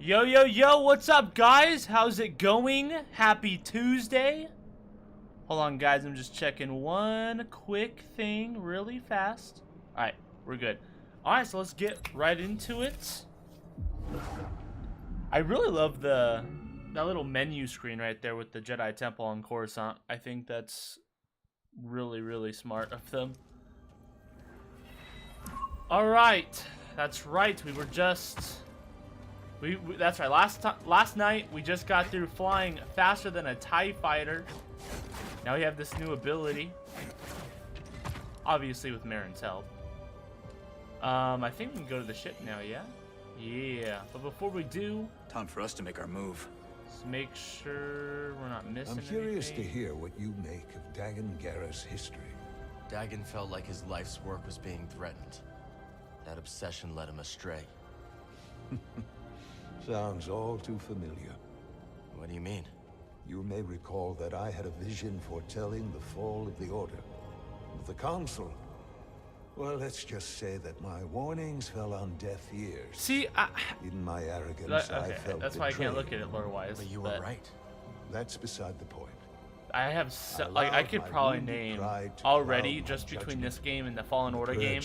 Yo, yo, yo, what's up, guys? How's it going? Happy Tuesday. Hold on, guys. I'm just checking one quick thing really fast. Alright, we're good. Alright, so let's get right into it. I really love that little menu screen right there with the Jedi Temple on Coruscant. I think that's really, really smart of them. Alright, that's right. We were just... that's right. Last night we just got through flying faster than a TIE fighter. Now we have this new ability, obviously with Marin's help. I think we can go to the ship now. Yeah, yeah. But before we do, time for us to make our move. Let's make sure we're not missing. I'm curious anything. to hear what you make of Dagan Gera's history. Dagan felt like his life's work was being threatened. That obsession led him astray. Sounds all too familiar. What do you mean? You may recall that I had a vision foretelling the fall of the Order. With the Council, well, let's just say that my warnings fell on deaf ears. See, in my arrogance, I felt that's why I can't look at it lore-wise. But you were right. That's beside the point. I have I could probably name already just between this game and the Fallen Order game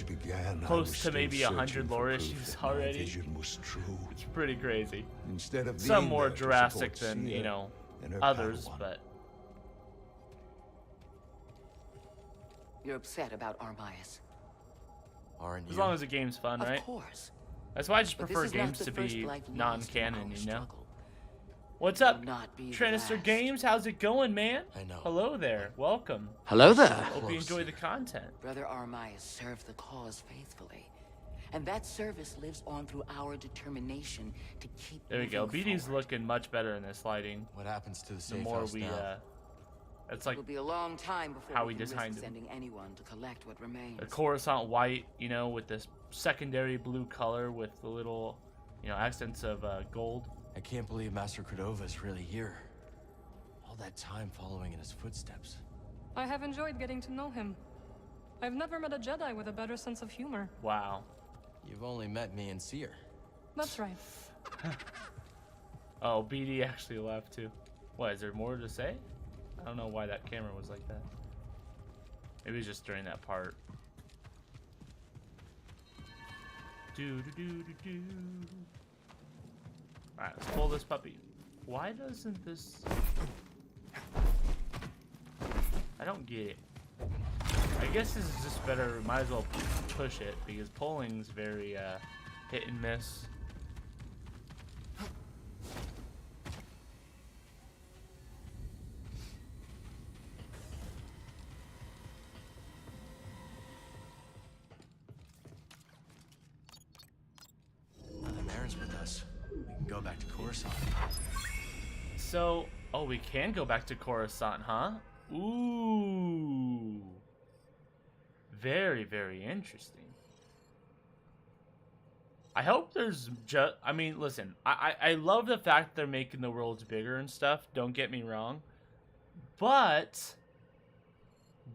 close to maybe 100 lore issues already. It's pretty crazy. Instead of some more Jurassic than others, but you're upset about Armias. Aren't you? As long as the game's fun, right? Of course. That's why I just prefer games to be non-canon, you know. What's up, Trinister Games? How's it going, man? I know. Hello there. Welcome. Hello there. Hope you enjoy the content. Brother Armias served the cause faithfully, and that service lives on through our determination to keep. There we go. BD's forward. looking much better in this lighting. What happens to the safe The more house we, now? it's like It'll be a long time before how we we can designed risk them. sending anyone to collect what remains. The Coruscant white, with this secondary blue color with the little, accents of gold. I can't believe Master Cordova is really here. All that time following in his footsteps. I have enjoyed getting to know him. I've never met a Jedi with a better sense of humor. Wow. You've only met me and Seer. That's right. Oh, BD actually left too. What, is there more to say? I don't know why that camera was like that. Maybe it was just during that part. Do. Alright, let's pull this puppy. Why doesn't this... I don't get it. I guess this is just better. Might as well push it because pulling's very hit and miss. Now that Marin's with us, we can go back to Coruscant. So, we can go back to Coruscant, huh? Ooh. Very, very interesting. I hope there's just... I mean, listen. I love the fact they're making the worlds bigger and stuff. Don't get me wrong. But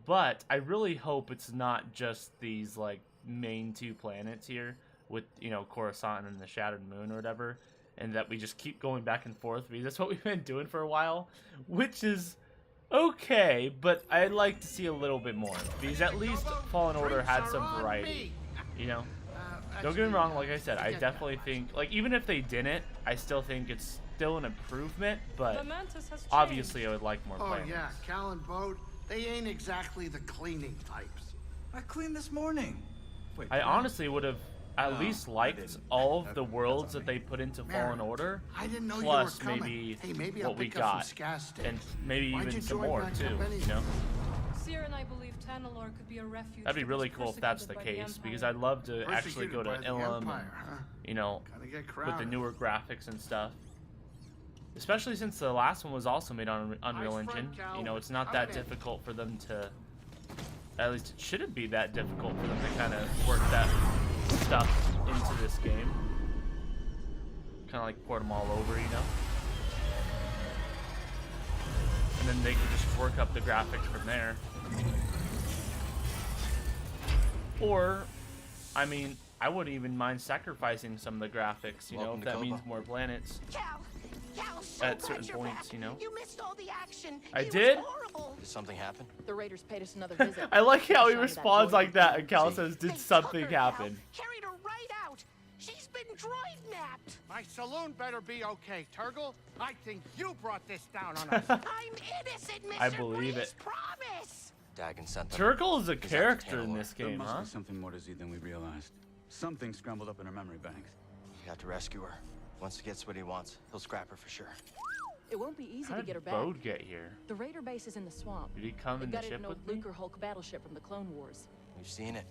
I really hope it's not just these, main two planets here with, Coruscant and the Shattered Moon or whatever. And that we just keep going back and forth because that's what we've been doing for a while. Which is... okay, but I'd like to see a little bit more because at least Fallen Order had some variety, Don't get me wrong, like I said, I definitely think, even if they didn't, I still think it's still an improvement, but obviously I would like more planets. Oh yeah, Cal and Bode, they ain't exactly the cleaning types. I cleaned this morning. Wait, I honestly would have at least liked all of the worlds that they put into Fallen Order, I didn't know plus you were coming. maybe, Hey, maybe I'll what we pick up got, some Scaz sticks. and maybe Why'd even you some join more my too, company? Seer and I believe Tanalor could be a refuge. That'd be for really those cool if that's the persecuted by case, Empire. because I'd love to actually go to Persecuted by the Ilum, Empire, huh? and, Gotta get with the crowded. newer graphics and stuff. Especially since the last one was also made on Unreal Nice Engine. front, Cal. It's not Come that in. difficult for them to... At least it shouldn't be that difficult for them to kind of work that stuff into this game. Kind of like port them all over, And then they can just work up the graphics from there. Or, I mean, I wouldn't even mind sacrificing some of the graphics, you know, Welcome if to that means Koba. more planets Cal, so at glad certain you're points, back. you know. You missed all the action. I It was did? horrible. Did something happen? The Raiders paid us another visit. I like how he Shot at that responds droid like that, and Cal See. says, They "Did took something her, Cal. happen?" Carried her right out. She's been droid napped. My saloon better be okay, Turgle. I think you brought this down on us. I'm innocent, Mr. I believe Breeze, it. promise. Dagon sent them. Turgle is a Is that the character in Tantalor? this There game, must huh? be something more to Z than we realized. Something scrambled up in her memory banks. We have to rescue her. Once he gets what he wants, he'll scrap her for sure. It won't be easy How to did get her back. Bode get here? The Raider base is in the swamp. Did he come They in the got it ship an old with me? Luke or Hulk battleship from the Clone Wars. We've seen it.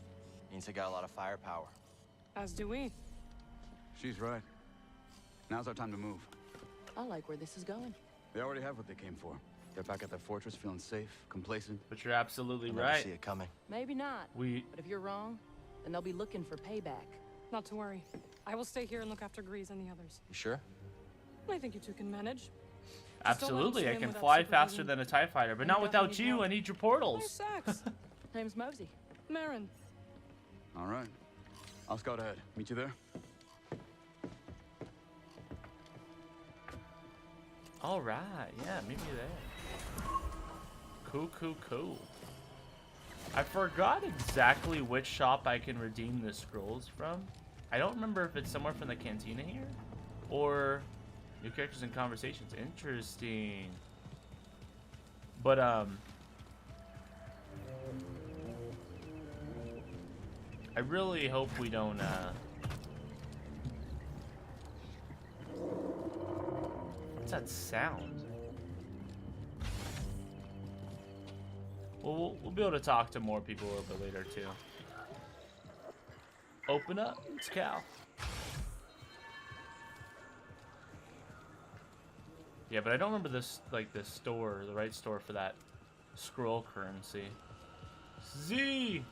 Means they got a lot of firepower. As do we. She's right. Now's our time to move. I like where this is going. They already have what they came for. They're back at their fortress, feeling safe, complacent. But you're absolutely We'll never see right. it coming. Maybe not. We But if you're wrong, then they'll be looking for payback. Not to worry. I will stay here and look after Grease and the others. You sure? I think you two can manage. absolutely. I swim can without fly faster supervision. than a TIE fighter, but And not you without definitely you. help. I need your Nice portals. sex. Name's Mosey. Marin. All right. I'll scout ahead. Meet you there. All right, yeah, meet me there. Cool. I forgot exactly which shop I can redeem the scrolls from. I don't remember if it's somewhere from the cantina here or new characters and conversations. Interesting. But I really hope we don't what's that sound? Well, we'll be able to talk to more people a little bit later too. Open up, it's Cal. Yeah, but I don't remember this, like the store, the right store for that scroll currency. Z!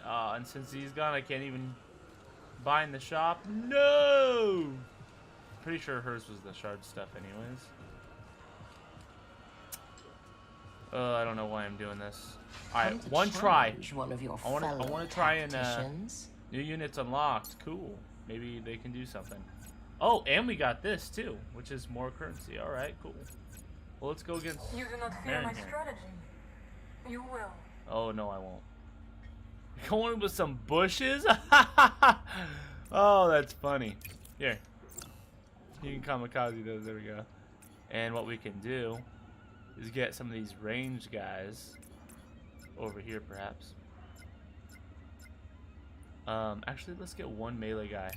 And since Z's gone, I can't even buy in the shop. No! Pretty sure hers was the shard stuff anyways. I don't know why I'm doing this. Alright, one try. One of your I want to try and tacticians. new units unlocked. Cool. Maybe they can do something. Oh, and we got this too, which is more currency. All right, cool. Well, let's go against. You do not fear Marin my here. strategy. You will. Oh no, I won't. Going with some bushes? Oh, that's funny. Here, you can kamikaze those. There we go. And what we can do is get some of these range guys over here, perhaps. Actually, let's get one melee guy.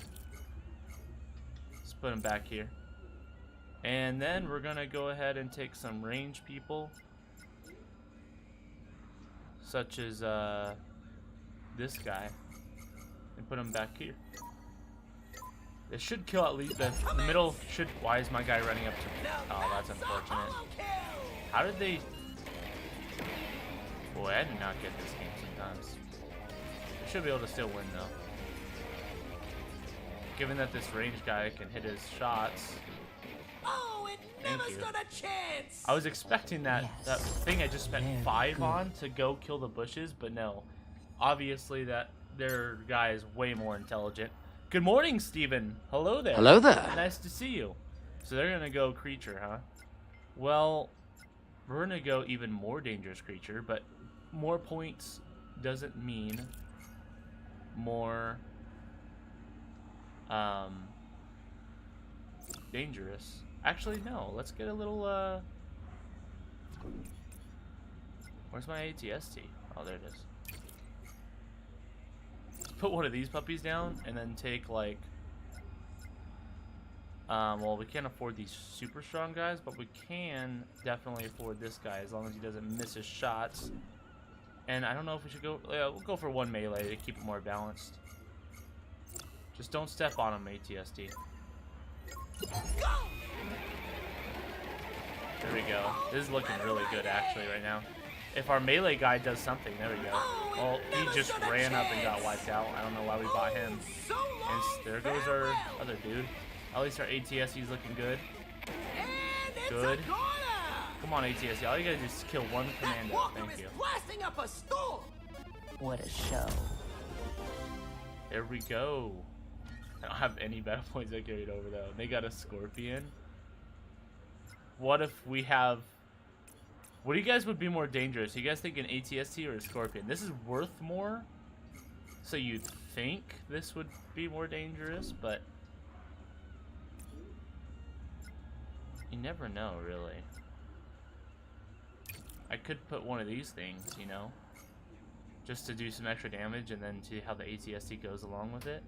Let's put him back here. And then we're gonna go ahead and take some range people, such as this guy, and put him back here. It should kill at least the middle. Should. Why is my guy running up to me? Oh, that's unfortunate. How did they? Boy, I do not get this game sometimes. We should be able to still win though. Given that this range guy can hit his shots. Oh, it Thank never you. stood a chance. I was expecting that that Yes. thing I just spent Very 5 good. on to go kill the bushes, but no. Obviously that their guy is way more intelligent. Good morning, Steven. Hello there. Hello there. Nice to see you. So they're gonna go creature, huh? Well, we're gonna go even more dangerous creature, but more points doesn't mean more dangerous. Actually, no. Let's get a little where's my ATST? Oh, there it is. Let's put one of these puppies down and then take like well, we can't afford these super strong guys, but we can definitely afford this guy as long as he doesn't miss his shots. And I don't know if we should go. Yeah, we'll go for one melee to keep it more balanced. Just don't step on him, ATSD. There we go. This is looking really good actually right now. If our melee guy does something, there we go. Oh, he just ran up and got wiped out. I don't know why we bought him. And there goes our other dude. At least our ATSD is looking good. Good. Come on, ATSD. All you gotta do is kill one commando. Thank you. Blasting up a storm. What a show. There we go. I don't have any battle points I carried over though. They got a scorpion. What if we have... What do you guys would be more dangerous? You guys think an ATST or a scorpion? This is worth more. So you'd think this would be more dangerous, but... You never know, really. I could put one of these things, you know? Just to do some extra damage and then see how the ATST goes along with it.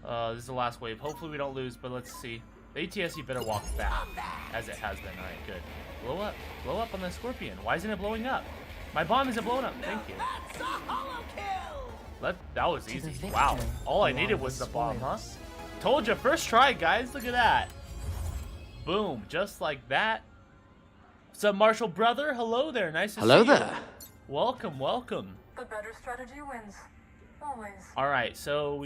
This is the last wave. Hopefully we don't lose, but let's see. The ATST better walk back, as it has been. Alright, good. Blow up. Blow up on the scorpion. Why isn't it blowing up? My bomb isn't blowing up. Thank you. That was easy. Wow. All I needed was the bomb, huh? Told you, first try, guys. Look at that. Boom. Just like that. What's up, Marshall brother? Hello there. Nice to see you. Hello there. Welcome, welcome. The better strategy wins. Always. Alright, so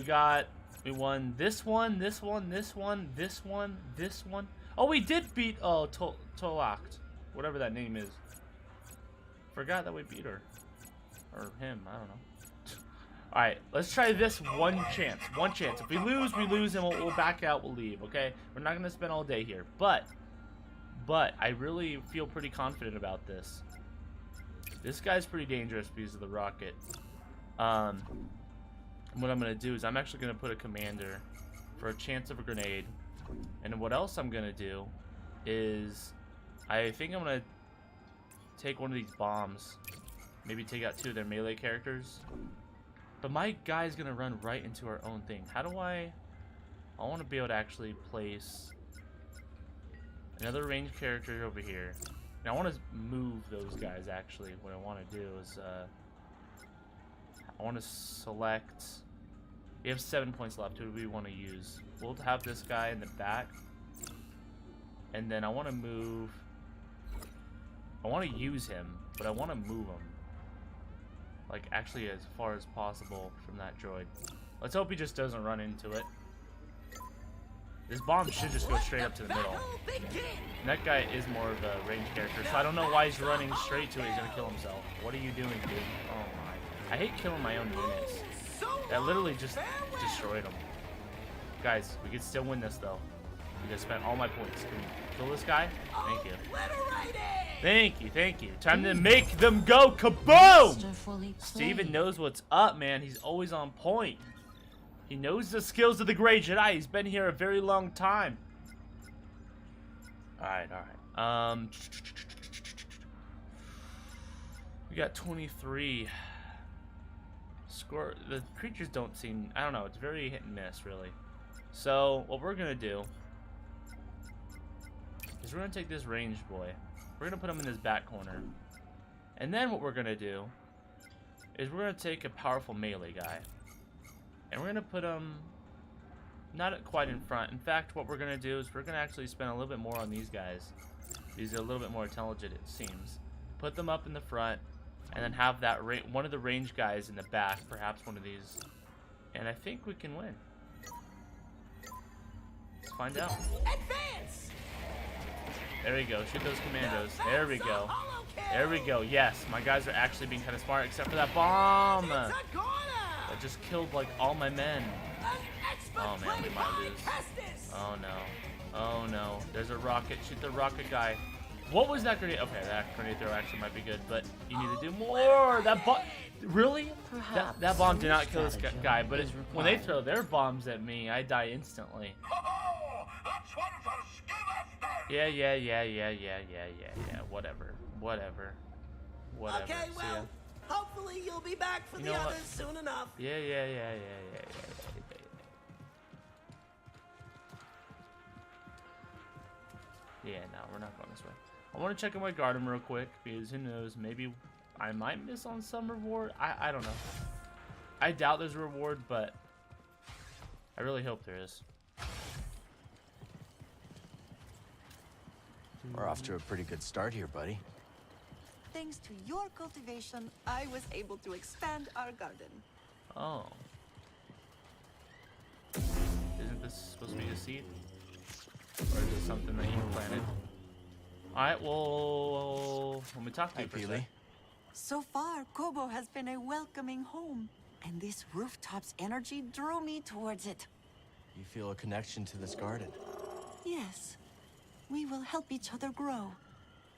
we won this one, this one, this one, this one, this one. Oh, we did beat, Tolact. Whatever that name is. Forgot that we beat her. Or him, I don't know. Alright, let's try this one chance. One chance. If we lose, and we'll back out, we'll leave, okay? We're not going to spend all day here. But I really feel pretty confident about this. This guy's pretty dangerous because of the rocket. What I'm going to do is I'm actually going to put a commander for a chance of a grenade. And what else I'm going to do is I think I'm going to take one of these bombs. Maybe take out 2 of their melee characters. But my guy's going to run right into our own thing. How do I want to be able to actually place another ranged character over here. And I want to move those guys, actually. What I want to do is, I want to select... We have 7 points left. Who do we want to use? We'll have this guy in the back. And then I want to move... I want to use him, but I want to move him. Like, actually as far as possible from that droid. Let's hope he just doesn't run into it. This bomb should just go straight up to the middle. And that guy is more of a ranged character, so I don't know why he's running straight to it. He's gonna kill himself. What are you doing, dude? Oh my. I hate killing my own units. That literally just destroyed them. Guys, we could still win this though. I just spent all my points. Can we kill this guy? Thank you. Thank you, thank you. Time to make them go kaboom! Steven knows what's up, man. He's always on point. He knows the skills of the Grey Jedi. He's been here a very long time. Alright, alright. We got 23. The creatures don't seem... I don't know. It's very hit and miss, really. So, what we're going to do is we're going to take this ranged boy. We're going to put him in his back corner. And then what we're going to do is we're going to take a powerful melee guy. And we're going to put him not quite in front. In fact, what we're going to do is we're going to actually spend a little bit more on these guys. These are a little bit more intelligent, it seems. Put them up in the front, and then have that one of the ranged guys in the back, perhaps one of these. And I think we can win. Let's find out. Advance! There we go. Shoot those commandos. There we go. There we go. Yes, my guys are actually being kind of smart, except for that bomb. That just killed like all my men. Oh man, we might lose. Oh no. Oh no. There's a rocket. Shoot the rocket guy. What was that grenade? Okay, that grenade throw actually might be good, but you need to do more. That bomb. Really? That bomb did not kill this guy, but when they throw their bombs at me, I die instantly. Yeah. Whatever. Okay, well, hopefully you'll be back for the others soon enough. Yeah. Yeah, no, we're not going this way. I want to check in my garden real quick, because who knows, maybe I might miss on some reward. I don't know. I doubt there's a reward, but I really hope there is. We're off to a pretty good start here, buddy. Thanks to your cultivation, I was able to expand our garden. Oh. Isn't this supposed to be a seed? Or is it something that you planted? Alright, well, let me talk to you for a sec. So far, Kobo has been a welcoming home. And this rooftop's energy drew me towards it. You feel a connection to this garden. Yes. We will help each other grow.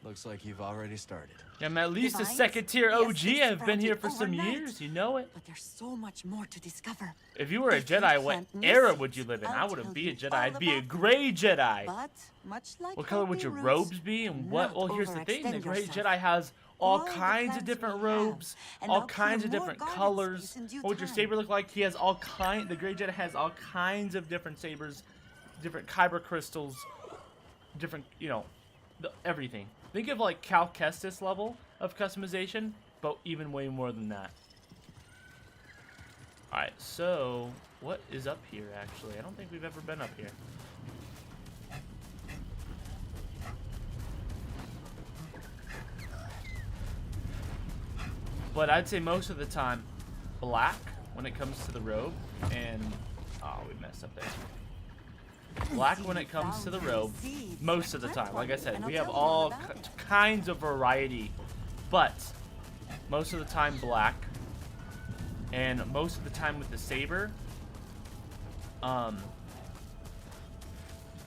Looks like you've already started. Yeah, I'm at least a Divines? second tier Yes, OG. they I've been here sprouted for some overnight. years. You know it. But there's so much more to discover. If you were a If you Jedi, what plant new era seeds, would you live in? I'll I wouldn't tell be a you Jedi. all I'd be a about it. gray Jedi. But much like What color would healthy your roots, robes be? And what? not Well, here's the thing: the overextend gray yourself. Jedi has all Grow the kinds of plants different we have, robes, and all I'll kinds of clear more different garden colors. space in due What would your time. saber look like? He has all kind. The gray Jedi has all kinds of different sabers, different kyber crystals, different, you know, everything. Think of like Cal Kestis level of customization, but even way more than that. All right, so what is up here? Actually, I don't think we've ever been up here. But I'd say most of the time, black when it comes to the robe, and oh, we messed up there. Black when it comes to the robe, most of the time. Like I said, we have all kinds of variety, but most of the time black, and most of the time with the saber,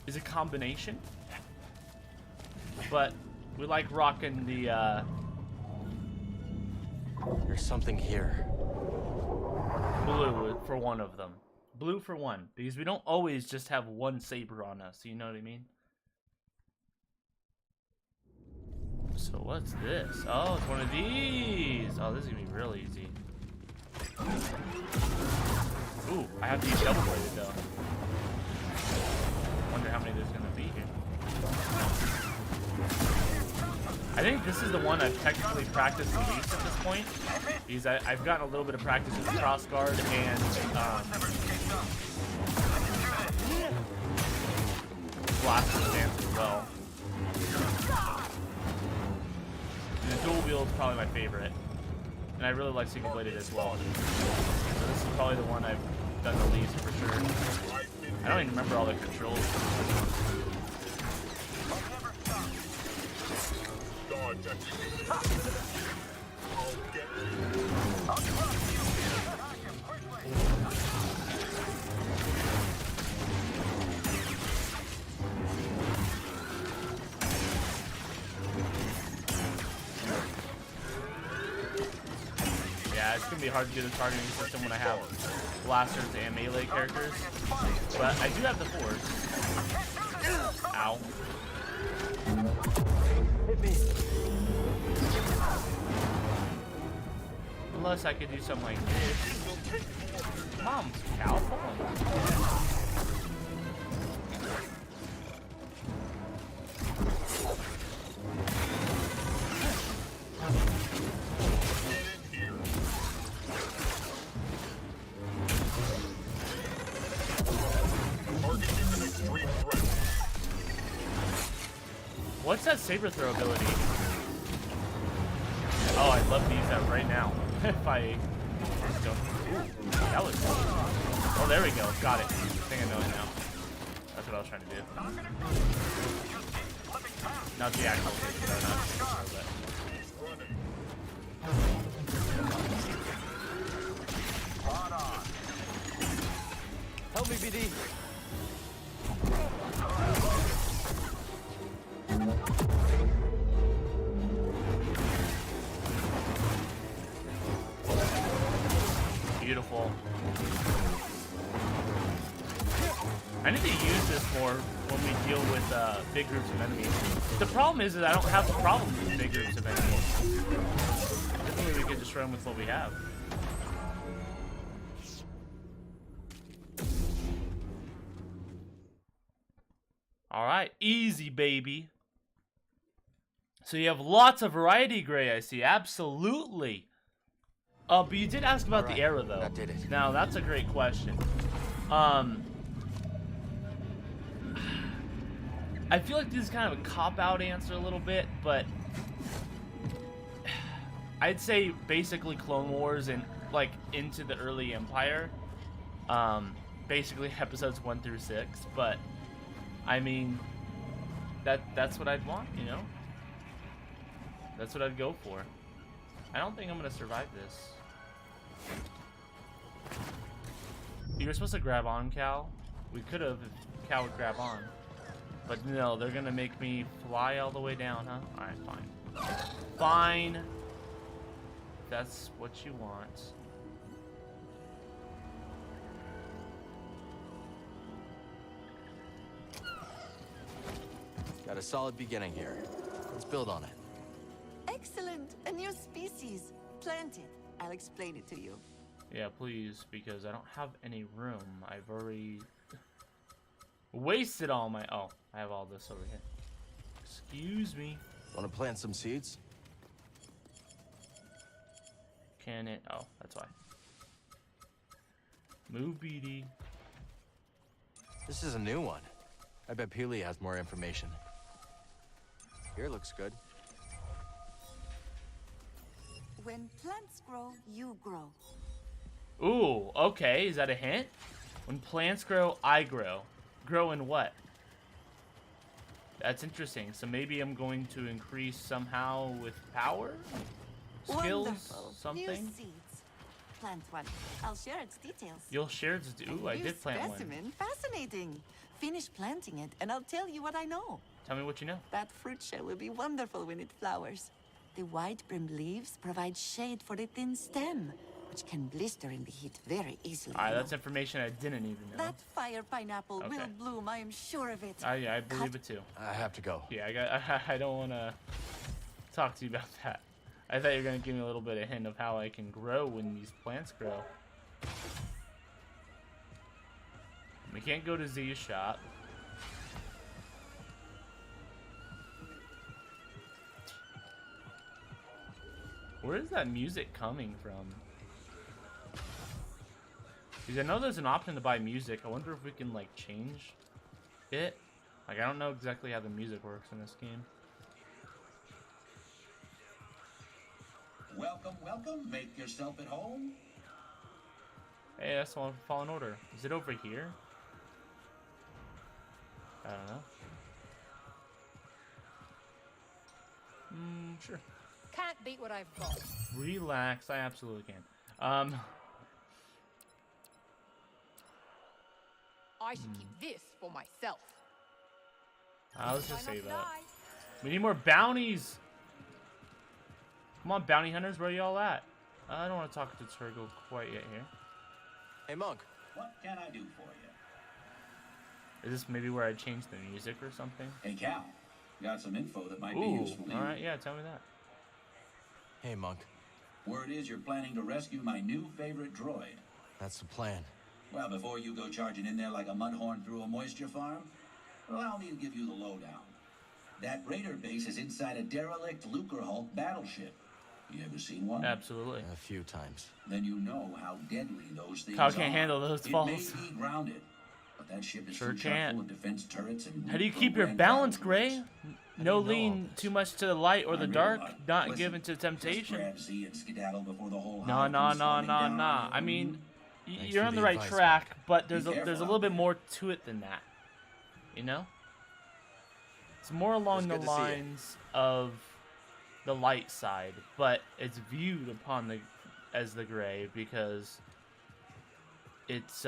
is a combination. But we like rocking the There's something here. blue for one of them. Blue for one, because we don't always just have one saber on us, you know what I mean? So what's this? Oh, it's one of these! Oh, this is gonna be real easy. Ooh, I have to use double bladed though. Wonder how many there's gonna be here. I think this is the one I've technically practiced the least at this point, because I've gotten a little bit of practice with cross guard and blaster stance as well. And the dual wield is probably my favorite, and I really like single bladed as well. So this is probably the one I've done the least for sure. I don't even remember all the controls. Yeah, it's gonna be hard to do the targeting system when I have blasters and melee characters, but I do have the force. Ow. Hit me. Unless I could do something like this. Mom's cow. What's that saber throw ability? Oh, I'd love to use that right now. If I just don't. Ooh, that was cool. Oh, there we go. Got it. I think I know it now. That's what I was trying to do. Not the actual saber throw, not the saber throw, but. Help me, BD. Beautiful. I need to use this more when we deal with big groups of enemies. The problem is that I don't have a problem with big groups of enemies. Typically we can destroy them with what we have. Alright, easy baby. So you have lots of variety, Gray, I see. Absolutely. But you did ask about the era, though. That did it. Now, that's a great question. I feel like this is kind of a cop-out answer a little bit, but I'd say basically Clone Wars and, like, into the early Empire. Basically episodes 1 through 6, but, I mean, that's what I'd want, you know? That's what I'd go for. I don't think I'm going to survive this. You were supposed to grab on, Cal. We could have if Cal would grab on. But no, they're gonna make me fly all the way down, huh? Alright, fine. Fine. That's what you want. Got a solid beginning here. Let's build on it. Excellent. A new species. Plant it. I'll explain it to you. Yeah, please, because I don't have any room. I've already wasted all my... Oh, I have all this over here. Excuse me. Want to plant some seeds? Can it? Oh, that's why. Move, BD. This is a new one. I bet Peely has more information. Here looks good. When plants grow, you grow. Ooh, okay. Is that a hint? When plants grow, I grow. Grow in what? That's interesting. So maybe I'm going to increase somehow with power? Skills? Wonderful. Something? New seeds. Plant one. I'll share its details. You'll share its... Ooh, I New did plant specimen. one. Fascinating. Finish planting it, and I'll tell you what I know. Tell me what you know. That fruit shell will be wonderful when it flowers. The wide-brimmed leaves provide shade for the thin stem, which can blister in the heat very easily. Alright, that's information I didn't even know. That fire pineapple Okay. will bloom, I am sure of it. Yeah, I believe it too. I have to go. Yeah, I don't want to talk to you about that. I thought you were going to give me a little bit of hint of how I can grow when these plants grow. We can't go to Z's shop. Where is that music coming from? Because I know there's an option to buy music. I wonder if we can, like, change it. Like, I don't know exactly how the music works in this game. Welcome, welcome. Make yourself at home. Hey, that's one Fallen Order. Is it over here? I don't know. Sure. Can't beat what I've got. Relax, I absolutely can. I should keep this for myself. Let's just Try not save to that. die. We need more bounties. Come on, bounty hunters, where y'all at? I don't want to talk to Turgle quite yet here. Hey, Monk. What can I do for you? Is this maybe where I change the music or something? Hey, Cal. Got some info that might be Ooh, useful to you. alright, yeah, tell me that. Hey, Monk. Word is you're planning to rescue my new favorite droid. That's the plan. Well, before you go charging in there like a mudhorn through a moisture farm, allow me to give you the lowdown. That raider base is inside a derelict Lucrehulk battleship. You ever seen one? Absolutely. A few times. Then you know how deadly those things Kyle are. can't handle those It falls. may be grounded, but that ship is Sure too chock can't. full of defense turrets and How do you keep your reprogrammed balance, battle Gray? droids. No lean too much to the light or the dark, not Listen, given to just temptation. grab Z and skedaddle before the whole No, hive no, comes no, swarming no, down no. on you. I mean, Thanks you're for on the the right advice, track, but Be there's a careful little out bit there. more to it than that. You know? It's more along the It's good to see you. lines of the light side, but it's viewed upon the as the gray because it's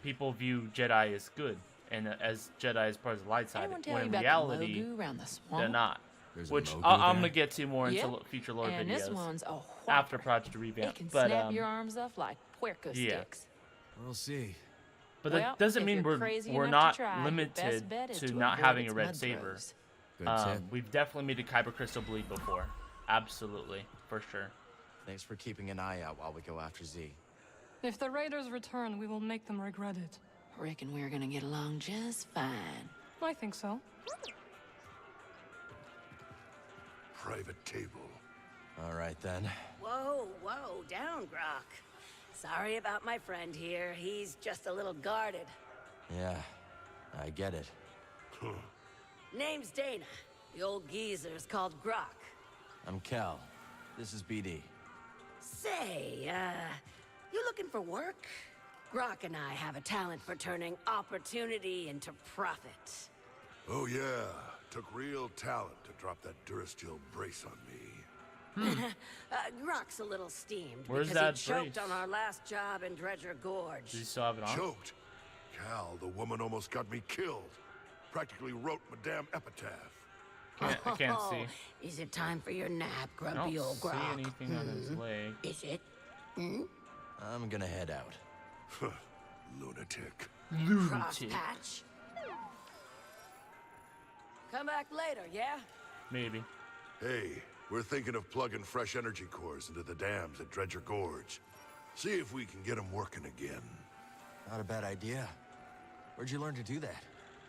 people view Jedi as good and as Jedi as part of the light side. Anyone tell When you in about reality, the Mogu around the swamp? they're not. There's a Which Mogu I'm there? gonna get to more into Yep. future lore And videos this one's a whopper. after Project Revamp. It can but snap your arms off like puerco yeah. sticks. We'll see. but Well, that doesn't if mean you're crazy we're enough not to try, your limited best bet is to to not avoid having its a red mud saber. throws. Good tip. We've definitely made a Kyber Crystal bleed before. Absolutely, for sure. Thanks for keeping an eye out while we go after Z. If the raiders return, we will make them regret it. Reckon we're gonna get along just fine. I think so. Private table. All right, then. Whoa, whoa, down, Grok. Sorry about my friend here. He's just a little guarded. Yeah, I get it. Name's Dana. The old geezer's called Grok. I'm Cal. This is BD. Say, you looking for work? Grok and I have a talent for turning opportunity into profit. Oh yeah, took real talent to drop that Durasteel brace on me. Grock's a little steamed Where's because that he choked brace? on our last job in Dredger Gorge. Does he still have it on? Choked. Cal, the woman almost got me killed. Practically wrote my damn epitaph. I can't see. Is it time for your nap, I grumpy don't old see Grock? anything on his leg. Is it? Hmm? I'm gonna head out. Lunatic. Cross patch? Come back later, yeah? Maybe. Hey, we're thinking of plugging fresh energy cores into the dams at Dredger Gorge. See if we can get them working again. Not a bad idea. Where'd you learn to do that?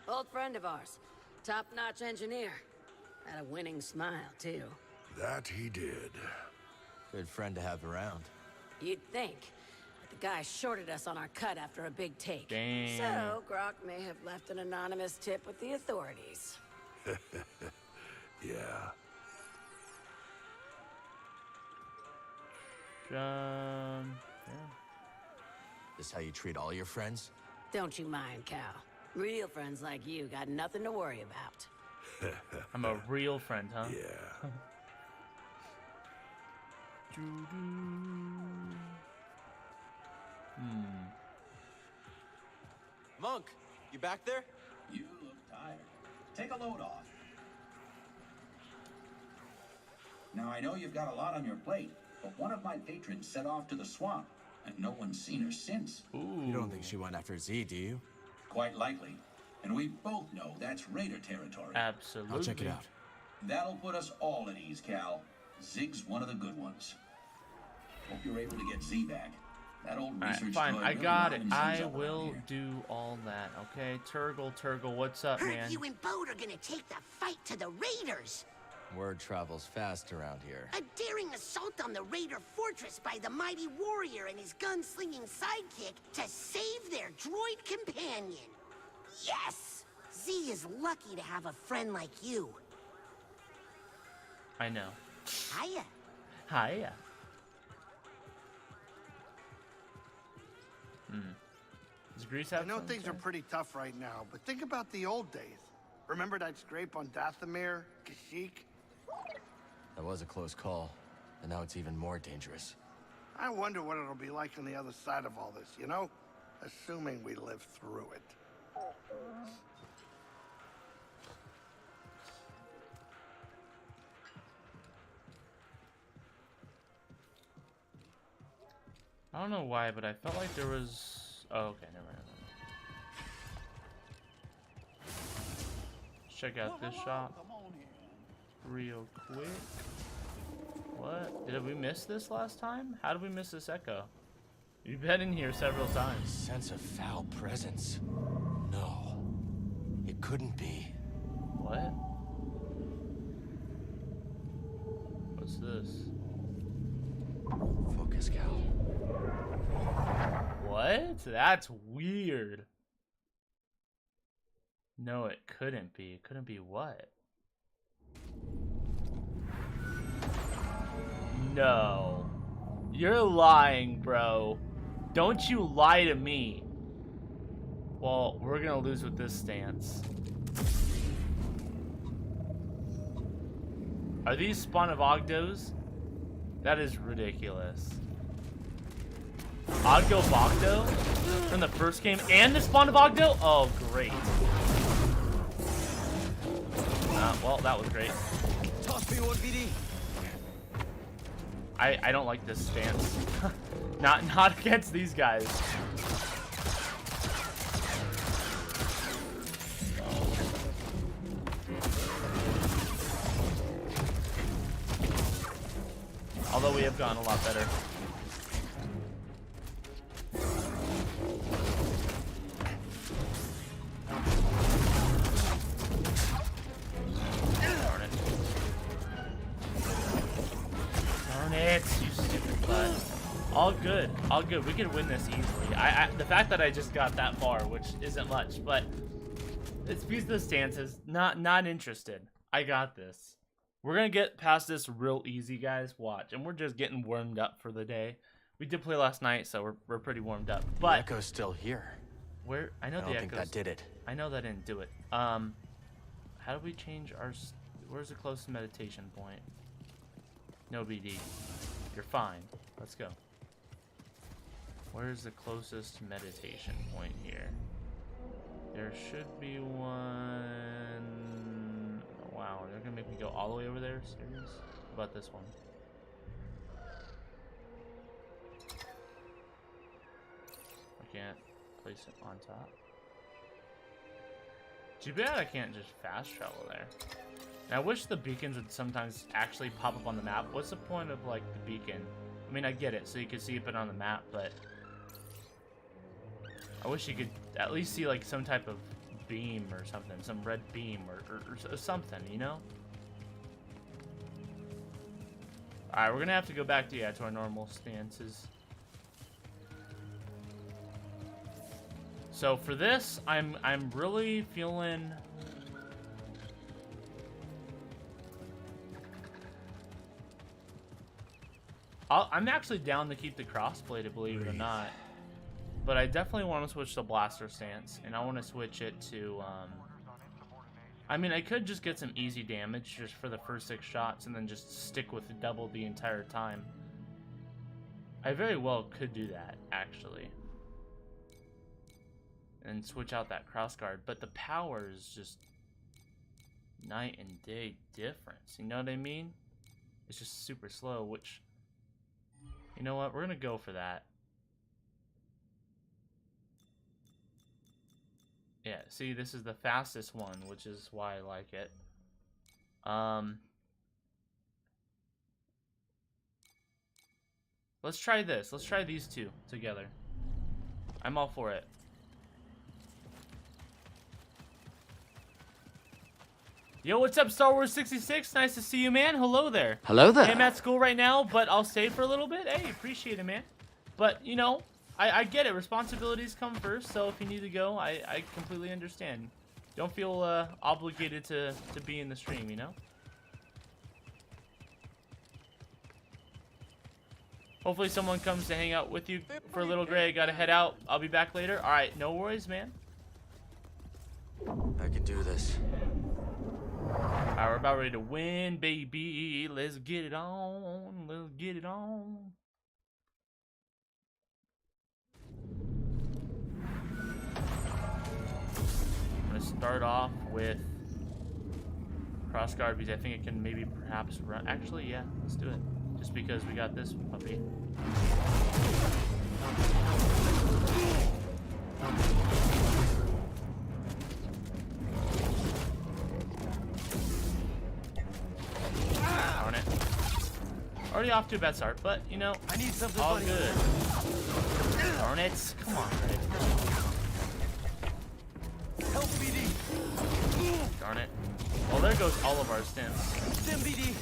Old friend of ours. Top-notch engineer. Had a winning smile, too. That he did. Good friend to have around. You'd think. But the guy shorted us on our cut after a big take. Damn. So, Grock may have left an anonymous tip with the authorities. Yeah. Yeah. This how you treat all your friends? Don't you mind, Cal. Real friends like you got nothing to worry about. I'm a real friend, huh? Yeah. Monk, you back there? You look tired. Take a load off. Now, I know you've got a lot on your plate, but one of my patrons set off to the swamp, and no one's seen her since. Ooh. You don't think she went after Z, do you? Quite likely. And we both know that's Raider territory. Absolutely. I'll check it out. That'll put us all at ease, Cal. Zig's one of the good ones. Hope you're able to get Z back. That old Alright, research fine. droid I really got it. winds I things up around will here. do all that. Okay, Turgle, what's up, Heard man? you and Bode are gonna take the fight to the Raiders. Word travels fast around here. A daring assault on the Raider fortress by the mighty warrior and his gunslinging sidekick to save their droid companion. Yes! Z is lucky to have a friend like you. I know. Hiya. Hiya. Does Grease have I know something things to are say? pretty tough right now, but think about the old days. Remember that scrape on Dathomir, Kashyyyk? That was a close call, and now it's even more dangerous. I wonder what it'll be like on the other side of all this, you know? Assuming we live through it. I don't know why, but I felt like there was... Oh, okay, never mind. Let's check out this shop real quick. What? Did we miss this last time? How did we miss this echo? You've been in here several times. Sense of foul presence. No, it couldn't be. What? What's this? Focus, Cal. What? That's weird. No, it couldn't be. It couldn't be what? No. You're lying, bro. Don't you lie to me. Well, we're gonna lose with this stance. Are these spawn of Ogdos? That is ridiculous. Ogdo Bogdo? From the first game and the spawn of Ogdo? Oh, great. Well, that was great. Toss me one, BD. I don't like this stance. not against these guys. Although we have gone a lot better. Darn it. Darn it, you stupid butt. All good, all good. We can win this easily. The fact that I just got that far, which isn't much, but it's because of the stances. Not interested. I got this. We're gonna get past this real easy, guys. Watch, and we're just getting warmed up for the day. We did play last night, so we're pretty warmed up. But The echo's still here. where I know I the don't echoes. think that did it. I know that didn't do it. How do we change our? Where's the closest meditation point? No BD. You're fine. Let's go. Where's the closest meditation point here? There should be one... Oh, wow, they're gonna make me go all the way over there? Serious? How about this one? I can't place it on top. Too bad I can't just fast travel there. And I wish the beacons would sometimes actually pop up on the map. What's the point of, like, the beacon? I mean, I get it, so you can see it on the map, but... I wish you could at least see, like, some type of beam or something. Some red beam or something, you know? Alright, we're gonna have to go back to, to our normal stances. So for this, I'm really feeling... I'm actually down to keep the crossbladed, believe it or not. But I definitely want to switch to blaster stance, and I want to switch it to, I mean, I could just get some easy damage just for the first 6 shots, and then just stick with double the entire time. I very well could do that, actually. And switch out that crossguard, but the power is just night and day difference, you know what I mean? It's just super slow, which, you know what, we're gonna go for that. Yeah, see, this is the fastest one, which is why I like it. Let's try this. Let's try these two together. I'm all for it. Yo, what's up, Star Wars 66? Nice to see you, man. Hello there. Hello there. Hey, I'm at school right now, but I'll stay for a little bit. Hey, appreciate it, man. But, you know, I get it. Responsibilities come first, so if you need to go, I completely understand. Don't feel obligated to be in the stream, you know? Hopefully someone comes to hang out with you for a little, Gray. I gotta head out. I'll be back later. Alright, no worries, man. I can do this. Alright, we're about ready to win, baby. Let's get it on. Let's get it on. I'm gonna start off with crossguard because I think it can maybe perhaps run. Actually, yeah, let's do it. Just because we got this puppy. Darn it. Already off to a bad start, but you know, I need something all funny. good. Darn it. Come on, Ray. Help BD. Darn it. Well, there goes all of our stints. Stim BD.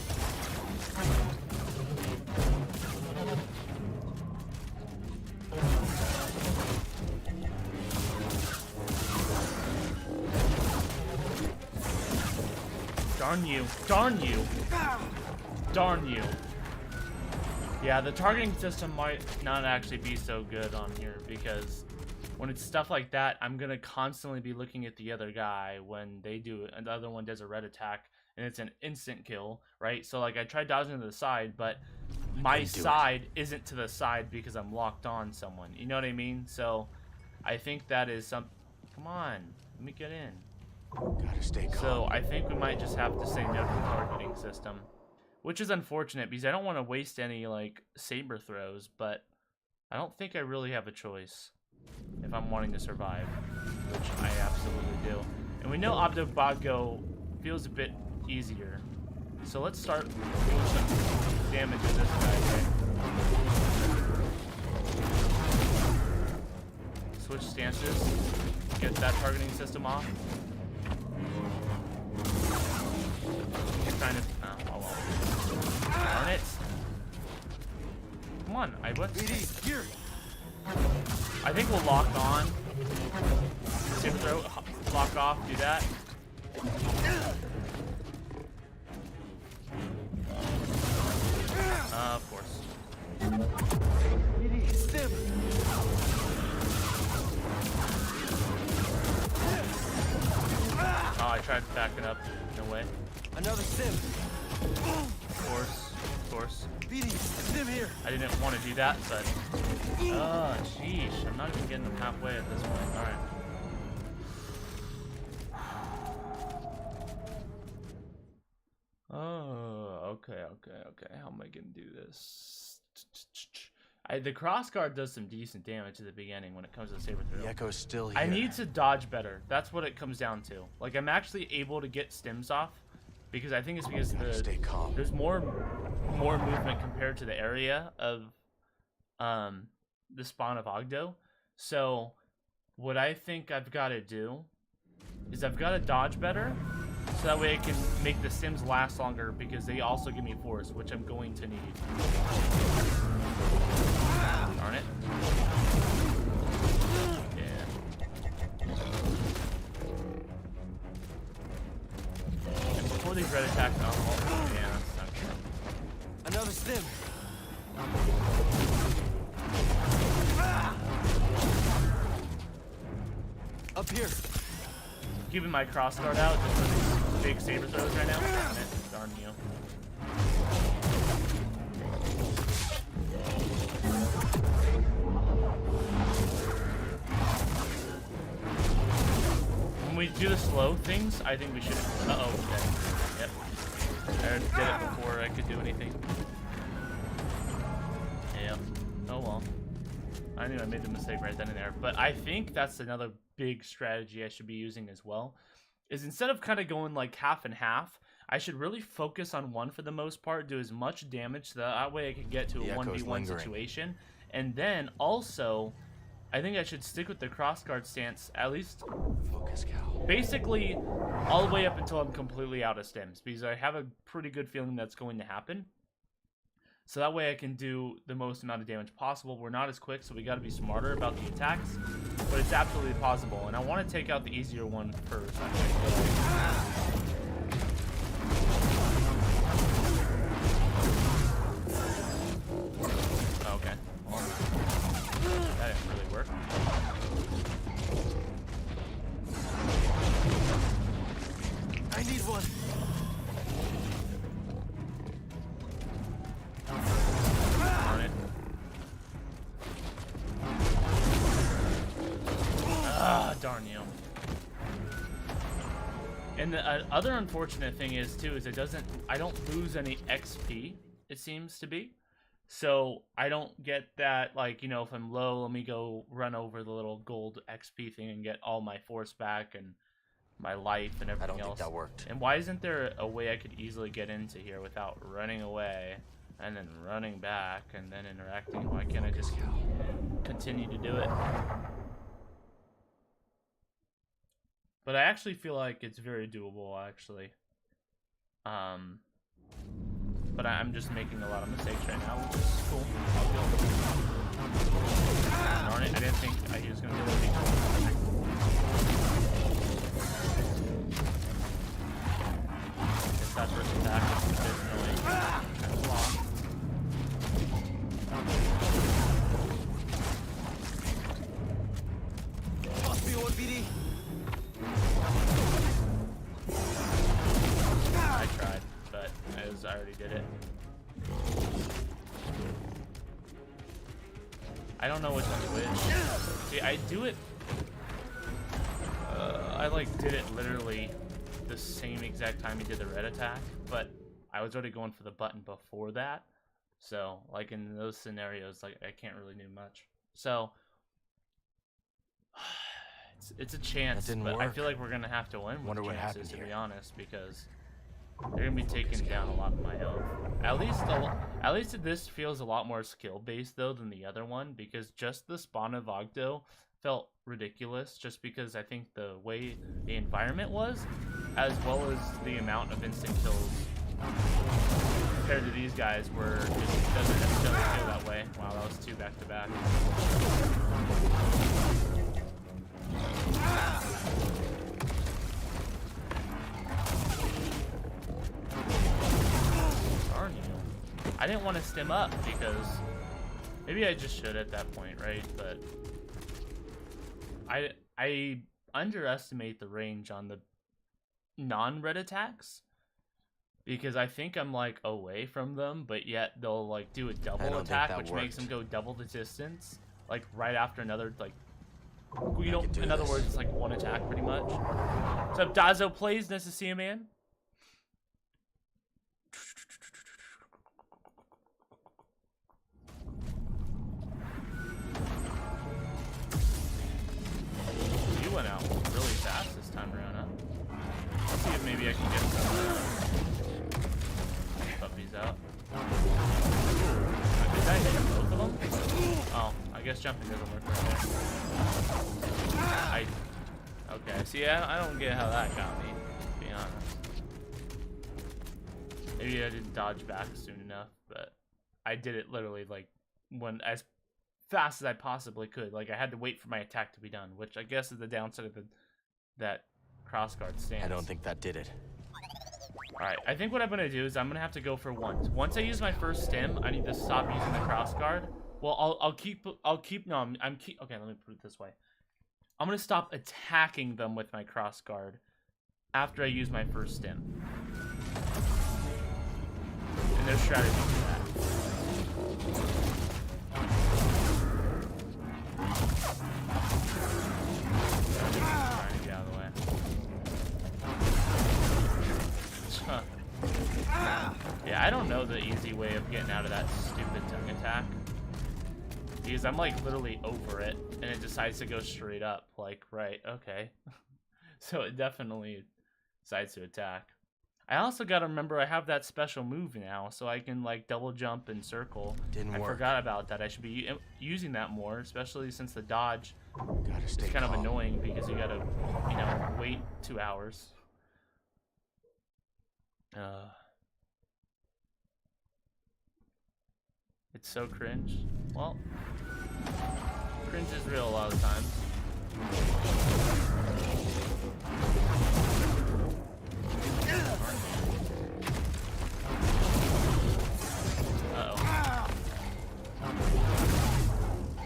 Darn you. Darn you. Darn you. Yeah, the targeting system might not actually be so good on here because when it's stuff like that, I'm going to constantly be looking at the other guy when they do it, and the other one does a red attack and it's an instant kill, right? So like I tried dodging to the side, but my side isn't to the side because I'm locked on someone. You know what I mean? So I think that is some... Come on, let me get in. Gotta stay calm. So I think we might just have to say no to the targeting system, which is unfortunate because I don't want to waste any like saber throws, but I don't think I really have a choice if I'm wanting to survive, which I absolutely do. And we know Abdo Bago feels a bit easier, so let's start doing some damage to this guy. Right? Switch stances, get that targeting system off. Kind of. Oh well. Darn it. Come on, I went. Here. I think we'll lock on. Saber throw, lock off, do that. Of course. Stim. Oh, I tried backing up. No way. Another sim. Of course. course. Stim here. I didn't want to do that, but oh, sheesh, I'm not even getting them halfway at this point. All right. Oh, okay. How am I gonna do this? The crossguard does some decent damage at the beginning when it comes to the saber throw. The echo's still here. I need to dodge better. That's what it comes down to. Like, I'm actually able to get stims off because I think it's because there's more movement compared to the area of the spawn of Ogdo. So what I think I've got to do is I've got to dodge better, so that way I can make the stims last longer because they also give me force, which I'm going to need. Darn it. Yeah. And before these red attacks, yeah, that's not true. Another stim. Up here. Keeping my crossguard out just for these big saber throws right now. Darn it. Darn you. When we do the slow things, I think we should. Uh-oh. Okay. Yep. I did it before I could do anything. Yep. Oh well. I knew I made the mistake right then and there. But I think that's another big strategy I should be using as well. Is instead of kind of going like half and half, I should really focus on one for the most part, do as much damage so that way I can get to a 1v1 situation. And then also, I think I should stick with the crossguard stance, at least focus, Cal. Basically all the way up until I'm completely out of stims, because I have a pretty good feeling that's going to happen. So that way I can do the most amount of damage possible. We're not as quick, so we got to be smarter about the attacks, but it's absolutely possible. And I want to take out the easier one first. Okay. Well, that didn't really work. I need one. Darn it. Ah, darn you. And the other unfortunate thing is too is I don't lose any XP, it seems to be. So I don't get that, like, you know, if I'm low, let me go run over the little gold XP thing and get all my force back and my life and everything else. I don't think that worked. And why isn't there a way I could easily get into here without running away and then running back and then interacting? Why can't I just continue to do it? But I actually feel like it's very doable, actually. But I'm just making a lot of mistakes right now, which is cool. I'll deal with it. Darn it, I didn't think he was going to do anything. Guess that first attack was a bit annoying. Kind of long. Must be one BD. I tried, but I already did it. I don't know which one's which. See, I do it. I like did it literally the same exact time he did the red attack, but I was already going for the button before that. So, like in those scenarios, like I can't really do much. So it's a chance, but I feel like we're gonna have to win with chances, to be honest, because they're gonna be taking down a lot of my health. At least this feels a lot more skill based though than the other one, because just the spawn of Ogdo felt ridiculous, just because I think the way the environment was, as well as the amount of instant kills compared to these guys, were just doesn't necessarily feel that way. Wow, that was 2 back to back. Darn you. I didn't want to stim up because maybe I just should at that point, right? But I underestimate the range on the non-red attacks. Because I think I'm like away from them, but yet they'll like do a double attack, which makes them go double the distance, like right after another, like, you know, in other words, it's like one attack pretty much. What's up, Dazo Plays? Nice to see you, man. You went out really fast this time around, huh? Let's see if maybe I can get some puppies out. Did I hit both of them? Oh, I guess jumping doesn't work right there. Okay, see, I don't get how that got me, to be honest. Maybe I didn't dodge back soon enough, but I did it literally like as fast as I possibly could. Like I had to wait for my attack to be done, which I guess is the downside of that crossguard stance. I don't think that did it. Alright, I think what I'm gonna do is I'm gonna have to go for once. Once I use my first stim, I need to stop using the crossguard. Well, okay, let me put it this way. I'm gonna stop attacking them with my crossguard after I use my first stim. And there's strategy for that. Trying to get out of the way. Yeah, I don't know the easy way of getting out of that stupid tongue attack. Because I'm like literally over it, and it decides to go straight up. Like, right, okay. So it definitely decides to attack. I also gotta remember I have that special move now, so I can like double jump and circle. Didn't work. I forgot about that. I should be using that more, especially since the dodge is kind calm. of annoying because you gotta, you know, wait 2 hours. It's so cringe. Well, cringe is real a lot of the time. Uh-oh.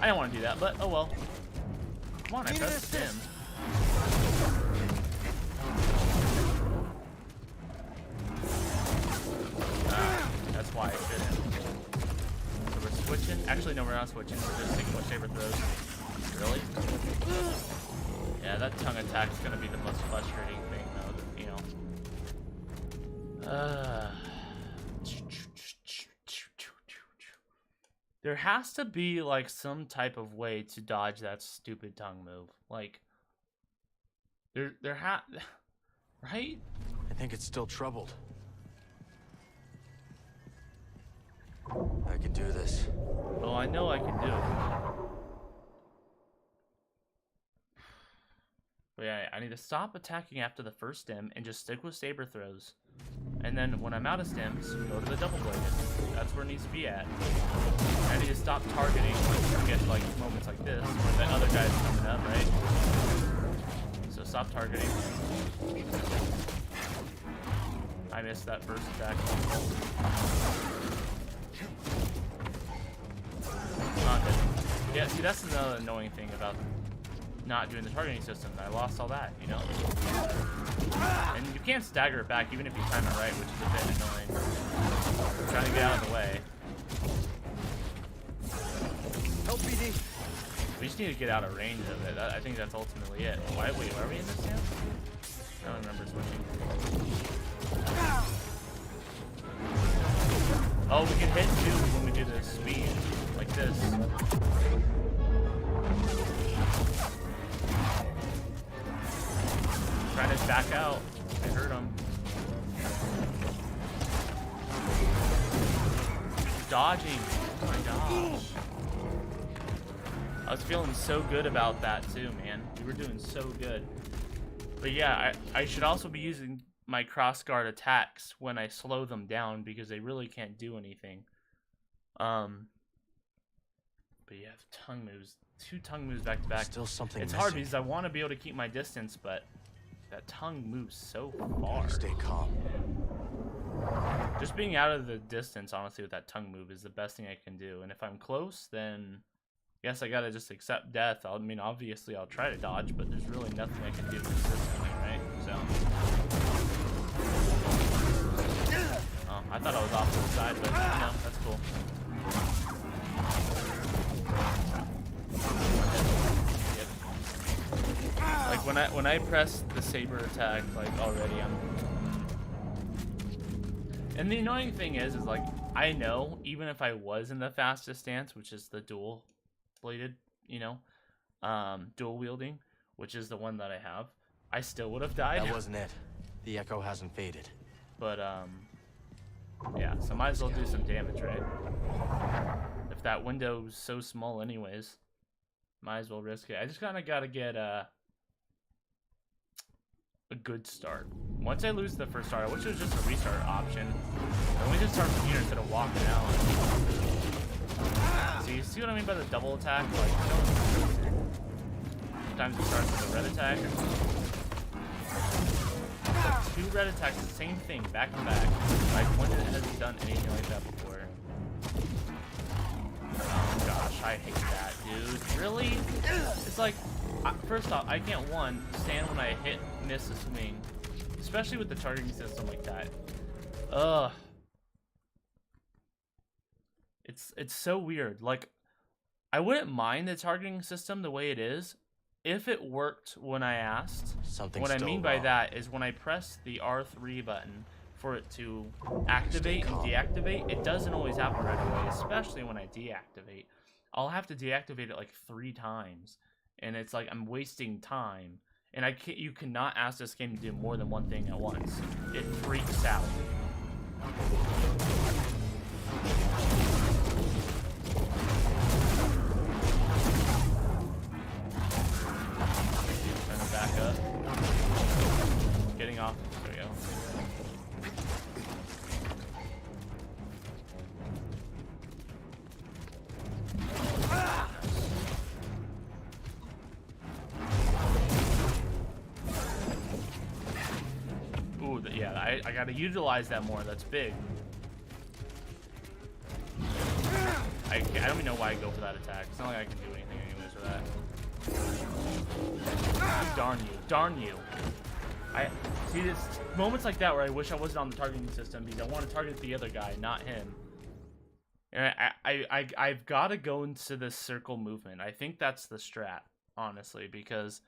I don't want to do that, but oh well. Come on, I pressed stim. That's why I shouldn't. So we're switching. Actually, no, we're not switching. We're just taking what saber throws. Really? Yeah, that tongue attack is gonna be the most frustrating thing, though. You know. There has to be like some type of way to dodge that stupid tongue move. Like, right? I think it's still troubled. I can do this. Oh, I know I can do it. But yeah, I need to stop attacking after the first stim and just stick with saber throws. And then when I'm out of stims, go to the double bladed. That's where it needs to be at. I need to stop targeting once I get like moments like this where the other guy's coming up, right? So stop targeting. I missed that first attack. Not good. Yeah, see, that's another annoying thing about not doing the targeting system. I lost all that, you know? And you can't stagger it back even if you time it right, which is a bit annoying. I'm trying to get out of the way. Help, BD. We just need to get out of range of it. I think that's ultimately it. Wait, why are we in this now? I don't remember switching. Oh, we can hit too when we do the speed, like this. Trying to back out. I hurt him. Dodging. Oh my gosh. I was feeling so good about that too, man. We were doing so good. But yeah, I should also be using my crossguard attacks when I slow them down because they really can't do anything. But yeah, tongue moves. 2 tongue moves back to back. Still something It's missing. hard because I want to be able to keep my distance, but that tongue moves so far. Gotta stay calm. Just being out of the distance, honestly, with that tongue move is the best thing I can do. And if I'm close, then I guess I gotta just accept death. I mean, obviously I'll try to dodge, but there's really nothing I can do consistently, right? So I thought I was off to the side, but no, that's cool. Yep. Like when I press the saber attack, like already I'm. And the annoying thing is like I know even if I was in the fastest stance, which is the dual bladed, you know, dual wielding, which is the one that I have, I still would have died. That wasn't it. The echo hasn't faded. But yeah, so might as well do some damage, right? If that window's so small anyways, might as well risk it. I just kind of gotta get a good start. Once I lose the first start, I wish it was just a restart option. And we just start from here instead of walking out. See what I mean by the double attack? Like, sometimes it starts with a red attack. Like 2 red attacks, the same thing, back to back. Like, when has he done anything like that before? Oh gosh, I hate that, dude. Really? It's like, first off, I can't, one, stand when I hit miss a swing. Especially with the targeting system like that. Ugh. It's so weird. Like, I wouldn't mind the targeting system the way it is if it worked when I asked. What I mean by that is when I press the R3 button for it to activate and deactivate, it doesn't always happen right away, especially when I deactivate. I'll have to deactivate it like 3 times, and it's like I'm wasting time. And you cannot ask this game to do more than one thing at once. It freaks out. Trying to back up. Getting off. There we go. Ooh, yeah, I gotta utilize that more. That's big. I don't even know why I go for that attack. It's not like I can do anything anyways for that. Darn you. Darn you. I see this moments like that where I wish I wasn't on the targeting system because I want to target the other guy, not him. And I've got to go into this circle movement. I think that's the strat, honestly, because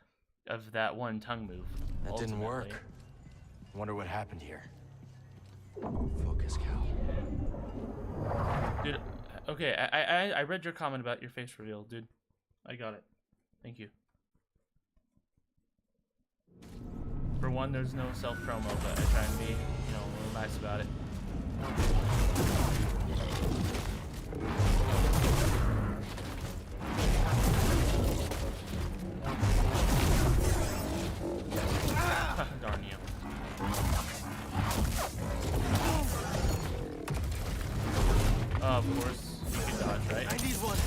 of that one tongue move. That didn't work. Wonder what happened here. Focus, Cal. Dude, okay, I read your comment about your face reveal, dude. I got it. Thank you. For one, there's no self-promo, but I try and be, you know, a little nice about it. Darn you. Of course, you can dodge, right? 90s one.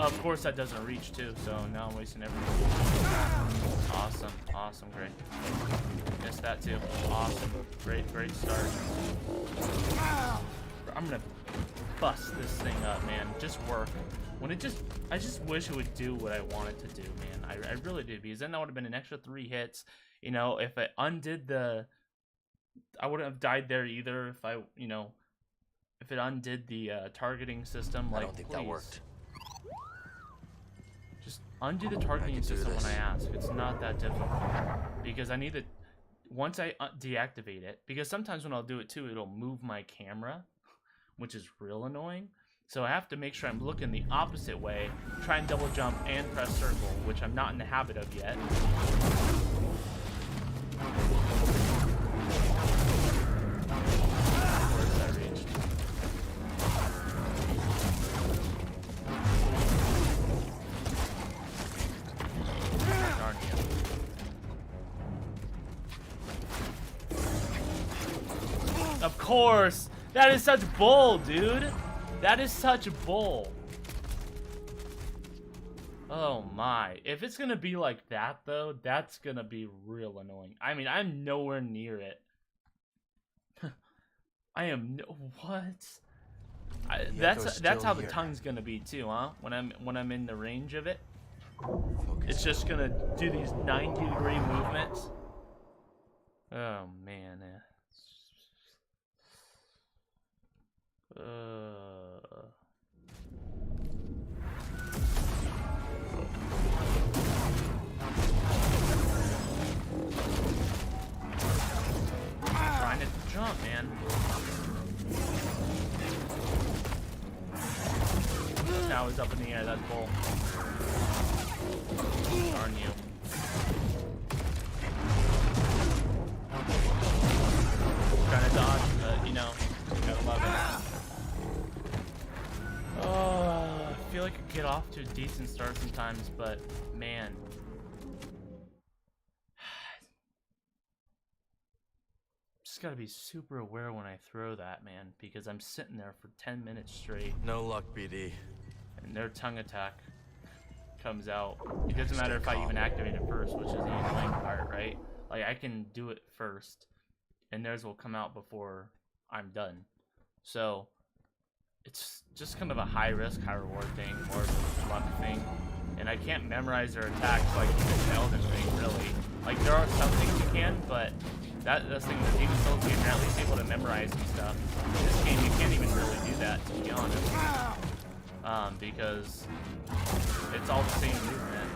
Of course, that doesn't reach too, so now I'm wasting everything. Awesome, awesome, great. Missed that too. Awesome, great start. I'm gonna bust this thing up, man. Just work. When it I just wish it would do what I want it to do, man. I really do, because then that would have been an extra 3 hits. You know, if it undid I wouldn't have died there either if if it undid the targeting system. Like, I don't think that worked. Just undo the targeting system when I ask. It's not that difficult. Because I need to, once I deactivate it, because sometimes when I'll do it too, it'll move my camera, which is real annoying. So I have to make sure I'm looking the opposite way, try and double jump and press circle, which I'm not in the habit of yet. Where's that reached? Darn you. Of course! That is such bull, dude! That is such bull. Oh my. If it's gonna be like that, though, that's gonna be real annoying. I mean, I'm nowhere near it. I am no... What? That's how the tongue's gonna be, too, huh? When I'm in the range of it. It's just gonna do these 90-degree movements. Oh, man. Trying to jump, man. Now he's up in the air. That's bull. Darn you. Trying to dodge, but you know, gotta love it. Oh, I feel like I get off to a decent start sometimes, but man. Just gotta be super aware when I throw that, man, because I'm sitting there for 10 minutes straight. No luck, BD. And their tongue attack comes out. It doesn't matter if I even activate it first, which is the annoying part, right? Like, I can do it first, and theirs will come out before I'm done. So, it's just kind of a high risk, high reward thing, more of a luck thing. And I can't memorize their attacks like in Elden Ring, really. Like, there are some things you can, but that's the thing with Demon Souls game, you're at least able to memorize some stuff. In this game, you can't even really do that, to be honest. Because it's all the same movement.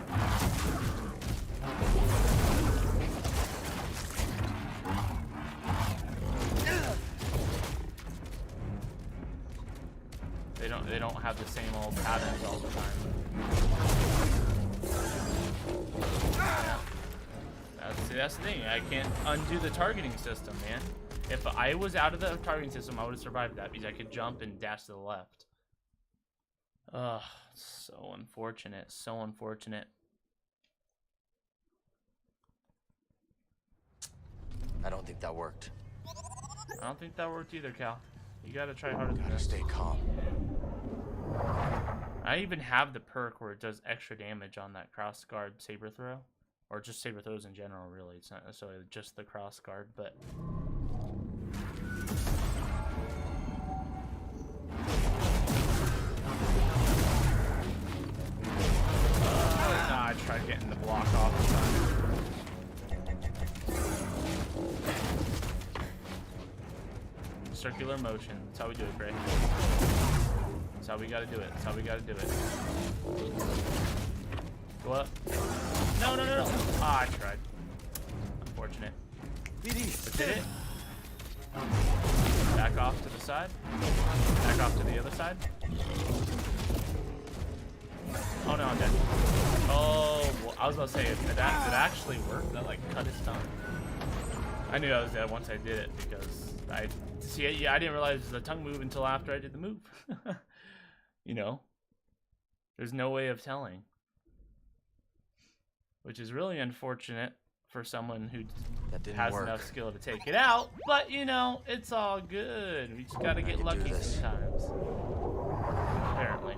They don't have the same old patterns all the time. Yeah. That's the thing. I can't undo the targeting system, man. If I was out of the targeting system, I would have survived that because I could jump and dash to the left. Ugh, so unfortunate. So unfortunate. I don't think that worked. I don't think that worked either, Cal. You gotta try harder than Gotta this. stay calm. I even have the perk where it does extra damage on that cross guard saber throw. Or just saber throws in general, really. It's not necessarily just the cross guard, but... Nah, I tried getting the block off the time. Circular motion. That's how we do it, Gray. That's how we gotta do it. That's how we gotta do it. Go up. No, no, no, no. Ah, I tried. Unfortunate. But did it? Back off to the side. Back off to the other side. Oh no, I'm dead. Oh, well, I was about to say, did that actually work? That like cut his tongue? I knew I was dead once I did it because I see. Yeah, I didn't realize the tongue move until after I did the move. You know, there's no way of telling, which is really unfortunate for someone who has enough skill to take it out. But you know, it's all good. We just gotta get lucky sometimes. Apparently.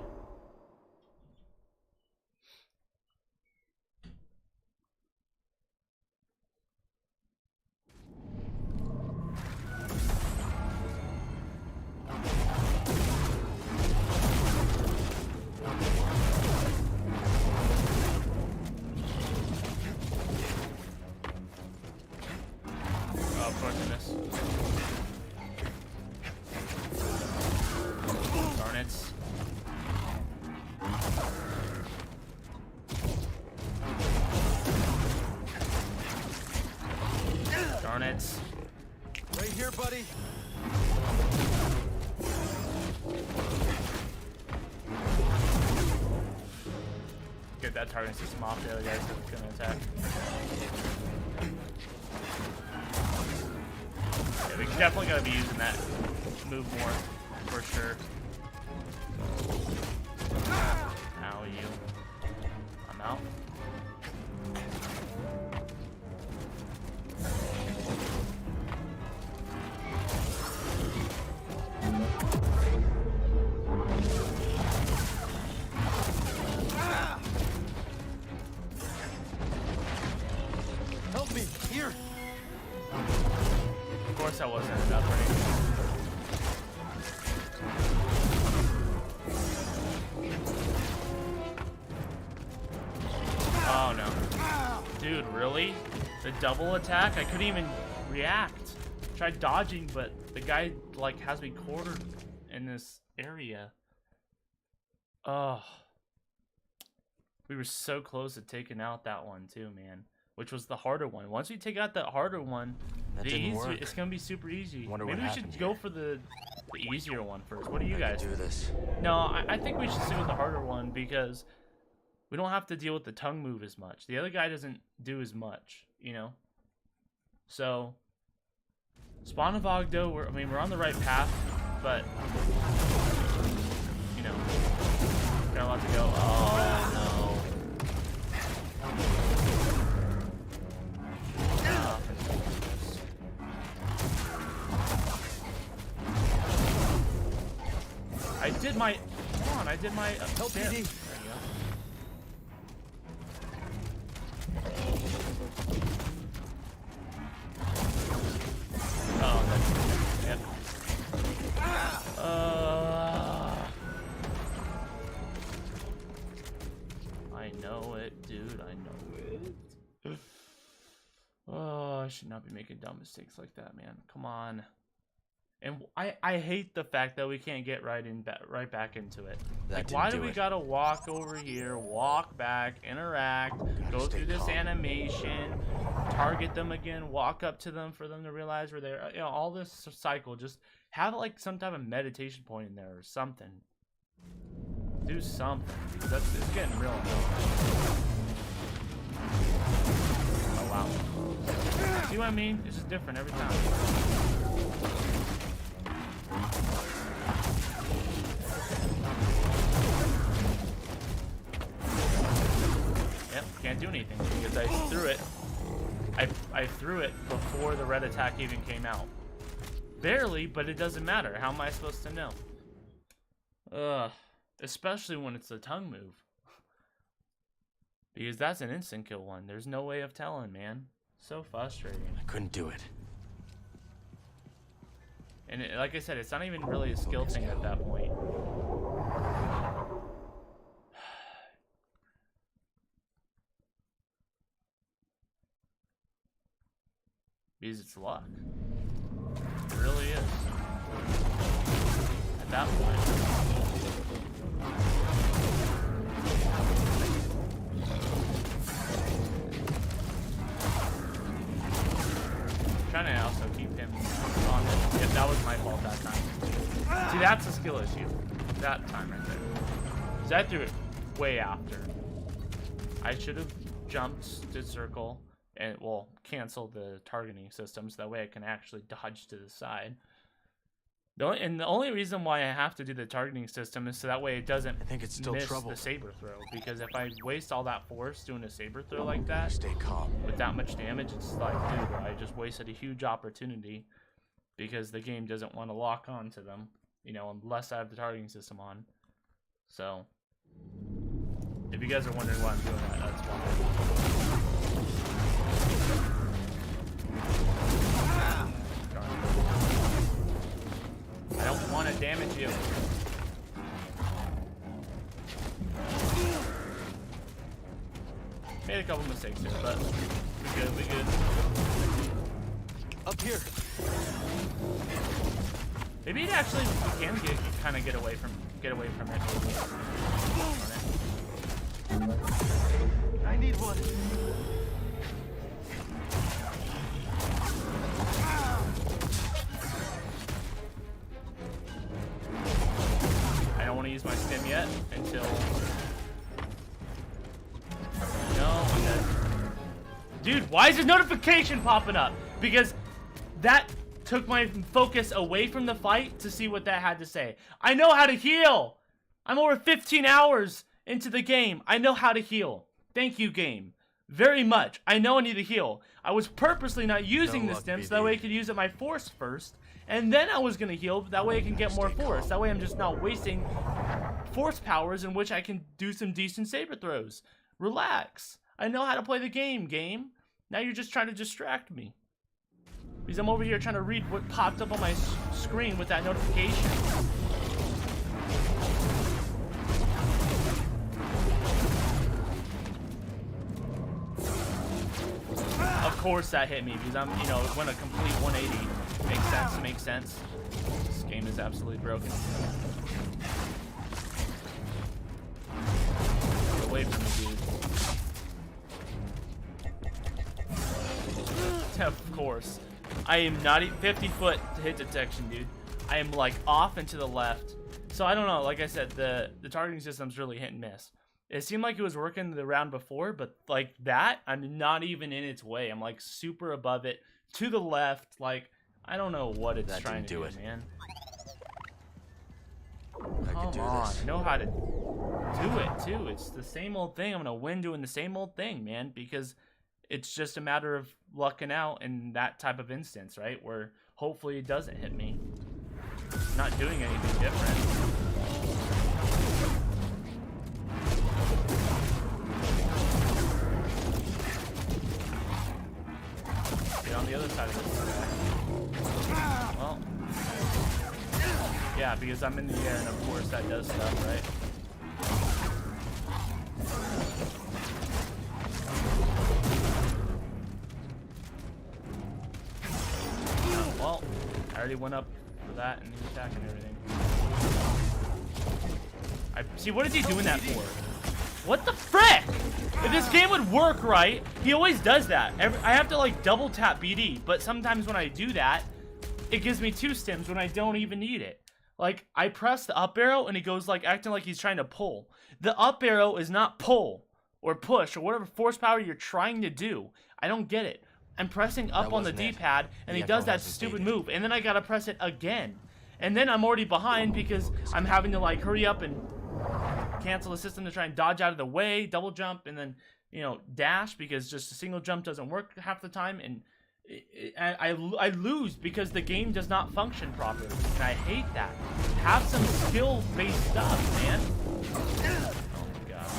Right here, buddy. Get that target system off the other guys that's gonna attack. Yeah, we definitely gotta be using that move more, for sure. Ow, you. I'm out. Help me, here. Of course I wasn't enough, right? Oh no. Dude, really? The double attack? I couldn't even react. Tried dodging, but the guy like has me quartered in this area. Oh, we were so close to taking out that one too, man. Which was the harder one. Once we take out that harder one, it's gonna be super easy. Maybe we should go for the easier one first. What do you guys do this? No, I think we should stick with the harder one because we don't have to deal with the tongue move as much. The other guy doesn't do as much, you know. So, Spawn of Ogdo, we're on the right path, but you know, got a lot to go. Oh no. I did my. Come on, I did my. Help there you go. Oh, that's. Yep. I know it, dude. I know it. Oh, I should not be making dumb mistakes like that, man. Come on. And I hate the fact that we can't get right back into it. Like, why do we gotta walk over here, walk back, interact, go through this animation, target them again, walk up to them for them to realize we're there? You know, all this cycle. Just have like some type of meditation point in there or something. Do something, because it's getting real annoying. Oh wow. See what I mean? It's just different every time. Yep, can't do anything because I threw it. I threw it before the red attack even came out. Barely, but it doesn't matter. How am I supposed to know? Ugh. Especially when it's a tongue move. Because that's an instant kill one. There's no way of telling, man. So frustrating. I couldn't do it. And like I said, it's not even really a skill thing at that point. Because it's luck. It really is. At that point. Trying to also keep him on it. Yep, that was my fault that time. See, that's a skill issue. That time right there. Because I threw it way after. I should have jumped to circle and, well, cancel the targeting system so that way I can actually dodge to the side. And the only reason why I have to do the targeting system is so that way it doesn't miss the saber throw. Because if I waste all that force doing a saber throw like that, stay calm. With that much damage, it's like, dude, I just wasted a huge opportunity because the game doesn't want to lock on to them, you know, unless I have the targeting system on. So, if you guys are wondering why I'm doing that, that's why. I don't want to damage you. Made a couple mistakes here, but we good, we good. Up here. Maybe it actually we can kind of get away from it. I need one. I don't want to use my stim yet until. No, I'm dead. Dude, why is this notification popping up? Because that took my focus away from the fight to see what that had to say. I know how to heal. I'm over 15 hours into the game. I know how to heal. Thank you, game. Very much. I know I need to heal. I was purposely not using the stim so that way I could use it my force first. And then I was going to heal, that way I can get more force. That way I'm just not wasting force powers in which I can do some decent saber throws. Relax. I know how to play the game, game. Now you're just trying to distract me. Because I'm over here trying to read what popped up on my screen with that notification. Of course that hit me because I'm, you know, it went a complete 180. Makes sense, makes sense. This game is absolutely broken. Get away from me, dude. Of course. I am not 50 foot hit detection, dude. I am like off and to the left. So I don't know, like I said, the targeting system's really hit and miss. It seemed like it was working the round before, but like that, I'm not even in its way. I'm like super above it, to the left. Like, I don't know what it's trying to do, man. Come on, I know how to do it too. It's the same old thing. I'm gonna win doing the same old thing, man, because it's just a matter of lucking out in that type of instance, right? Where hopefully it doesn't hit me. Not doing anything different. Get on the other side of this. Well, yeah, because I'm in the air, and of course that does stuff, right? Well, I already went up for that and the attack and everything. See, what is he doing that for? What the frick? If this game would work right, he always does that. I have to like double tap BD, but sometimes when I do that, it gives me 2 stims when I don't even need it. Like, I press the up arrow and he goes like acting like he's trying to pull. The up arrow is not pull or push or whatever force power you're trying to do. I don't get it. I'm pressing up on the D-pad and he does that stupid move, and then I gotta press it again. And then I'm already behind because I'm having to like hurry up and cancel the system to try and dodge out of the way, double jump, and then, you know, dash, because just a single jump doesn't work half the time, and I lose because the game does not function properly, and I hate that. Have some skill-based stuff, man. Oh my god.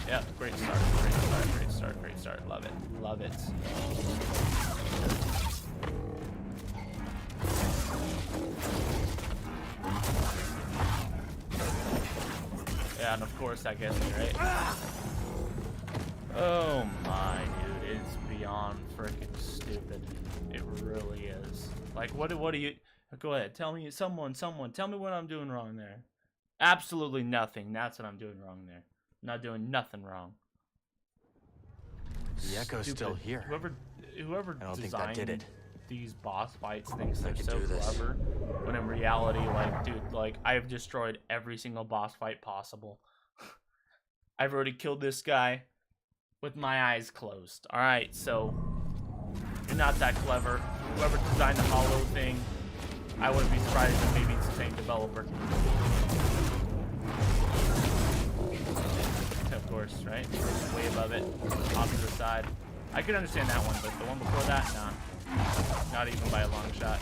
Yeah, great start, great start, great start, great start. Love it, love it. Yeah, and of course that gets me, right? Oh my, dude, it's beyond freaking stupid. It really is. Like, what do you... Go ahead, tell me, someone, tell me what I'm doing wrong there. Absolutely nothing. That's what I'm doing wrong there. I'm not doing nothing wrong. The Echo's still here. Whoever I don't think designed that did it. these boss fights thinks they're so clever, when in reality, like, dude, like, I've destroyed every single boss fight possible. I've already killed this guy with my eyes closed. Alright, so you're not that clever. Whoever designed the hollow thing, I wouldn't be surprised if maybe it's the same developer. Of course, right? Way above it, opposite side. I could understand that one, but the one before that, nah. Not even by a long shot.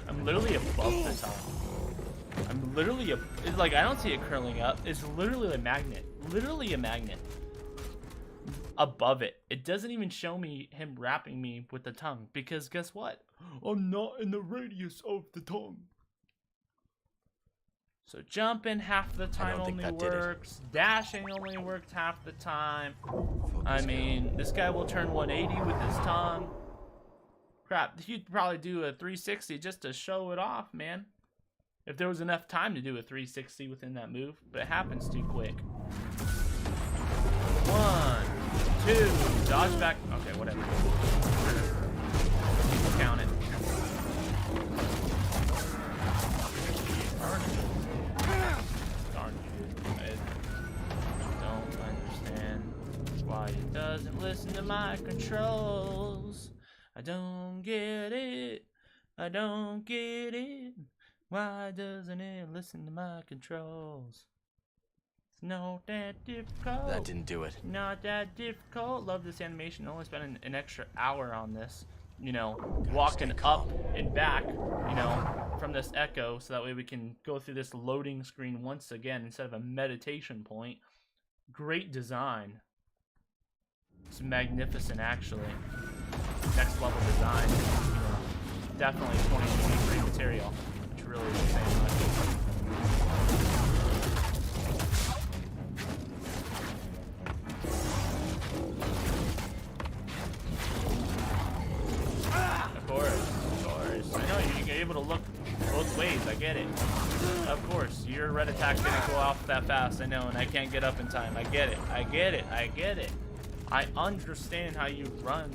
I'm literally above the top. I'm literally it's like, I don't see it curling up. It's literally a magnet. Literally a magnet. Above it. It doesn't even show me him wrapping me with the tongue, because guess what? I'm not in the radius of the tongue. So jumping half the time only works. Dashing only works half the time. I mean, this guy will turn 180 with his tongue. Crap, he'd probably do a 360 just to show it off, man. If there was enough time to do a 360 within that move, but it happens too quick. 1, 2, dodge back. Okay, whatever. We'll count it. Darn you. I don't understand why it doesn't listen to my controls. I don't get it. I don't get it. Why doesn't it listen to my controls? It's not that difficult. That didn't do it. Not that difficult. Love this animation. Only spent an extra hour on this. You know, walking up and back, you know, from this echo, so that way we can go through this loading screen once again instead of a meditation point. Great design. It's magnificent, actually. Next level design. You know, definitely 2023 material, which really isn't saying much. get it. Of course, your red attack didn't go off that fast, I know, and I can't get up in time. I get it. I get it. I get it. I understand how you run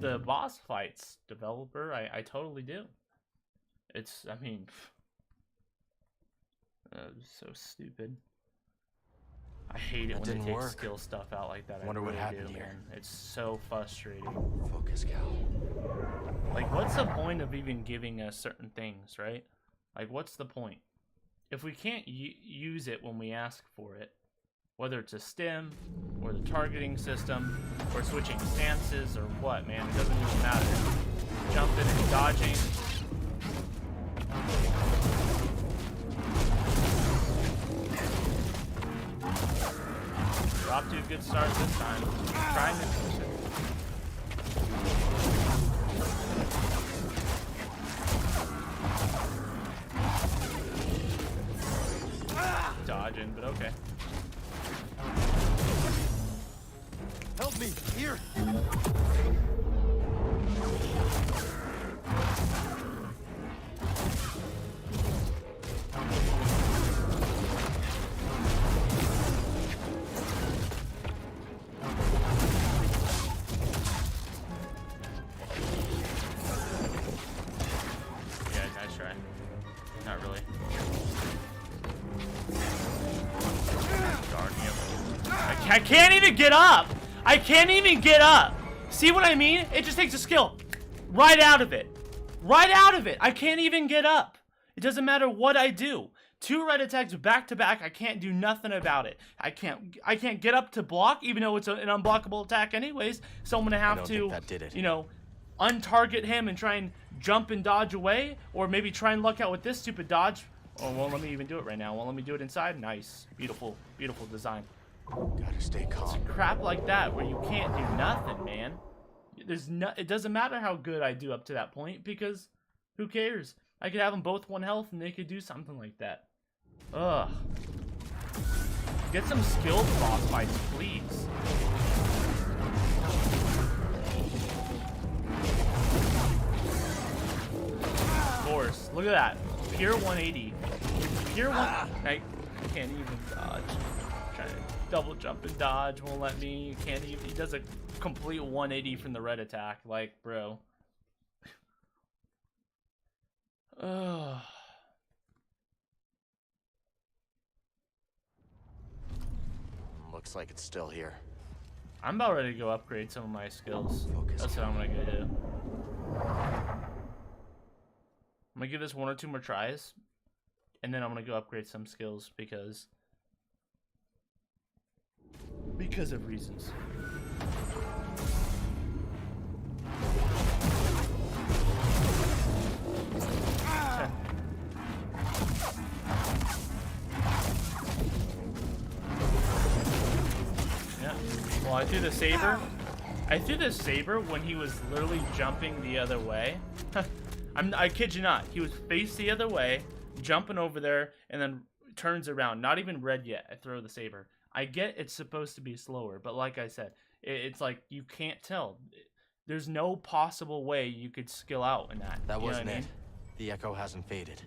the boss fights, developer. I totally do. It's, I mean, so stupid. I hate it when they take skill stuff out like that. Wonder I really what happened do, here. man. It's so frustrating. Focus, Cal. Like, what's the point of even giving us certain things, right? Like, what's the point? If we can't use it when we ask for it, whether it's a stim, or the targeting system, or switching stances, or what, man, it doesn't even matter. Jumping and dodging. We're off to a good start this time. Trying to push it. Dodging, but okay. Help me! Here! Yeah, nice try. Not really. Darn you. I can't even get up! I can't even get up! See what I mean? It just takes a skill. Right out of it. Right out of it. I can't even get up. It doesn't matter what I do. 2 red attacks back to back. I can't do nothing about it. I can't get up to block, even though it's an unblockable attack anyways. So I'm gonna have to, you know, untarget him and try and jump and dodge away, or maybe try and luck out with this stupid dodge. Oh, won't let me even do it right now. Won't let me do it inside. Nice, beautiful, beautiful design. Gotta stay calm. It's crap like that where you can't do nothing, man. It doesn't matter how good I do up to that point, because who cares? I could have them both 1 health and they could do something like that. Ugh. Get some skilled boss fights, please. Of course. Look at that. Pure 180. Pure 1... I can't even dodge. Trying to double jump and dodge won't let me. Can't even... He does a complete 180 from the red attack. Like, bro. Ugh. Looks like it's still here. I'm about ready to go upgrade some of my skills. That's what I'm gonna go do. I'm gonna give this 1 or 2 more tries, and then I'm gonna go upgrade some skills because of reasons. Yeah. Well, I threw the saber. I threw the saber when he was literally jumping the other way. I kid you not. He was faced the other way, jumping over there, and then turns around. Not even red yet. I throw the saber. I get it's supposed to be slower, but like I said, it's like you can't tell. There's no possible way you could skill out in that. That You know wasn't what I it. mean? The echo hasn't faded.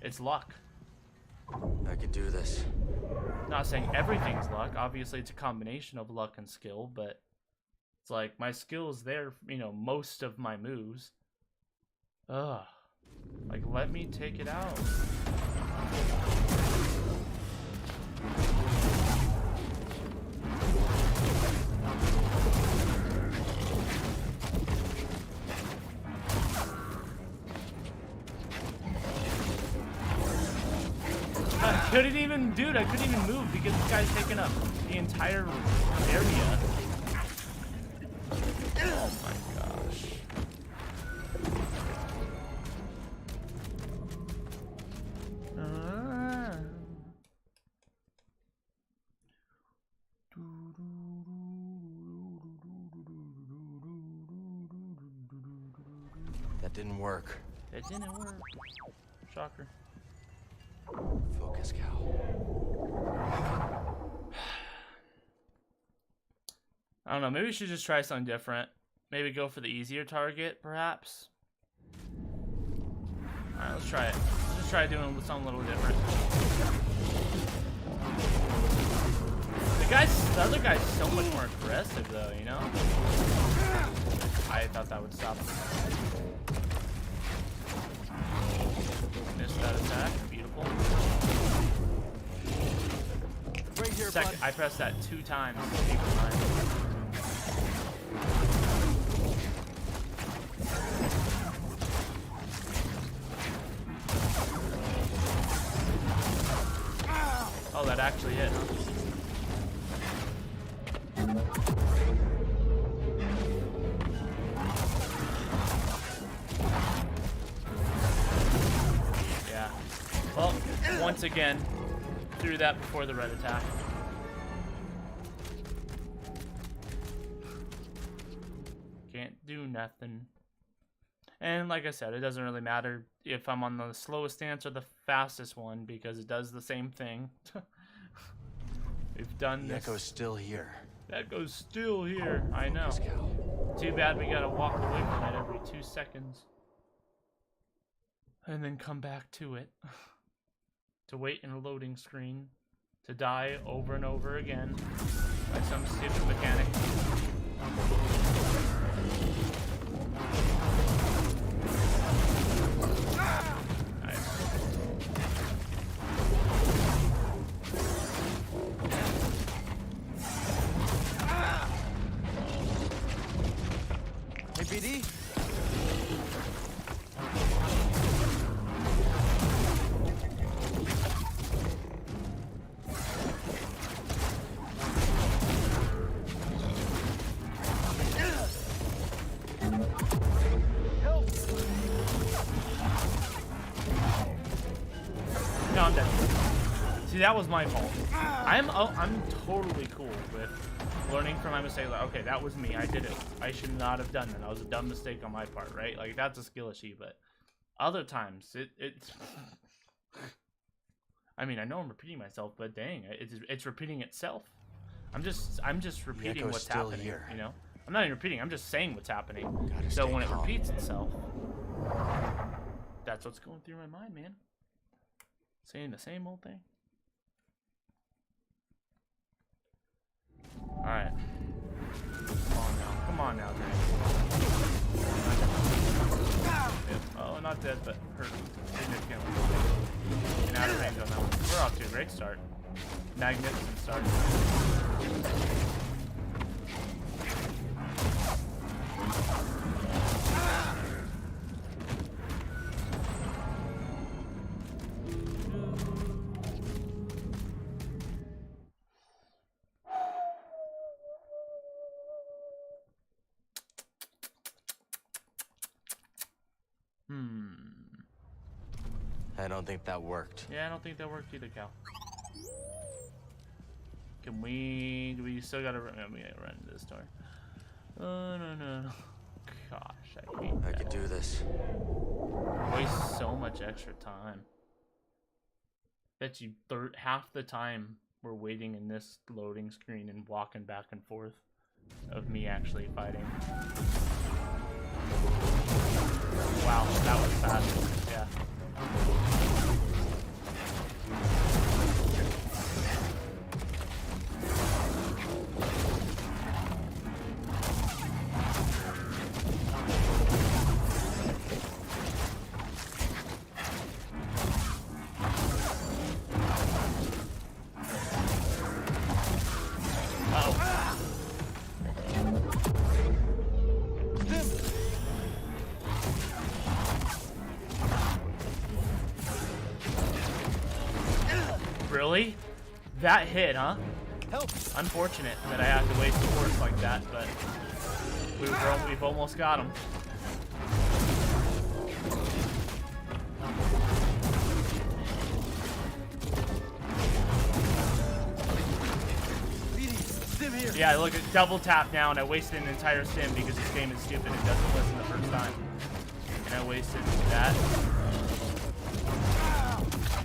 It's luck. I can do this. Not saying everything's luck. Obviously, it's a combination of luck and skill, but it's like my skill is there, you know, most of my moves. Ugh. Like, let me take it out. I couldn't even, dude, I couldn't even move because this guy's taking up the entire area. Oh my gosh. That didn't work. It didn't work. Shocker. Focus, Cal. I don't know, maybe we should just try something different. Maybe go for the easier target, perhaps? I Alright, let's try it. Let's just try doing something a little different. The other guy's so much more aggressive though, you know? I thought that would stop him. Missed that attack. Beautiful. Right here, Second, I pressed that 2 times. Keep in mind. Oh, that actually hit, huh? Yeah. Well, once again, threw that before the red attack. Can't do nothing. And like I said, it doesn't really matter if I'm on the slowest stance or the fastest one because it does the same thing. We've done The this. Echo's still here. That goes still here. I know. Too bad we gotta walk away from it every 2 seconds. And then come back to it. To wait in a loading screen. To die over and over again. By some stupid mechanic. Hey, BD. No, I'm dead. See, that was my fault. I'm totally cool with learning from my mistake. Like, okay, that was me. I did it. I should not have done that. That was a dumb mistake on my part, right? Like, that's a skill issue, but other times, it's... I mean, I know I'm repeating myself, but dang, it's repeating itself. I'm just repeating what's happening, here. You know? I'm not even repeating, I'm just saying what's happening. So when it repeats itself, that's what's going through my mind, man. Saying the same old thing. Alright. Come on now, Drake. Oh, not dead, but hurt significantly. And out of range on that one. We're off to a great start. Magnificent start. I don't think that worked. Yeah, I don't think that worked either, Cal. Can we... Do we still gotta run... We gotta run into this door. Oh, no. Gosh, I hate that. I could do this. Waste so much extra time. Bet you half the time we're waiting in this loading screen and walking back and forth of me actually fighting. Wow, that was fast. Yeah. Really? That hit, huh? Help. Unfortunate that I have to waste force like that, but we've almost got him. Yeah, look at double tap now, and I wasted an entire sim because this game is stupid. It doesn't listen the first time. And I wasted that.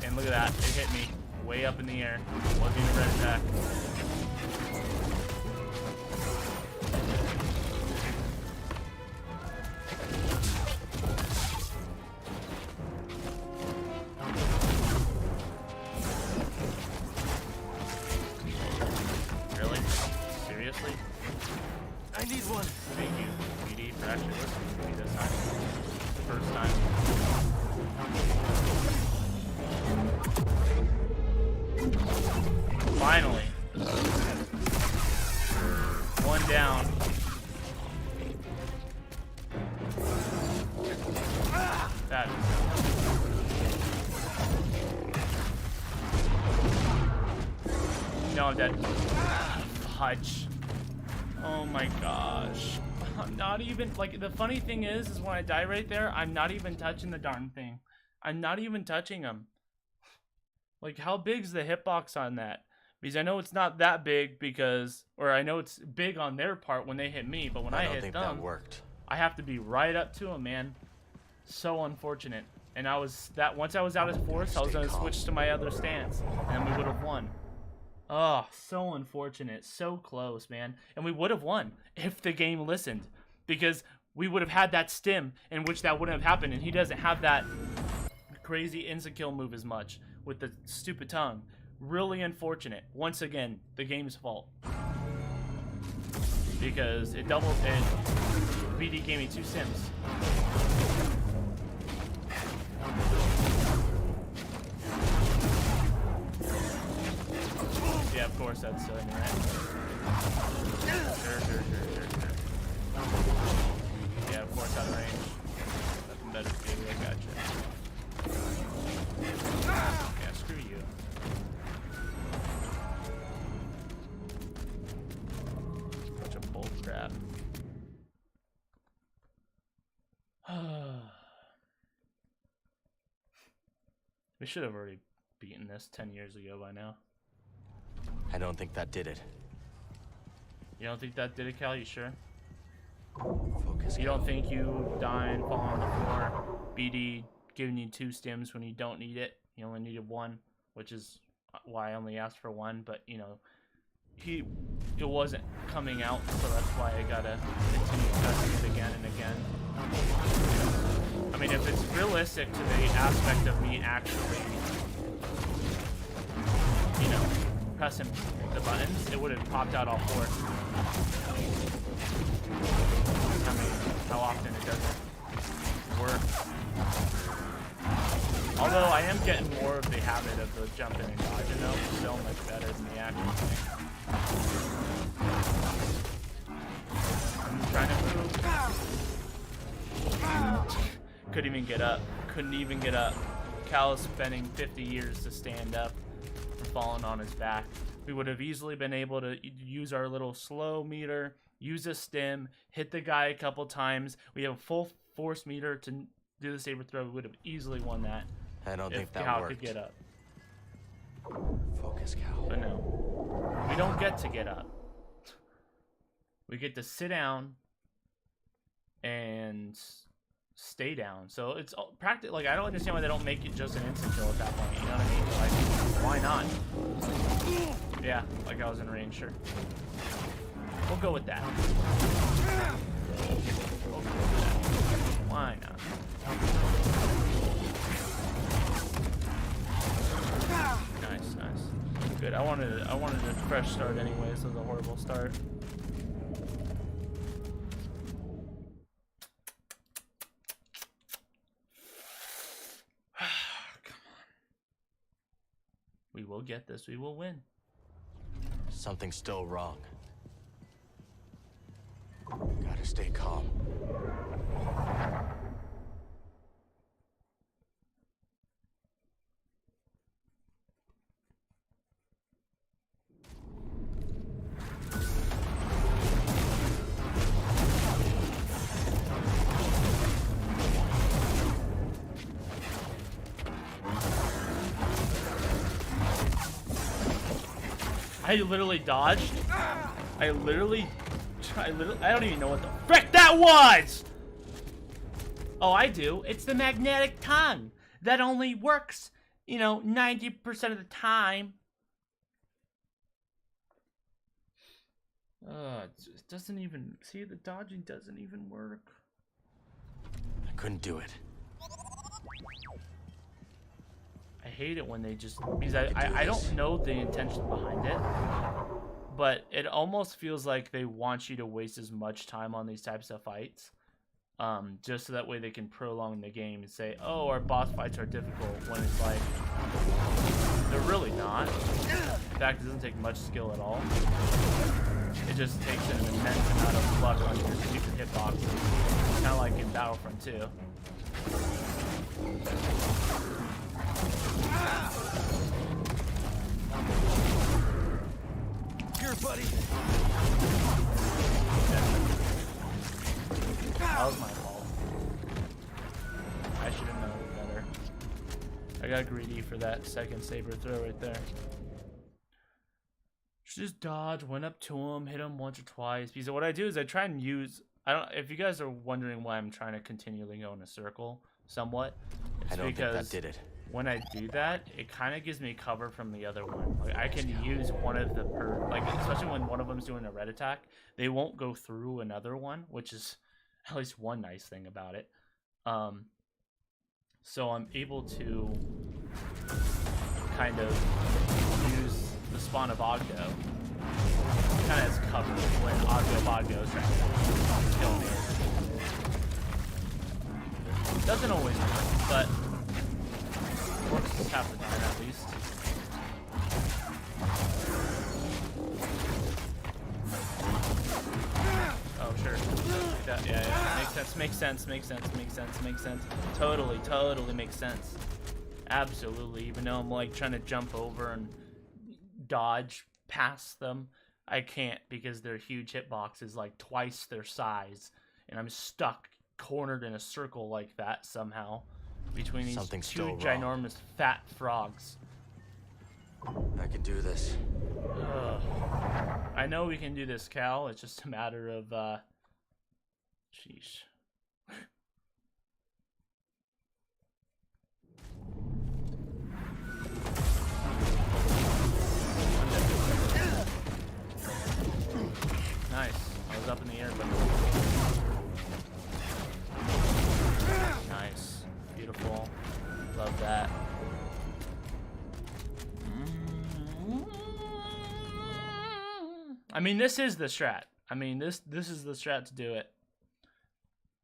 And look at that, it hit me way up in the air. Wasn't even a red attack. Seriously? I need one. Thank you, BD, for actually listening to me this time. The first time. Finally. One down. That is... No, I'm dead. Fudge. Oh my gosh. I'm not even, like, the funny thing is when I die right there, I'm not even touching the darn thing. I'm not even touching him. Like, how big's the hitbox on that? Because I know it's not that big because, or I know it's big on their part when they hit me, but when I hit them, that worked. I have to be right up to him, man. So unfortunate. And I was, once I was out of force, I was going to switch to my other stance, and we would have won. Oh, so unfortunate. So close, man. And we would have won if the game listened. Because we would have had that stim in which that wouldn't have happened. And he doesn't have that crazy insta-kill move as much with the stupid tongue. Really unfortunate. Once again, the game's fault. Because it doubled and BD gave me 2 stims. Yeah, of course that's right. Sure. Yeah, of course out of range. Nothing better to do. I gotcha. Yeah, screw you. Bunch of bull crap. We should have already beaten this 10 years ago by now. I don't think that did it. You don't think that did it, Cal? You sure? Focus. You don't think you dying, falling on the floor, BD giving you 2 stims when you don't need it? You only needed 1, which is why I only asked for 1. But you know, it wasn't coming out, so that's why I gotta continue testing it again and again. I mean, if it's realistic to the aspect of me actually, you know, pressing the buttons, it would have popped out all 4. I mean, how often it doesn't work. Although I am getting more of the habit of the jumping and dodging though, so much better than the action thing. I'm trying to move. Couldn't even get up. Couldn't even get up. Cal is spending 50 years to stand up and falling on his back. We would have easily been able to use our little slow meter, use a stim, hit the guy a couple times. We have a full force meter to do the saber throw. We would have easily won that. I don't think that Cal worked. could get up. Focus, Cal. But no, we don't get to get up. We get to sit down and stay down. So it's practically like I don't understand why they don't make it just an instant kill at that point. You know what I mean? Like, why not? Yeah, like I was in range, sure. We'll go with that. Why not? Nice. Good. I wanted a fresh start anyway, so it was a horrible start. Come on. We will get this. We will win. Something's still wrong. Gotta stay calm. I literally dodged. I don't even know what the frick that was! Oh, I do. It's the magnetic tongue. That only works, you know, 90% of the time. It doesn't even, see, the dodging doesn't even work. I couldn't do it. I hate it when they just, because I don't know the intention behind it, but it almost feels like they want you to waste as much time on these types of fights, just so that way they can prolong the game and say, oh, our boss fights are difficult, when it's like, they're really not. In fact, it doesn't take much skill at all. It just takes an immense amount of luck on your stupid hitboxes, kind of like in Battlefront 2. Here, buddy. That was my fault. I should have known better. I got greedy for that second saber throw right there. Just dodge, went up to him, hit him once or twice. Because what I do is I try and use. I don't. If you guys are wondering why I'm trying to continually go in a circle, somewhat, it's I don't because think that did it. when I do that, it kind of gives me cover from the other one. Like I can use one of the especially when one of them's doing a red attack, they won't go through another one, which is at least one nice thing about it. So I'm able to kind of use the spawn of Ogdo kind of as cover when Ogdo is trying to kill me. Doesn't always work, but works half the time at least. Oh sure, like that. Yeah, makes sense. Totally makes sense. Absolutely, even though I'm like trying to jump over and dodge past them, I can't because their huge hitbox is like twice their size, and I'm stuck cornered in a circle like that somehow between these two ginormous fat frogs. I can do this. I know we can do this, Cal. It's just a matter of sheesh. Nice. I was up in the air, but nice. Beautiful. Love that. I mean, this is the strat. I mean, this is the strat to do it.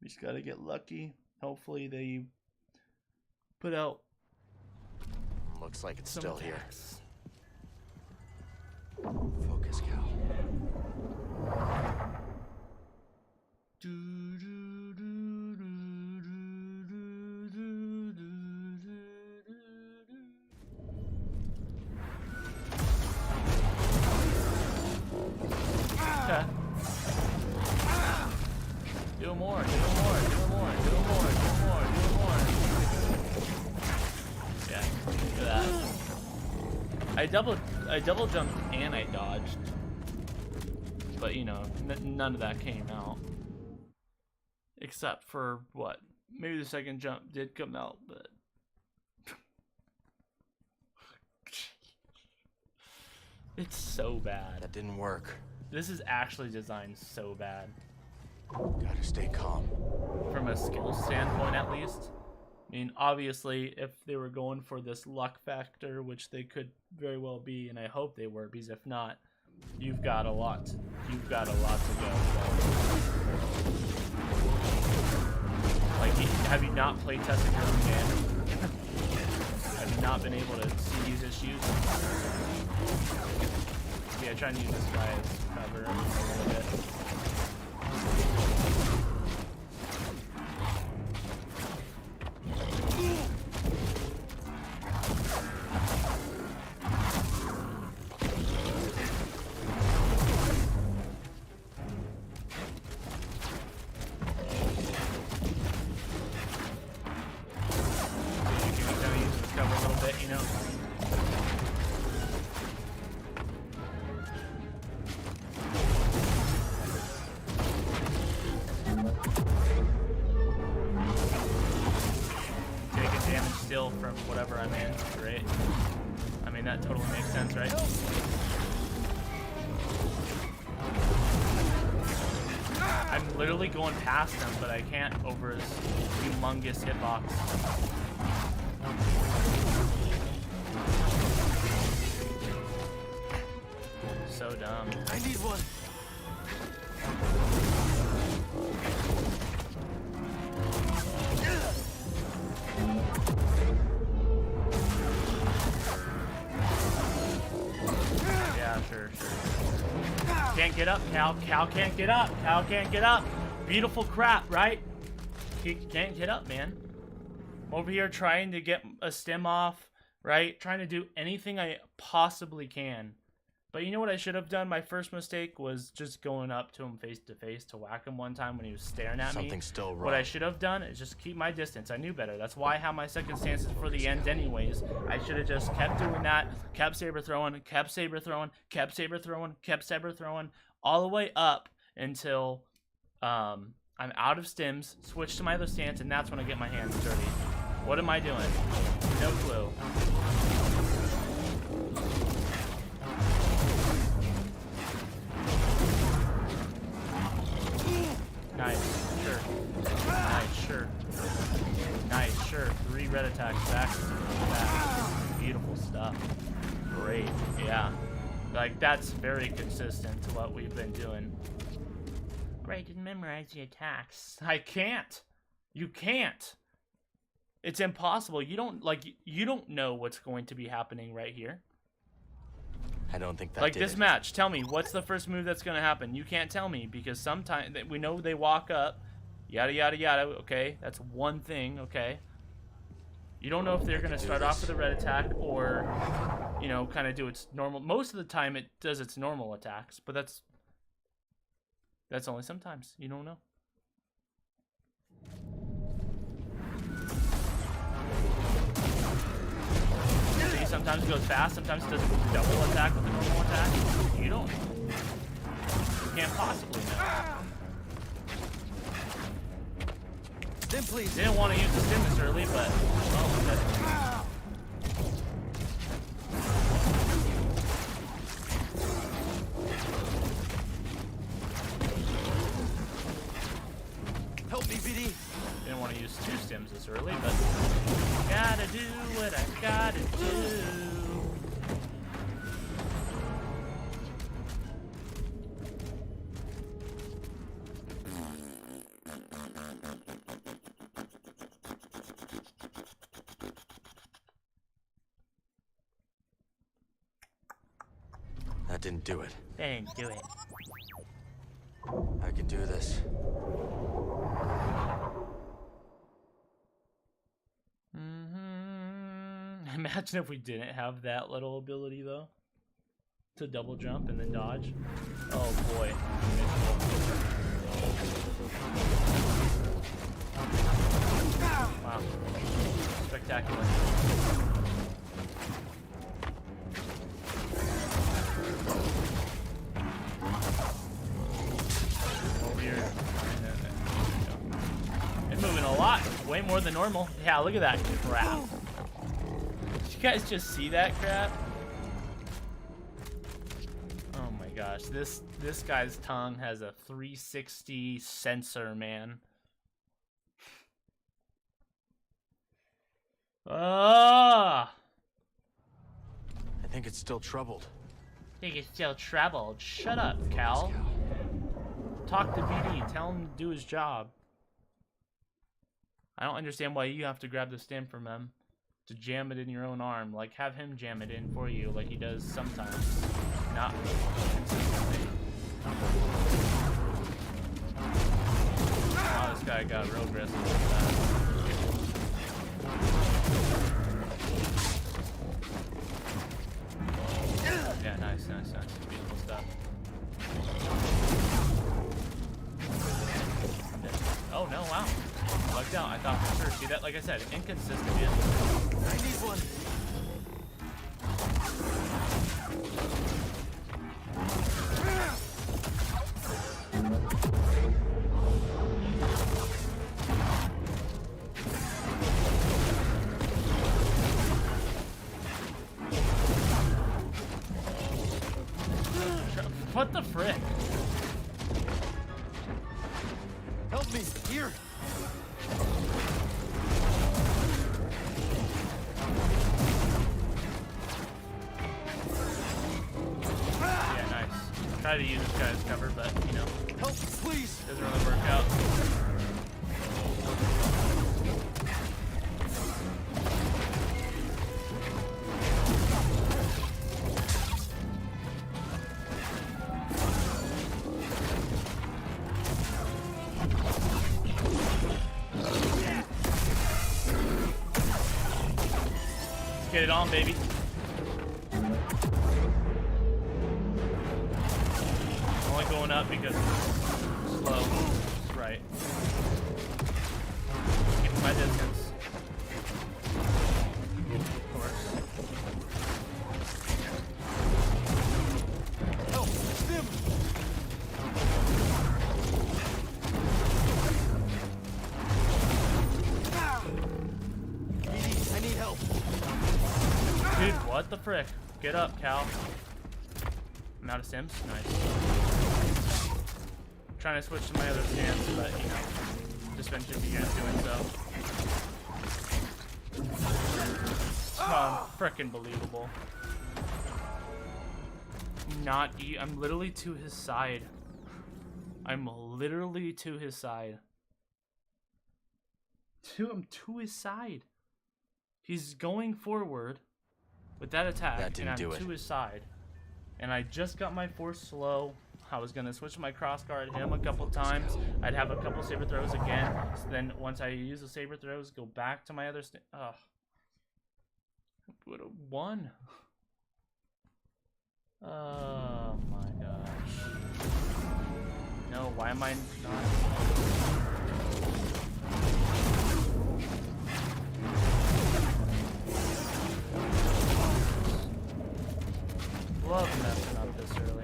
We just gotta get lucky. Hopefully they put out. Looks like it's still here. Attacks. Focus, Cal. Okay. Do more. Yeah, do that. I double jumped and I dodged, but you know, none of that came out, except for what? Maybe the second jump did come out, but it's so bad. That didn't work. This is actually designed so bad. Gotta stay calm. From a skill standpoint, at least. I mean, obviously, if they were going for this luck factor, which they could very well be, and I hope they were, because if not, you've got a lot to go. Like, have you not play tested your own game? Have you not been able to see these issues? Yeah, try and use this guy as cover a little bit. From whatever I'm in, great. I mean, that totally makes sense, right? I'm literally going past him, but I can't over his humongous hitbox. So dumb. I need one. Yeah, sure. Can't get up, Cal. Cal can't get up. Cal can't get up. Beautiful crap, right? He can't get up, man. I'm over here trying to get a stem off, right? Trying to do anything I possibly can. But you know what I should have done? My first mistake was just going up to him face to face to whack him one time when he was staring at me. Something's still wrong. What I should have done is just keep my distance. I knew better. That's why I have my second stances for the end anyways. I should have just kept doing that. Kept saber throwing, kept saber throwing, kept saber throwing, kept saber throwing, all the way up until I'm out of stims, switch to my other stance, and that's when I get my hands dirty. What am I doing? No clue. Nice, sure. Nice, sure. Nice, sure. 3 red attacks back to back. Beautiful stuff. Great, yeah. Like, that's very consistent to what we've been doing. Great, didn't memorize the attacks. I can't. You can't. It's impossible. You don't know what's going to be happening right here. I don't think that Like did this it. match, tell me, what's the first move that's going to happen? You can't tell me because sometimes we know they walk up, yada, yada, yada. Okay, that's one thing, okay? You don't know if they're going to start off with a red attack or, you know, kind of do its normal. Most of the time it does its normal attacks, but that's only sometimes. You don't know. See, sometimes it goes fast, sometimes it does a double attack with a normal attack. You don't know. You can't possibly know. Stim, please. Didn't want to use the stim this early, but well, that's Help me, BD. didn't want to use 2 stims this early, but gotta do what I gotta do. That didn't do it. Didn't do it. I can do this. Imagine if we didn't have that little ability though, to double jump and then dodge. Oh boy. Wow. Spectacular. Over here. It's moving a lot. Way more than normal. Yeah, look at that crap. Did you guys just see that crap? Oh my gosh, this guy's tongue has a 360 sensor, man. Ah! I think it's still troubled. Think it's still troubled. Shut up, Cal. Talk to BD. Tell him to do his job. I don't understand why you have to grab the stem from him to jam it in your own arm. Like, have him jam it in for you like he does sometimes. Not consistently. Wow, this guy got real aggressive with that. Yeah, nice. Beautiful stuff. Oh no, wow. Bugged out. I thought for sure. See that? Like I said, inconsistent. I need one. What the frick? Help me. Here. Yeah, nice. Try to use this guy as cover, but you know, help, please. Doesn't really work out. Let's get it on, baby. Only going up because it's slow. That's right. Keeping my distance. Of course. Help! Stim! I need help. Dude, what the frick? Get up, Cal. I'm out of sims. Nice. I'm trying to switch to my other stance, but you know, suspension begins doing so. Oh, frickin' believable. I'm literally to his side. I'm literally to his side. I'm to his side. He's going forward with that attack, and I'm to his side. And I just got my force slow. I was gonna switch my crossguard him a couple times. I'd have a couple saber throws again. So then once I use the saber throws, go back to my other would have won. Oh my gosh. No, why am I not? Love messing up this early.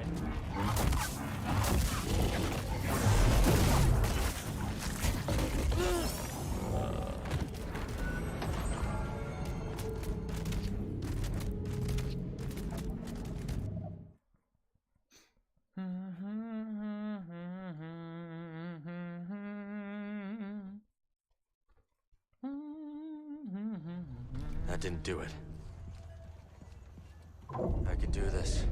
That didn't do it. I can do this.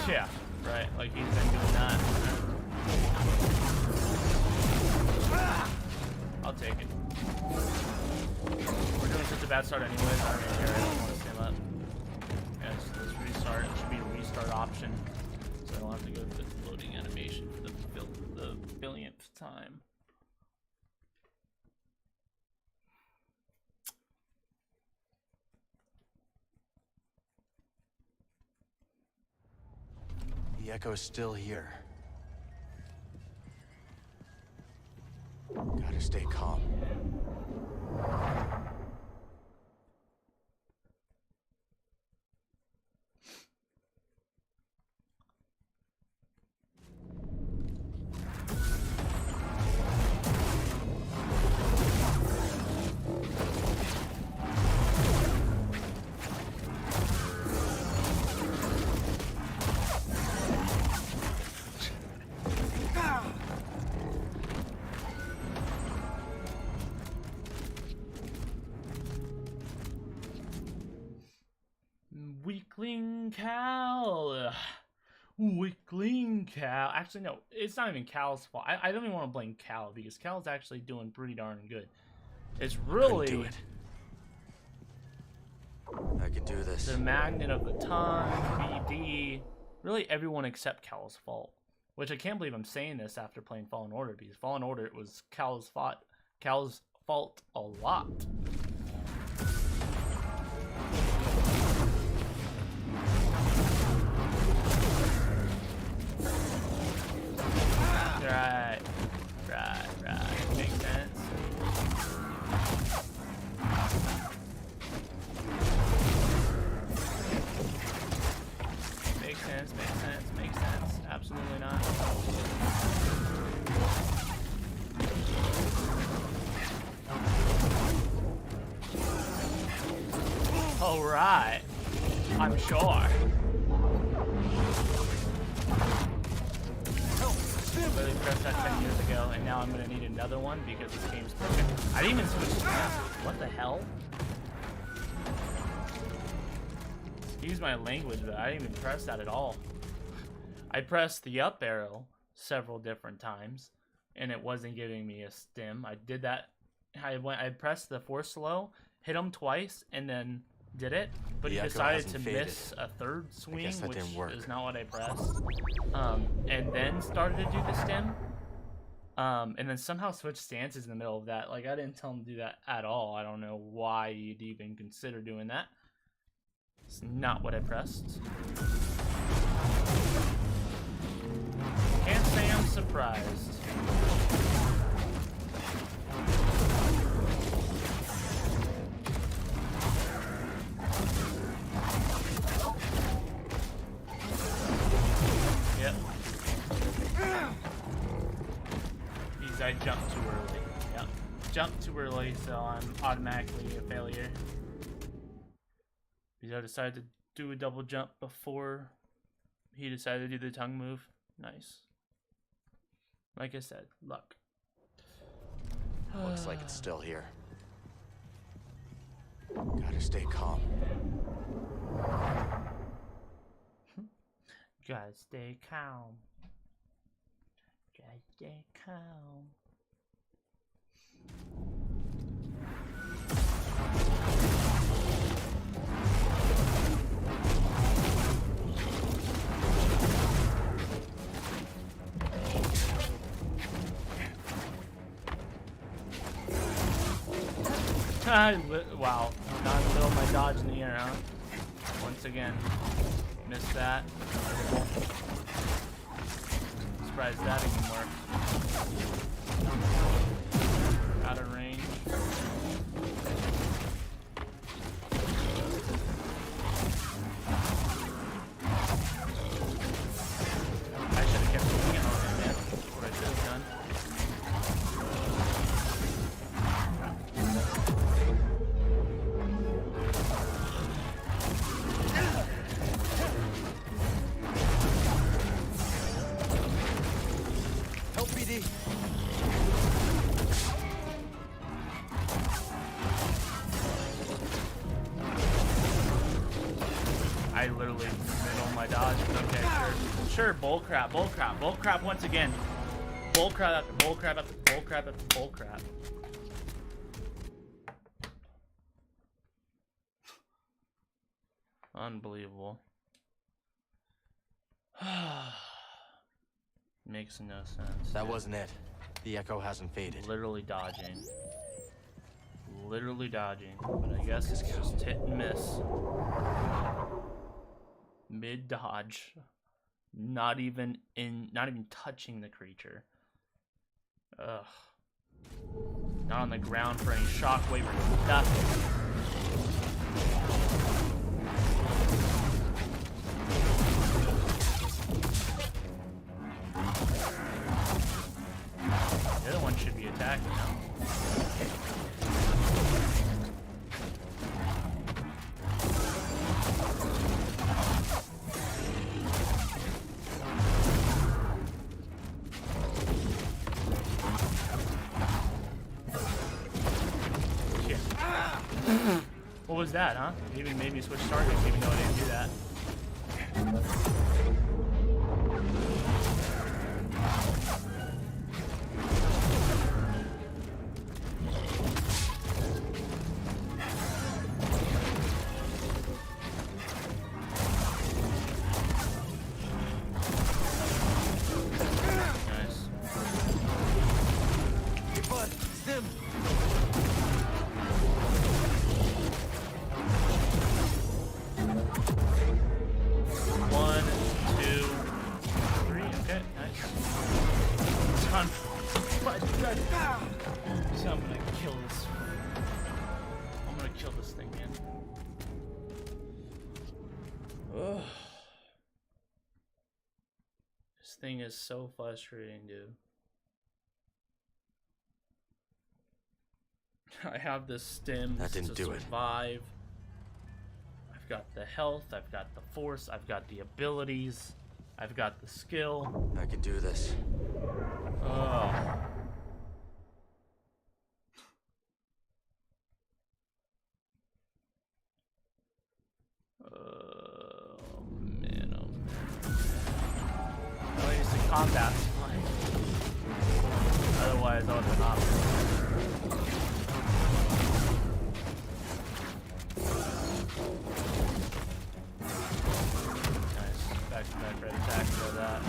Yeah, right, like he's been doing that. I'll take it. We're doing such a bad start anyways, I don't even care, I don't want to sim up. Yeah, let's restart. It should be a restart option. So I don't have to go through the loading animation for the billionth time. The echo's still here. Gotta stay calm. Weakling Cal. Weakling Cal. Actually, no, it's not even Cal's fault. I don't even want to blame Cal because Cal's actually doing pretty darn good. It's really do it. I can do this. The magnet of the time, BD, really everyone except Cal's fault. Which I can't believe I'm saying this after playing Fallen Order because Fallen Order was Cal's fault a lot. Right. Makes sense. Makes sense. Absolutely not. Alright. I'm sure. Help! Stim! pressed that 10 years ago, and now I'm gonna need another one because this game's broken. I didn't even switch stances. What the hell? Excuse my language, but I didn't even press that at all. I pressed the up arrow several different times, and it wasn't giving me a stim. I did that. I pressed the force slow, hit him twice, and then did it, but he decided to miss a third swing, which is not what I pressed. And then started to do the stem. And then somehow switched stances in the middle of that. Like, I didn't tell him to do that at all. I don't know why you'd even consider doing that. It's not what I pressed. Can't say I'm surprised. Yep. I jumped too early. Yep. Jumped too early, so I'm automatically a failure. Because I decided to do a double jump before he decided to do the tongue move. Nice. Like I said, luck. Looks like it's still here. Gotta stay calm. Gotta stay calm. Gotta stay calm. Wow, not in the middle of my dodge in the air, huh? Once again, missed that. Surprised that even worked. Out of range. I should have kept swinging on him, man. That's what I should have done. I literally middle my dodge. Okay, sure. Bull crap once again. Bull crap after bull crap after bull crap after bull crap. Unbelievable. Makes no sense. That wasn't it. The echo hasn't faded. Literally dodging. But I guess it's just hit and miss. Mid dodge. Not even touching the creature. Ugh. Not on the ground for any shockwave or nothing. The other one should be attacking now. Shit. What was that, huh? It even made me switch targets even though I didn't do that. So I'm gonna kill this thing, man. Ugh. This thing is so frustrating, dude. I have the stems to survive. I've got the health, I've got the force, I've got the abilities. I've got the skill. I can do this. Oh. Man, oh man. At least the combat's fine. Otherwise, I would have been opposite. Nice. Back to back red attack for that.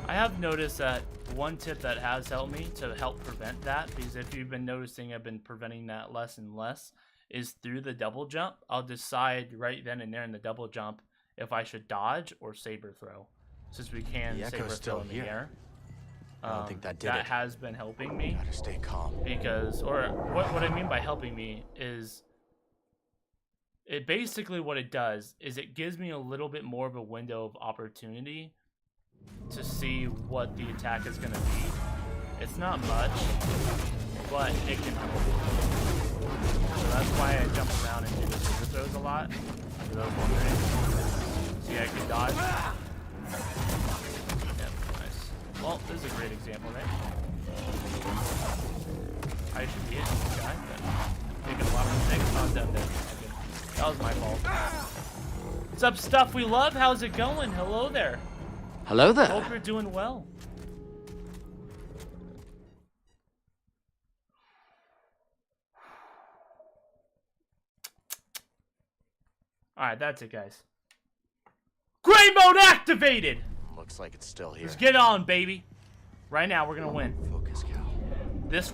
I have noticed that one tip that has helped me to help prevent that, because if you've been noticing I've been preventing that less and less, is through the double jump. I'll decide right then and there in the double jump if I should dodge or saber throw, since we can saber throw in the air. I don't think that did that it. has been helping me. Gotta stay calm. Because, or what I mean by helping me is, it basically what it does is it gives me a little bit more of a window of opportunity to see what the attack is going to be. It's not much, but it can help. So that's why I jump around and do the super throws a lot. For those wondering. See, I can dodge. Yep, nice. Well, this is a great example, right? I should be hitting this guy, but making a lot of mistakes. Oh, dead there. Okay. That was my fault. What's up, stuff we love? How's it going? Hello there. Hello there. Hope you're doing well. Alright, that's it, guys. Gray mode activated! Looks like it's still here. Let's get on, baby. Right now, we're gonna win. Focus, Cal. This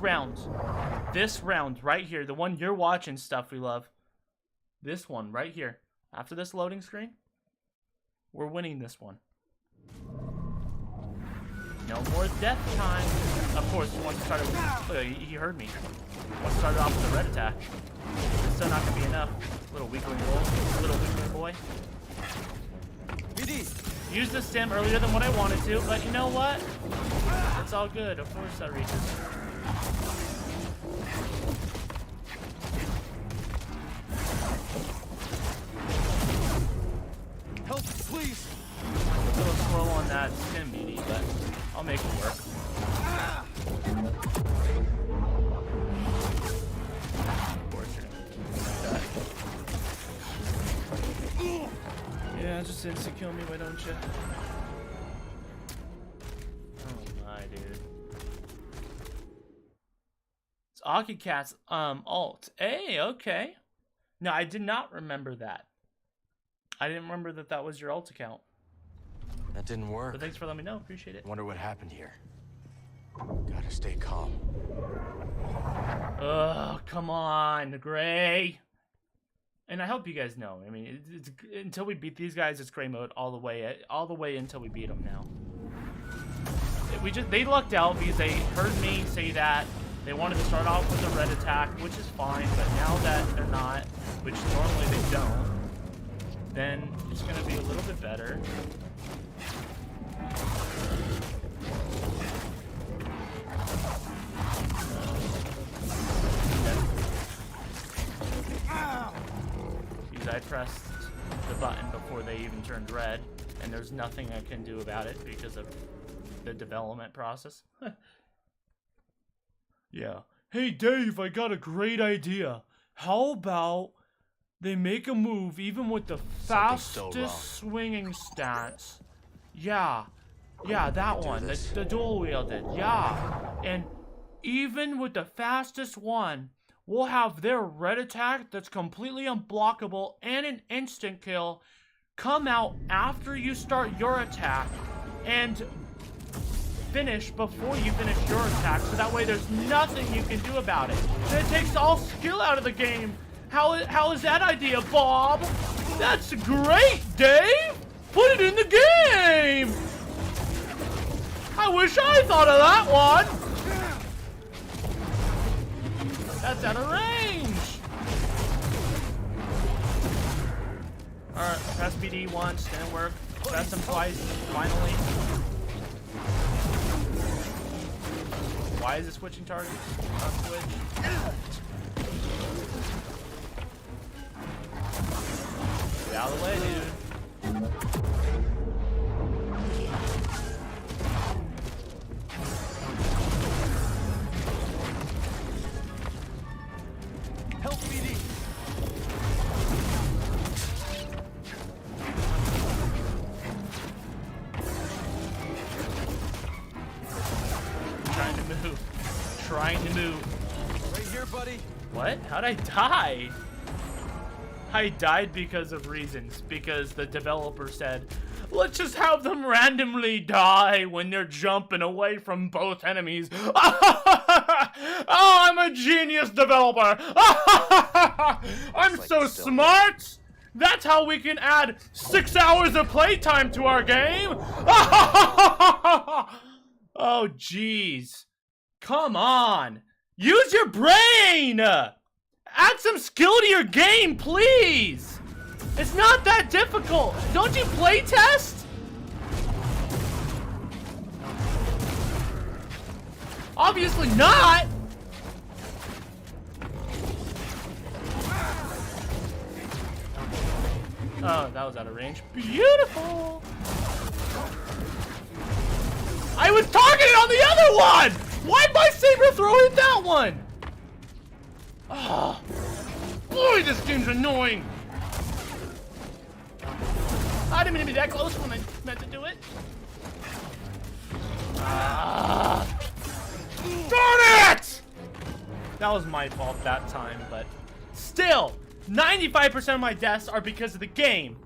round right here, the one you're watching, stuff we love. This one right here. After this loading screen, we're winning this one. No more death time. Of course, once it started with, look, he heard me. Once it started off with a red attack. It's still not gonna be enough. Little weakling boy. Used the stem earlier than what I wanted to, but you know what? It's all good. Of course that reaches. Help, please. A little slow on that stem BD, but I'll make it work. Yeah, just insta-kill me, why don't you? Oh my, dude. It's Akicat's alt. Hey, okay. No, I did not remember that. I didn't remember that that was your alt account. That didn't work. But thanks for letting me know. Appreciate it. Wonder what happened here. Gotta stay calm. Ugh, come on, Gray. And I hope you guys know. I mean, it's until we beat these guys, it's Gray mode all the way until we beat them now. They lucked out because they heard me say that they wanted to start off with a red attack, which is fine. But now that they're not, which normally they don't, then it's gonna be a little bit better. Because I pressed the button before they even turned red, and there's nothing I can do about it because of the development process. Yeah. Hey Dave, I got a great idea. How about they make a move even with the fastest swinging stance? Yeah. Yeah, that one. The dual wielded. Yeah. And even with the fastest one, we'll have their red attack that's completely unblockable and an instant kill come out after you start your attack and finish before you finish your attack, so that way there's nothing you can do about it. And it takes all skill out of the game. How is that idea, Bob? That's great, Dave! Put it in the game! I wish I thought of that one! That's out of range! Alright, press BD once, didn't work. Press him twice, finally. Why is it switching targets? Not switch. out of the way, dude. Help BD. Trying to move. Trying to move. Right here, buddy. What? How'd I die? I died because of reasons. Because the developer said, let's just have them randomly die when they're jumping away from both enemies. Oh, I'm a genius developer. I'm so smart. That's how we can add 6 hours of playtime to our game. Oh, jeez. Come on. Use your brain. Add some skill to your game, please. It's not that difficult. Don't you play test? Obviously not. Oh, that was out of range. Beautiful. I was targeted on the other one. Why'd my saber throw hit that one? Oh, boy, this game's annoying. I didn't mean to be that close when I meant to do it. Darn it! That was my fault that time, but still, 95% of my deaths are because of the game.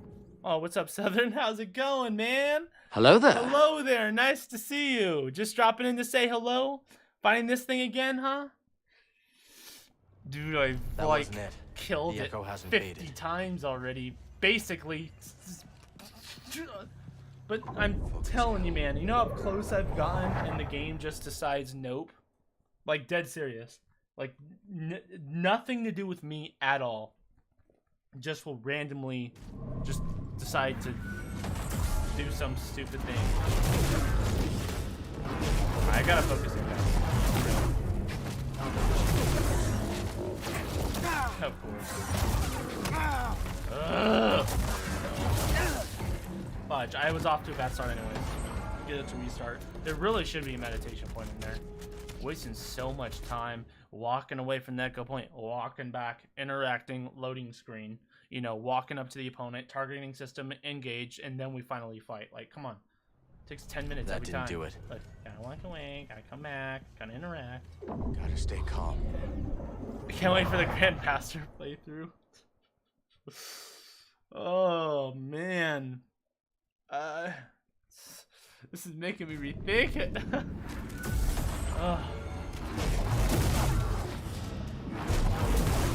Oh, what's up, Southern? How's it going, man? Hello there. Hello there. Nice to see you. Just dropping in to say hello. Finding this thing again, huh? Dude, I've like killed it 50 times already, basically. But I'm telling you, man, you know how close I've gotten and the game just decides nope? Like, dead serious. Like, nothing to do with me at all. Just will randomly just decide to do some stupid thing. I gotta focus on that. Of course. Fudge, I was off to a bad start anyways. Get it to restart. There really should be a meditation point in there. Wasting so much time walking away from that go point, walking back, interacting, loading screen, you know, walking up to the opponent, targeting system, engage, and then we finally fight. Like, come on. It takes 10 minutes every time. That didn't do it. But gotta walk away, gotta come back, gotta interact. Gotta stay calm. I can't wait for the Grandmaster playthrough. Oh, man. This is making me rethink it. Oh.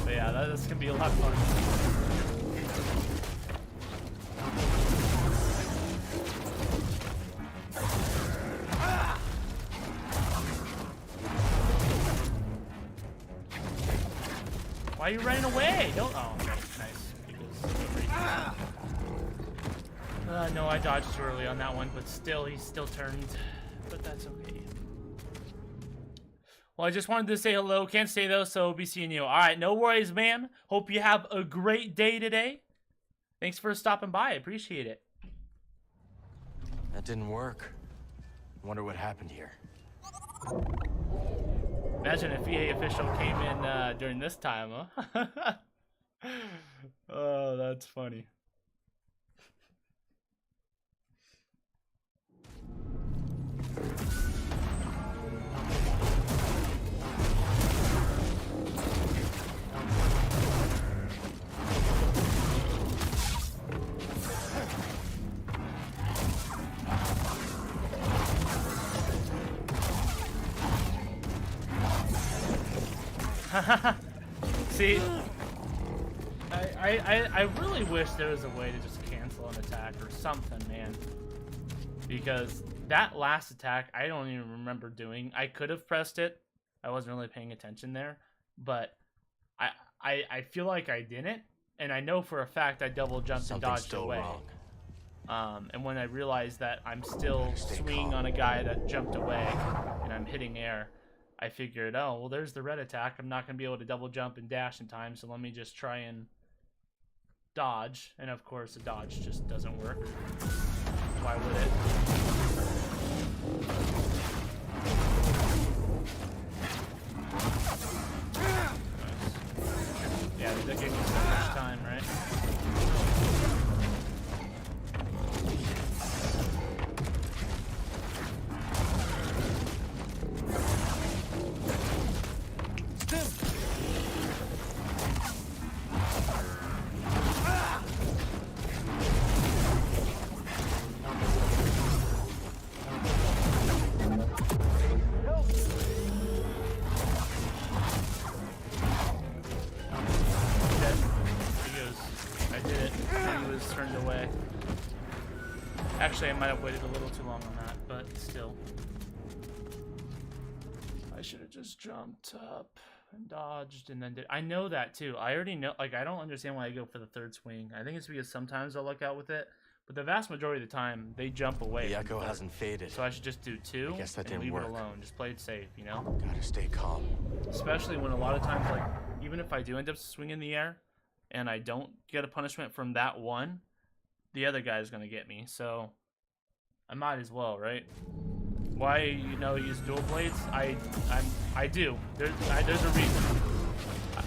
But yeah, this can be a lot of fun. Why are you running away? Don't. Oh, okay, nice. No, I dodged too early on that one, but still, he still turned. But that's okay. Well, I just wanted to say hello. Can't stay though, so be seeing you. All right, no worries, man. Hope you have a great day today. Thanks for stopping by. I appreciate it. That didn't work. Wonder what happened here. Imagine if EA official came in during this time, huh? Oh, that's funny. See, I really wish there was a way to just cancel an attack or something, man. Because that last attack, I don't even remember doing. I could have pressed it. I wasn't really paying attention there. But I feel like I didn't. And I know for a fact I double jumped and dodged away. And when I realized that I'm still swinging on a guy that jumped away and I'm hitting air, I figured, oh, well, there's the red attack. I'm not going to be able to double jump and dash in time, so let me just try and dodge, and of course the dodge just doesn't work. Why would it? Nice. Yeah, that gave me so much time, right? Actually, I might have waited a little too long on that, but still. I should have just jumped up and dodged and then did. I know that too. I already know. Like, I don't understand why I go for the third swing. I think it's because sometimes I'll luck out with it, but the vast majority of the time, they jump away. The echo hasn't faded. So I should just do two I guess that and didn't leave work. it alone. Just play it safe, you know? Gotta stay calm. Especially when a lot of times, like, even if I do end up swinging in the air and I don't get a punishment from that one, the other guy's gonna get me, so I might as well, right? Why, you know, use dual blades? I do. There's a reason.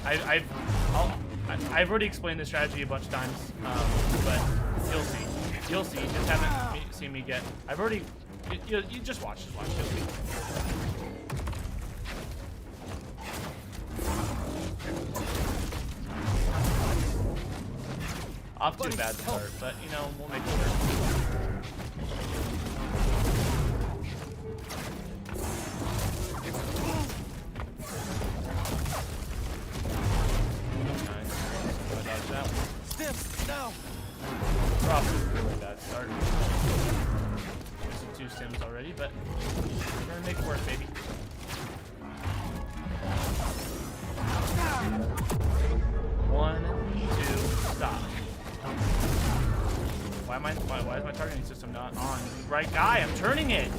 I've already explained this strategy a bunch of times, but you'll see. You'll see. You just haven't seen me get. I've already. You just watch. You'll see. Off to a bad start, but you know, we'll make it work. Nice. I dodged that one. Stiff, no! We're off to a really bad start. Missing 2 stims already, but we're gonna make it work, baby. One, two, stop. Why is my targeting system not on? Right guy, I'm turning it.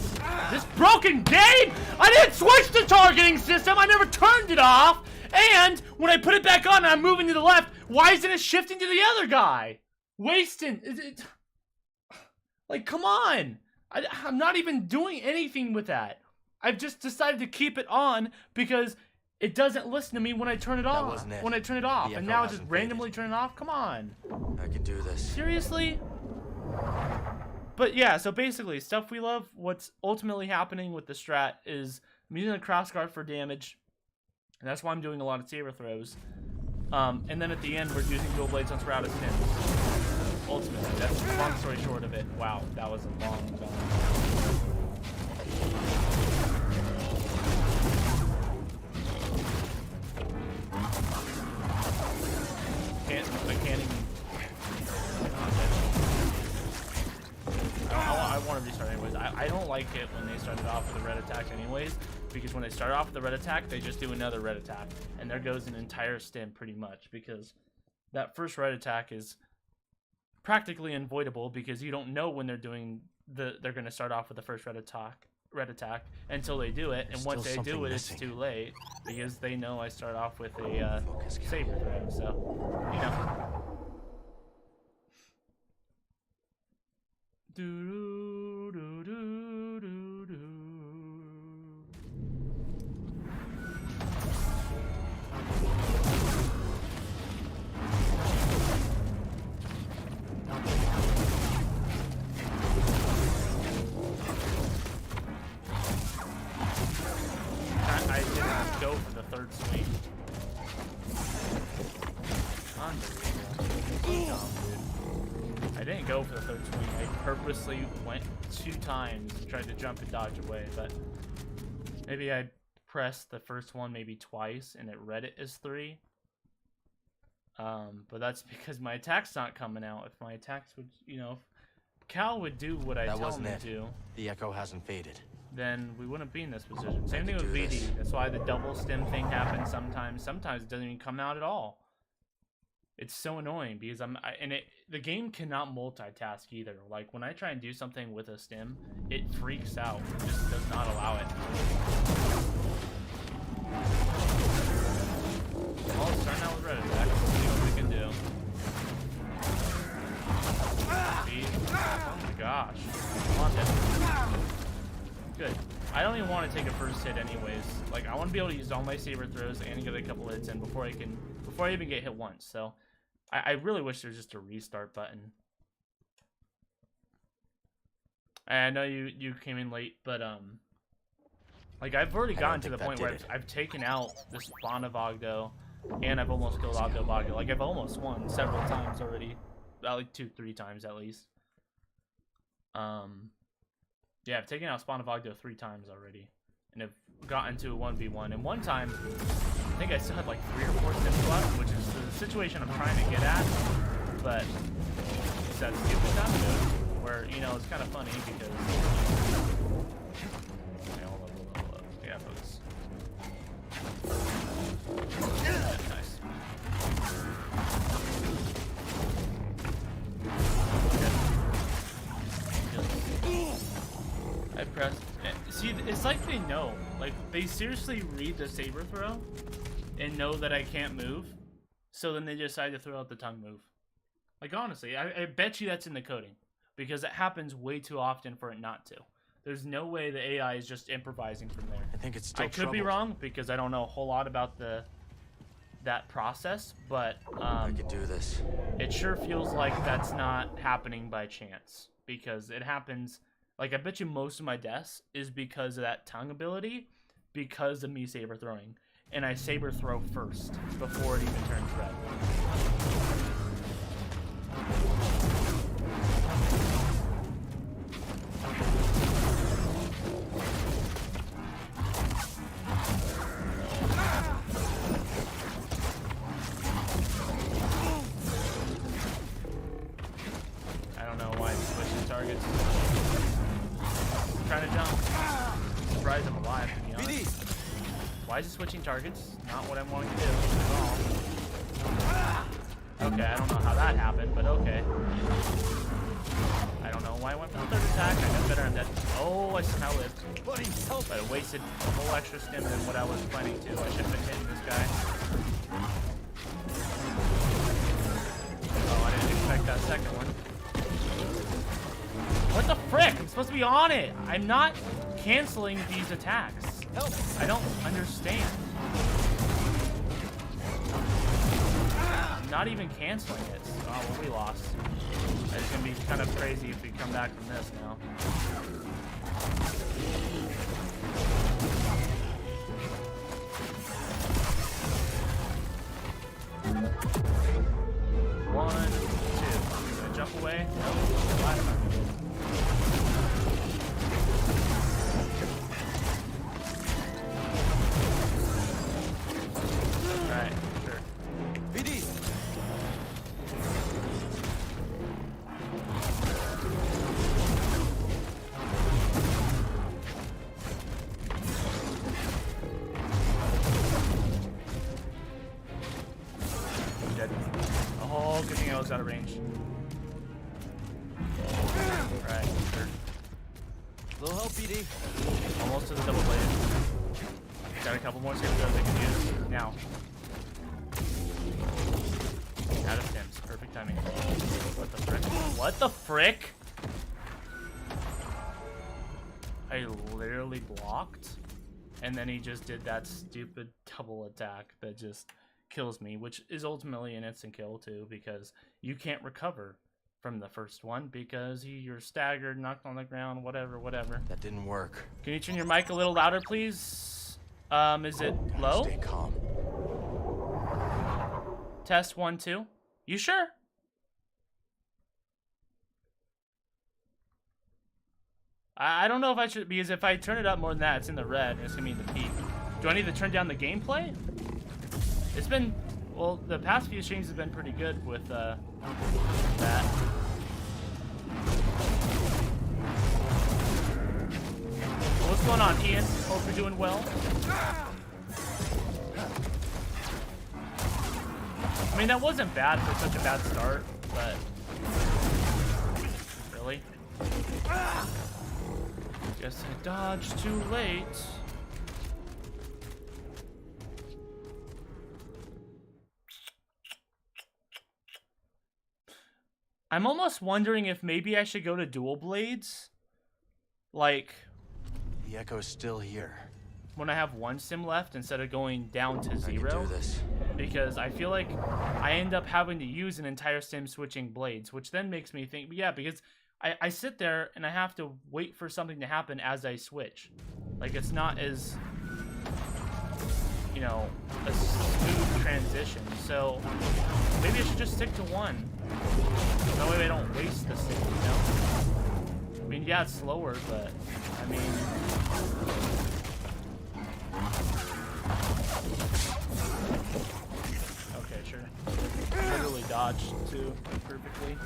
This broken game! I didn't switch the targeting system. I never turned it off. And when I put it back on and I'm moving to the left, why isn't it shifting to the other guy? Wasting. Like, come on. I'm not even doing anything with that. I've just decided to keep it on because it doesn't listen to me when I turn it off. Wasn't it. When I turn it off. The And echo now it's just hasn't randomly faded. turn it off. Come on. I can do this. Seriously? But yeah, so basically, stuff we love, what's ultimately happening with the strat is I'm using a crossguard for damage. And that's why I'm doing a lot of saber throws. And then at the end, we're using dual blades once we're out of stims. Ultimately, that's the long story short of it. Wow, that was a long time. I can't even. I want to restart anyways. I don't like it when they started off with a red attack anyways, because when they start off with a red attack, they just do another red attack, and there goes an entire stim pretty much, because that first red attack is practically unavoidable because you don't know when they're doing they're going to start off with the first red attack until they do it, and once they do it, it's too late because they know I start off with a saber throw. So, you know. Do do do do do. I didn't go for the third swing. Unbelievable. I didn't go for the third swing. I purposely went 2 times, tried to jump and dodge away, but maybe I pressed the first one maybe twice and it read it as 3. But that's because my attack's not coming out. If my attacks would, you know, if Cal would do what I tell him to do, the echo hasn't faded, then we wouldn't be in this position. Same thing with VD. That's why the double stim thing happens sometimes. Sometimes it doesn't even come out at all. It's so annoying because the game cannot multitask either. Like when I try and do something with a stim, it freaks out. It just does not allow it. Well, starting out with red attack. Let's see what we can do. please. Oh my gosh. Come on, then. Good. I don't even want to take a first hit anyways. Like, I want to be able to use all my saber throws and get a couple hits in before I even get hit once. So, I really wish there was just a restart button. I know you came in late, but like I've already gotten to the point where I've taken out this spawn of Ogdo, and I've almost killed Ogdo Bogdo. Like I've almost won several times already, like 2-3 times at least. Yeah, I've taken out spawn of Ogdo 3 times already, and have gotten to a 1v1. And one time, I think I still had like 3 or 4 sims left, which is the situation I'm trying to get at. But it's that stupid time mode where, you know, it's kind of funny because. Yeah, focus. Nice. I pressed. See, it's like they know. Like, they seriously read the saber throw and know that I can't move. So then they decide to throw out the tongue move. Like, honestly, I bet you that's in the coding. Because it happens way too often for it not to. There's no way the AI is just improvising from there. I think it's still I could be wrong because I don't know a whole lot about that process, but I could do this. It sure feels like that's not happening by chance because it happens. Like I bet you most of my deaths is because of that tongue ability, because of me saber throwing, and I saber throw first before it even turns red. I don't know why he's switching targets. I'm trying to jump. I'm surprised I'm alive, to be honest. Why is he switching targets? Not what I'm wanting to do at all. Okay, I don't know how that happened, but okay. I don't know why I went for the third attack. I got better, I'm dead. Oh, I somehow lived. But I wasted a whole extra stim than what I was planning to. I should have been hitting this guy. Oh, I didn't expect that second one. What the frick? I'm supposed to be on it. I'm not canceling these attacks. I don't understand. I'm not even canceling it. Oh, well, we lost. It's going to be kind of crazy if we come back from this now. One, two. Gonna jump away? No. Last time. Alright, sure. BD! Dead. Oh, good thing I was out of range. Right, sure. Little help, BD. Almost to the double bladed. Got a couple more saber throws I can use now. Out of stims. Perfect timing. What the frick? What the frick? I literally blocked. And then he just did that stupid double attack that just kills me, which is ultimately an instant kill too, because you can't recover from the first one because you're staggered, knocked on the ground, whatever. That didn't work. Can you turn your mic a little louder, please? Is it low? Stay calm. Test 1, 2. You sure? I don't know if I should, because if I turn it up more than that, it's in the red, and it's gonna be in the peak. Do I need to turn down the gameplay? It's been, well, the past few streams have been pretty good with that. What's going on, Ian? Hope you're doing well. I mean, that wasn't bad for such a bad start, but really? Guess I dodged too late. I'm almost wondering if maybe I should go to dual blades. Like, The Echo's still here. when I have one sim left instead of going down to 0. I can do this. Because I feel like I end up having to use an entire sim switching blades, which then makes me think, yeah, because I sit there and I have to wait for something to happen as I switch. Like, it's not as, you know, a smooth transition. So maybe I should just stick to one. That way I don't waste the sim, you know? I mean, yeah, it's slower, but I mean... Okay, sure. Literally dodged, too, perfectly.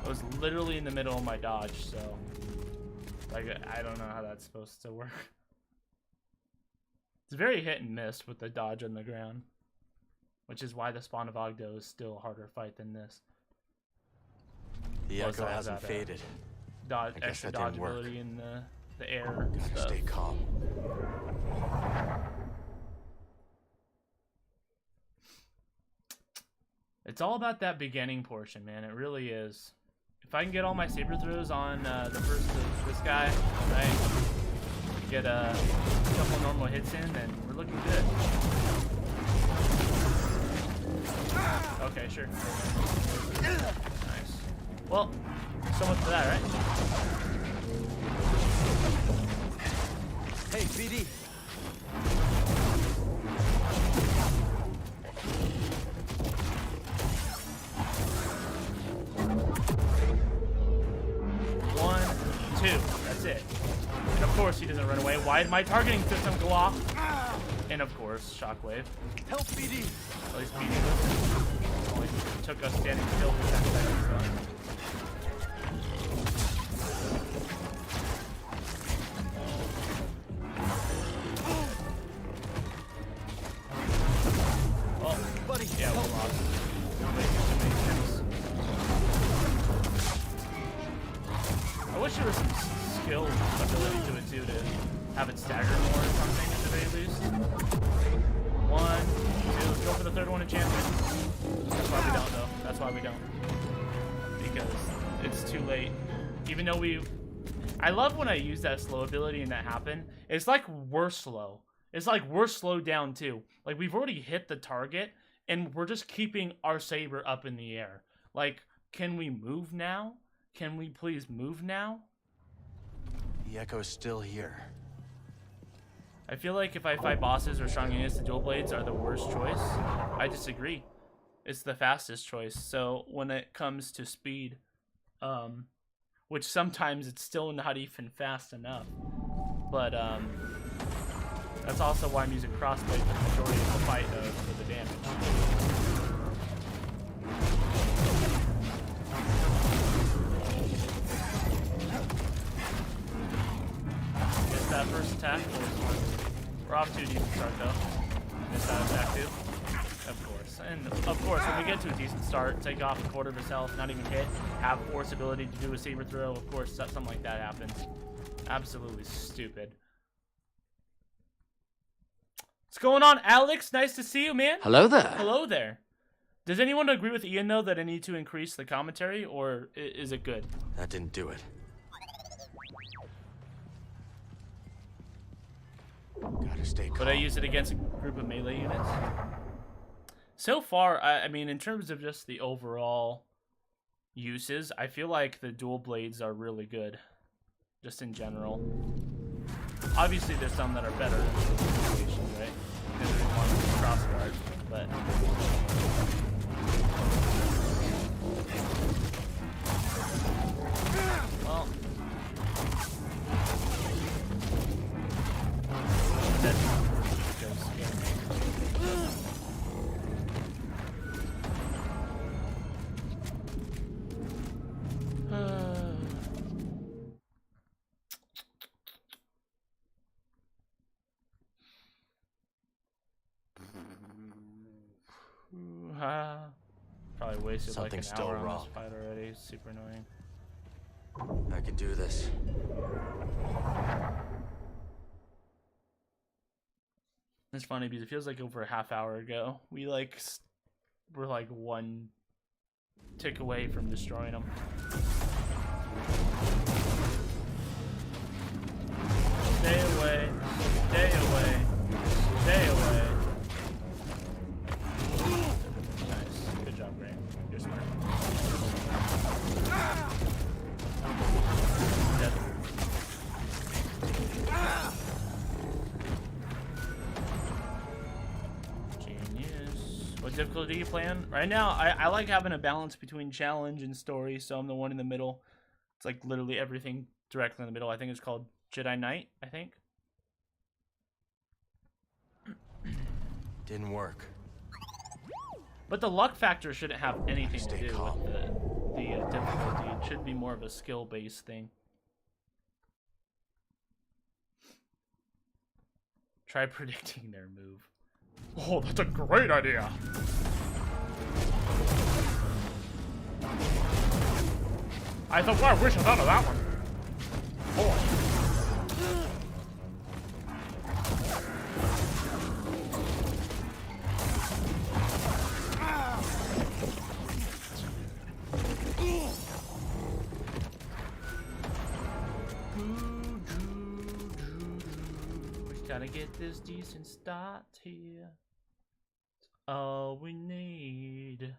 I was literally in the middle of my dodge, so... Like, I don't know how that's supposed to work. It's very hit and miss with the dodge on the ground. Which is why the Spawn of Ogdo is still a harder fight than this. The Plus, Echo I have hasn't that, faded. Dodge, I guess extra that dodge didn't work. ability in the air Gotta stuff. stay calm. It's all about that beginning portion, man. It really is. If I can get all my saber throws on the first of this guy, right? Get a couple normal hits in, then we're looking good. Okay, sure. Nice. Well, so much for that, right? Hey, BD. One, two. That's it. And of course he doesn't run away. Why did my targeting system go off? And of course, shockwave. Help, BD. At least BD listened. Only took us standing still for 10 seconds. So. Oh, buddy. Yeah, we lost. I wish there was some skill ability to it too, to have it stagger more or something at the very least. 1, 2, let's go for the third one enchantment. That's why we don't though. That's why we don't. Because it's too late. Even though I love when I use that slow ability and that happen. It's like we're slow. It's like we're slowed down too. Like we've already hit the target and we're just keeping our saber up in the air. Like, can we move now? Can we please move now? The Echo's still here. I feel like if I fight bosses or strong units, the dual blades are the worst choice. I disagree. It's the fastest choice. So when it comes to speed, which sometimes it's still not even fast enough, but that's also why I'm using crossblade for the majority of the fight for the damage. That first attack. We're off to a decent start though. Missed that attack too. Of course. And of course, when we get to a decent start, take off a quarter of his health, not even hit, have force ability to do a saber throw, of course, something like that happens. Absolutely stupid. What's going on, Alex? Nice to see you, man. Hello there. Hello there. Does anyone agree with Ian, though, that I need to increase the commentary, or is it good? That didn't do it. Gotta stay calm. But I use it against a group of melee units. So far, I mean, in terms of just the overall uses, I feel like the dual blades are really good. Just in general. Obviously, there's some that are better in certain situations, right? Because there's one with cross guard, but... Well... Probably wasted Something's like an still hour on wrong. this fight already. It's super annoying. I can do this. It's funny because it feels like over a half hour ago we were like 1 tick away from destroying them. Stay away. Stay away. Stay away. Nice. Good job, Graham. You're smart. Dead. Genius. What difficulty do you play on? Right now, I like having a balance between challenge and story, so I'm the one in the middle. It's like literally everything directly in the middle. I think it's called Jedi Knight, I think. Didn't work. But the luck factor shouldn't have anything to do with the difficulty. It should be more of a skill-based thing. Try predicting their move. Oh, that's a great idea. I thought, well, I wish I thought of that one. Boy. We gotta get this decent start here. It's all we need.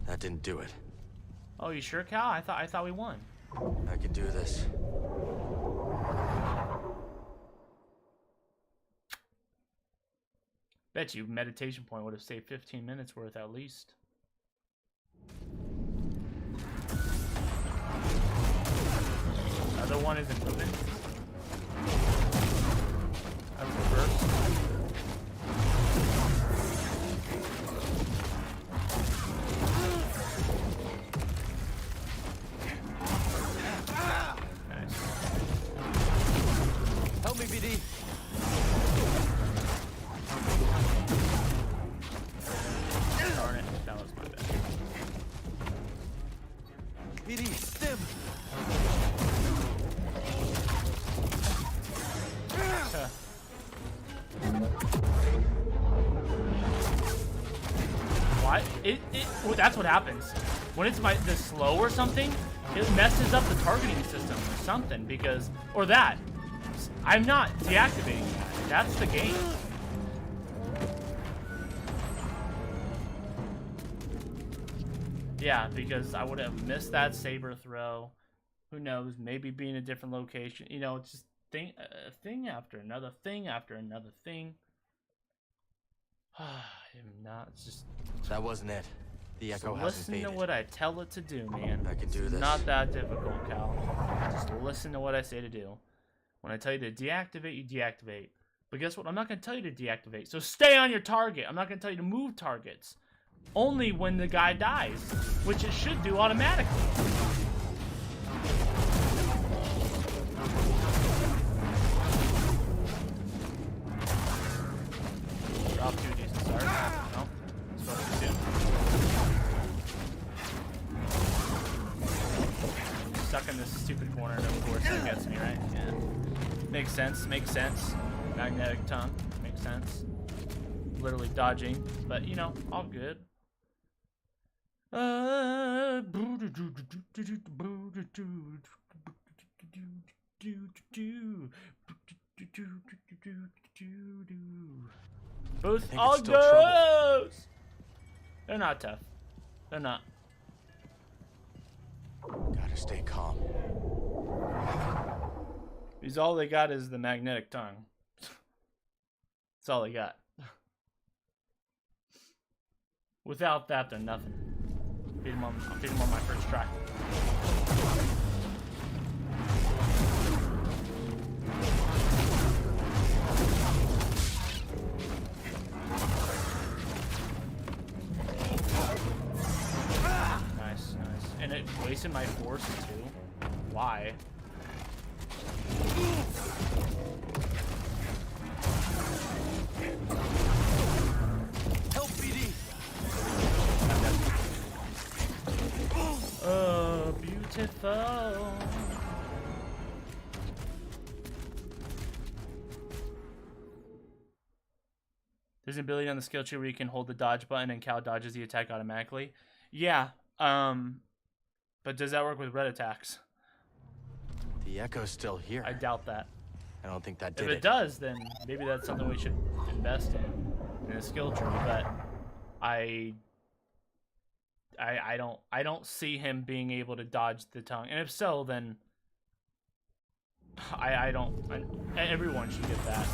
That didn't do it. Oh, you sure, Cal? I thought we won. I can do this. Bet you meditation point would have saved 15 minutes worth at least. Other one isn't moving. That's reverse. Help me, BD. Darn it, that was my bad. BD, stim. What? Well, that's what happens. When it's this slow or something, it messes up the targeting system or something because, or that. I'm not deactivating that. That's the game. Yeah, because I would have missed that saber throw. Who knows? Maybe be in a different location. You know, it's just thing after another thing after another thing. I'm not. It's just. That wasn't it. The echo hasn't Listen faded. to what I tell it to do, man. I can do this. Not that difficult, Cal. Just listen to what I say to do. When I tell you to deactivate, you deactivate. But guess what? I'm not going to tell you to deactivate. So stay on your target. I'm not going to tell you to move targets. Only when the guy dies, which it should do automatically. Drop 2 decent start. No, it's supposed to do. Stuck in this stupid corner, and of course that gets me, right? Yeah. Makes sense, makes sense. Magnetic tongue, makes sense. Literally dodging, but you know, all good. Both all goes. They're not tough. They're not. Gotta stay calm. Because all they got is the magnetic tongue. That's all they got. Without that, they're nothing. Beat them on my first try. Nice, nice. And it wasted my force too. Why? Help, BD. Oh, beautiful. There's an ability on the skill tree where you can hold the dodge button and Cal dodges the attack automatically. Yeah, but does that work with red attacks? The echo's still here. I doubt that. I don't think that did If it does, then maybe that's something we should invest in a skill tree. But I don't see him being able to dodge the tongue. And if so, then everyone should get that.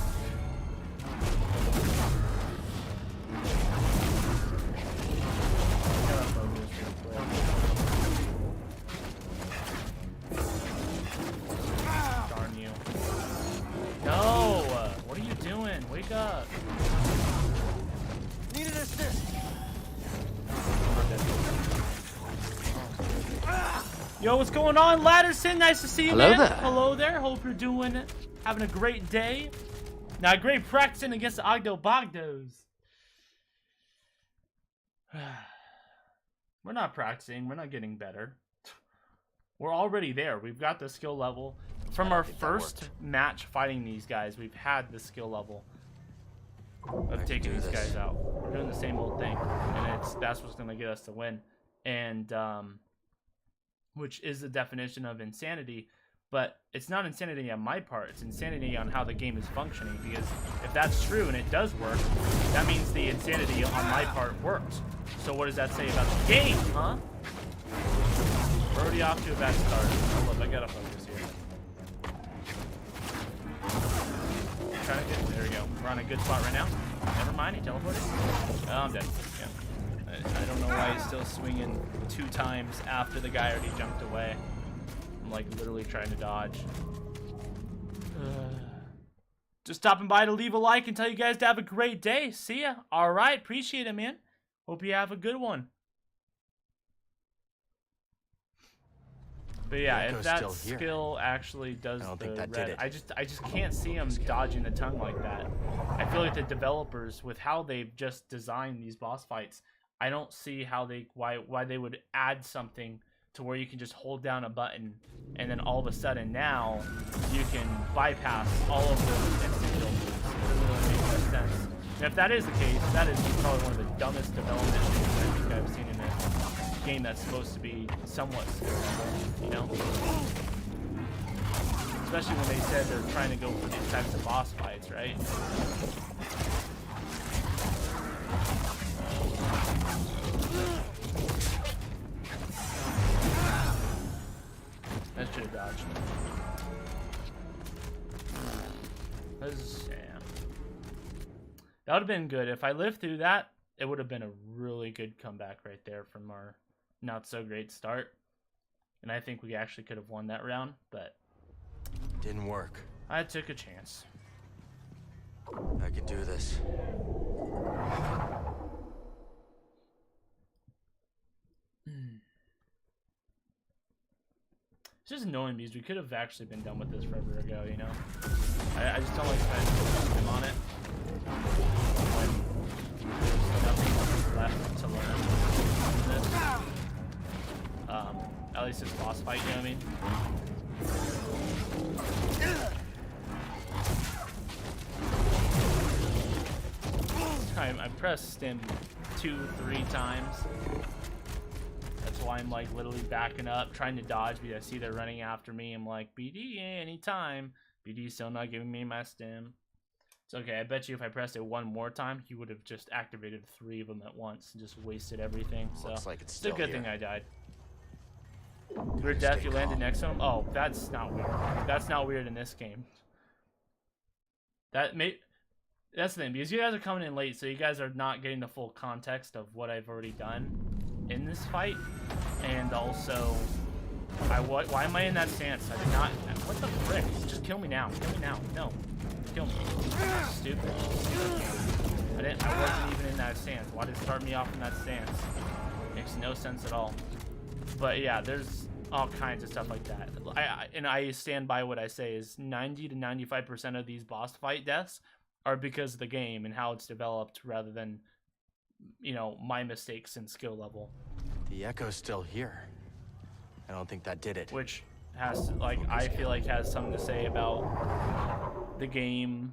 Darn you. No! What are you doing? Wake up. Need an assist. Yo, what's going on, Ladderson? Nice to see you, Hello man. there. Hello there. Hope you're having a great day. Now, great practicing against the Ogdo Bogdos. We're not practicing. We're not getting better. We're already there. We've got the skill level. From our first match fighting these guys, we've had the skill level of taking these guys out. We're doing the same old thing, and that's what's going to get us to win. And which is the definition of insanity, but it's not insanity on my part. It's insanity on how the game is functioning, because if that's true and it does work, that means the insanity on my part worked. So what does that say about the game, huh? We're already off to a bad start. Hold up, I gotta focus here. Trying to get, there we go. We're on a good spot right now. Never mind, he teleported. Oh, I'm dead. Yeah. I don't know why he's still swinging 2 times after the guy already jumped away. I'm like literally trying to dodge. Just stopping by to leave a like and tell you guys to have a great day. See ya. All right, appreciate it, man. Hope you have a good one. But yeah, if that skill actually does the red, I just can't see him dodging the tongue like that. I feel like the developers, with how they've just designed these boss fights, I don't see how why they would add something to where you can just hold down a button and then all of a sudden now you can bypass all of those instant kill moves. It doesn't really make much sense. And if that is the case, that is probably one of the dumbest development things I think I've seen in a game that's supposed to be somewhat skill, you know? Especially when they said they're trying to go for these types of boss fights, right? That should have dodged. That would have been good. If I lived through that, it would have been a really good comeback right there from our not so great start. And I think we actually could have won that round, but didn't work. I took a chance. I can do this. It's just annoying because we could have actually been done with this forever ago, you know? I just don't like spending time on it when there's nothing left to learn in this. At least this boss fight, you know what I mean? I pressed stim 2-3 times. That's why I'm like literally backing up, trying to dodge because I see they're running after me. I'm like, BD, anytime. BD's still not giving me my stim. It's okay. I bet you if I pressed it one more time, he would have just activated 3 of them at once and just wasted everything. So looks like it's a good thing I died. Weird death, you landed next to him? Oh, that's not weird. That's not weird in this game. That's the thing, because you guys are coming in late, so you guys are not getting the full context of what I've already done in this fight. And also, why am I in that stance? I did not. What the frick? Just kill me now. Kill me now. No. Kill me. Stupid. I wasn't even in that stance. Why did it start me off in that stance? Makes no sense at all. But yeah, there's all kinds of stuff like that. And I stand by what I say is 90 to 95% of these boss fight deaths are because of the game and how it's developed rather than, you know, my mistakes in skill level. The echo's still here. I don't think that did it. Which has, like, I feel like has something to say about the game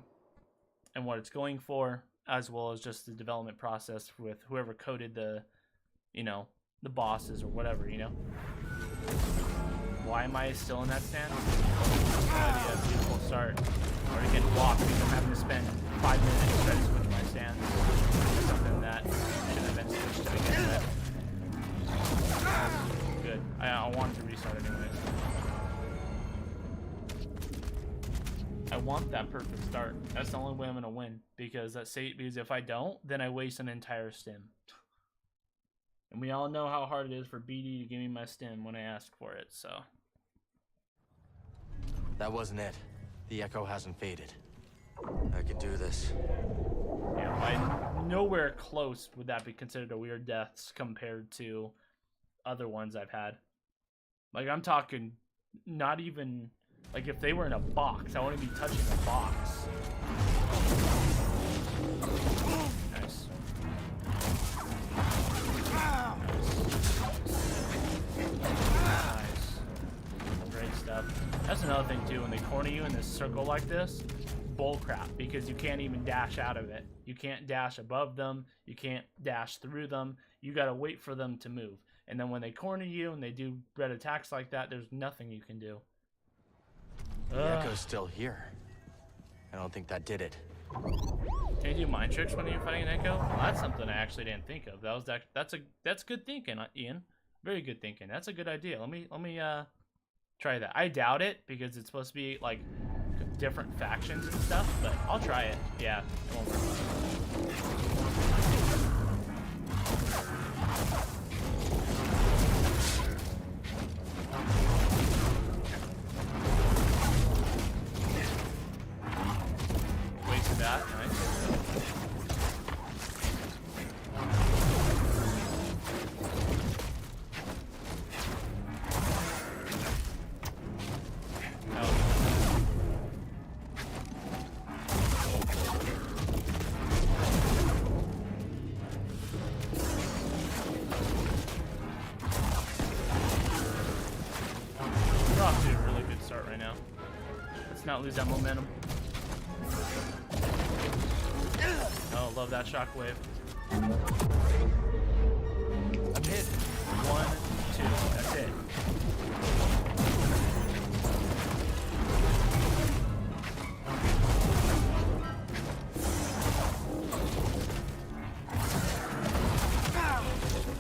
and what it's going for, as well as just the development process with whoever coded the, you know, the bosses or whatever, you know. Why am I still in that stance? No idea. Beautiful start. Already getting blocked because I'm having to spend 5 minutes to try to switch my stance. Something that should have been switched to begin with. Good. I wanted to restart anyways. I want that perfect start. That's the only way I'm gonna win, because if I don't, then I waste an entire stim. And we all know how hard it is for BD to give me my stim when I ask for it, so. That wasn't it. The echo hasn't faded. I can do this. Yeah, by nowhere close would that be considered a weird death compared to other ones I've had. Like, I'm talking not even, like, if they were in a box, I wouldn't be touching a box. Nice. Nice. Great stuff. That's another thing too, when they corner you in this circle like this, bull crap, because you can't even dash out of it. You can't dash above them, you can't dash through them, you gotta wait for them to move. And then when they corner you and they do red attacks like that, there's nothing you can do. The echo's still here. I don't think that did it. Can you do mind tricks when you're fighting an echo? Well, that's something I actually didn't think of. That's good thinking, Ian. Very good thinking. That's a good idea. Let me try that. I doubt it because it's supposed to be like different factions and stuff, but I'll try it. Yeah, it won't work. Wasted that. Nice. Not lose that momentum. Oh, love that shockwave. I'm hit. 1, 2. That's it.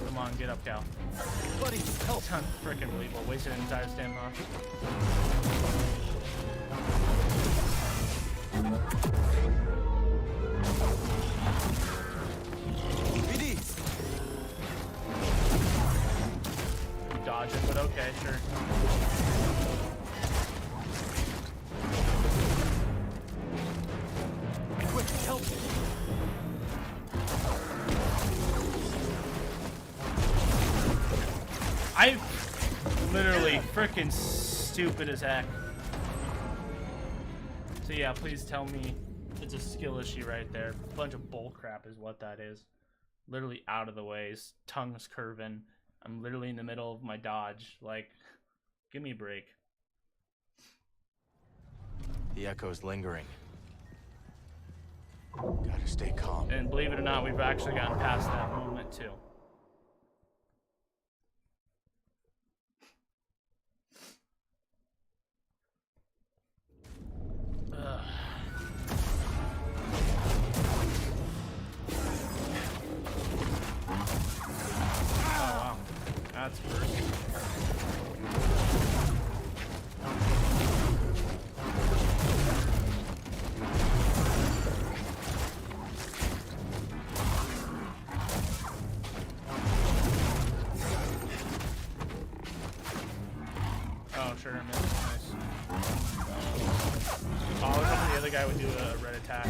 Come on, get up, Cal. Buddy, help! Sounds freaking believable. Wasted an entire stamina. Dodging, but okay, sure. Quick, help! I'm literally freaking stupid as heck. So yeah, please tell me it's a skill issue right there. A bunch of bull crap is what that is. Literally out of the way. His tongue's curving. I'm literally in the middle of my dodge. Like, give me a break. The echo's lingering. Gotta stay calm. And believe it or not, we've actually gotten past that moment too. Ugh. Oh wow, that's first. Oh, sure, I missed. Nice. Oh, I was hoping the other guy would do a red attack.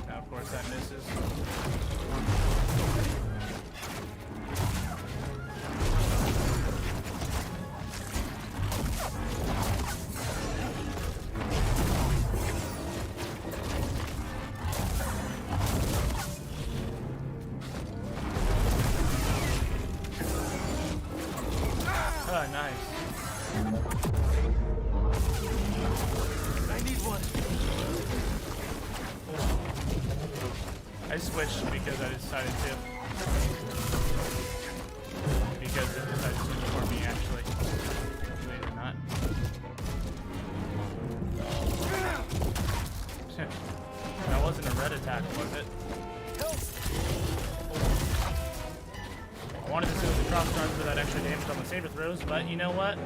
Now, of course, that misses. Oh, nice. switched because I decided to. Because it decided to switch for me, actually. Believe it or not. That wasn't a red attack, was it? I wanted to see the cross charge for that extra damage on the saber throws, but you know what?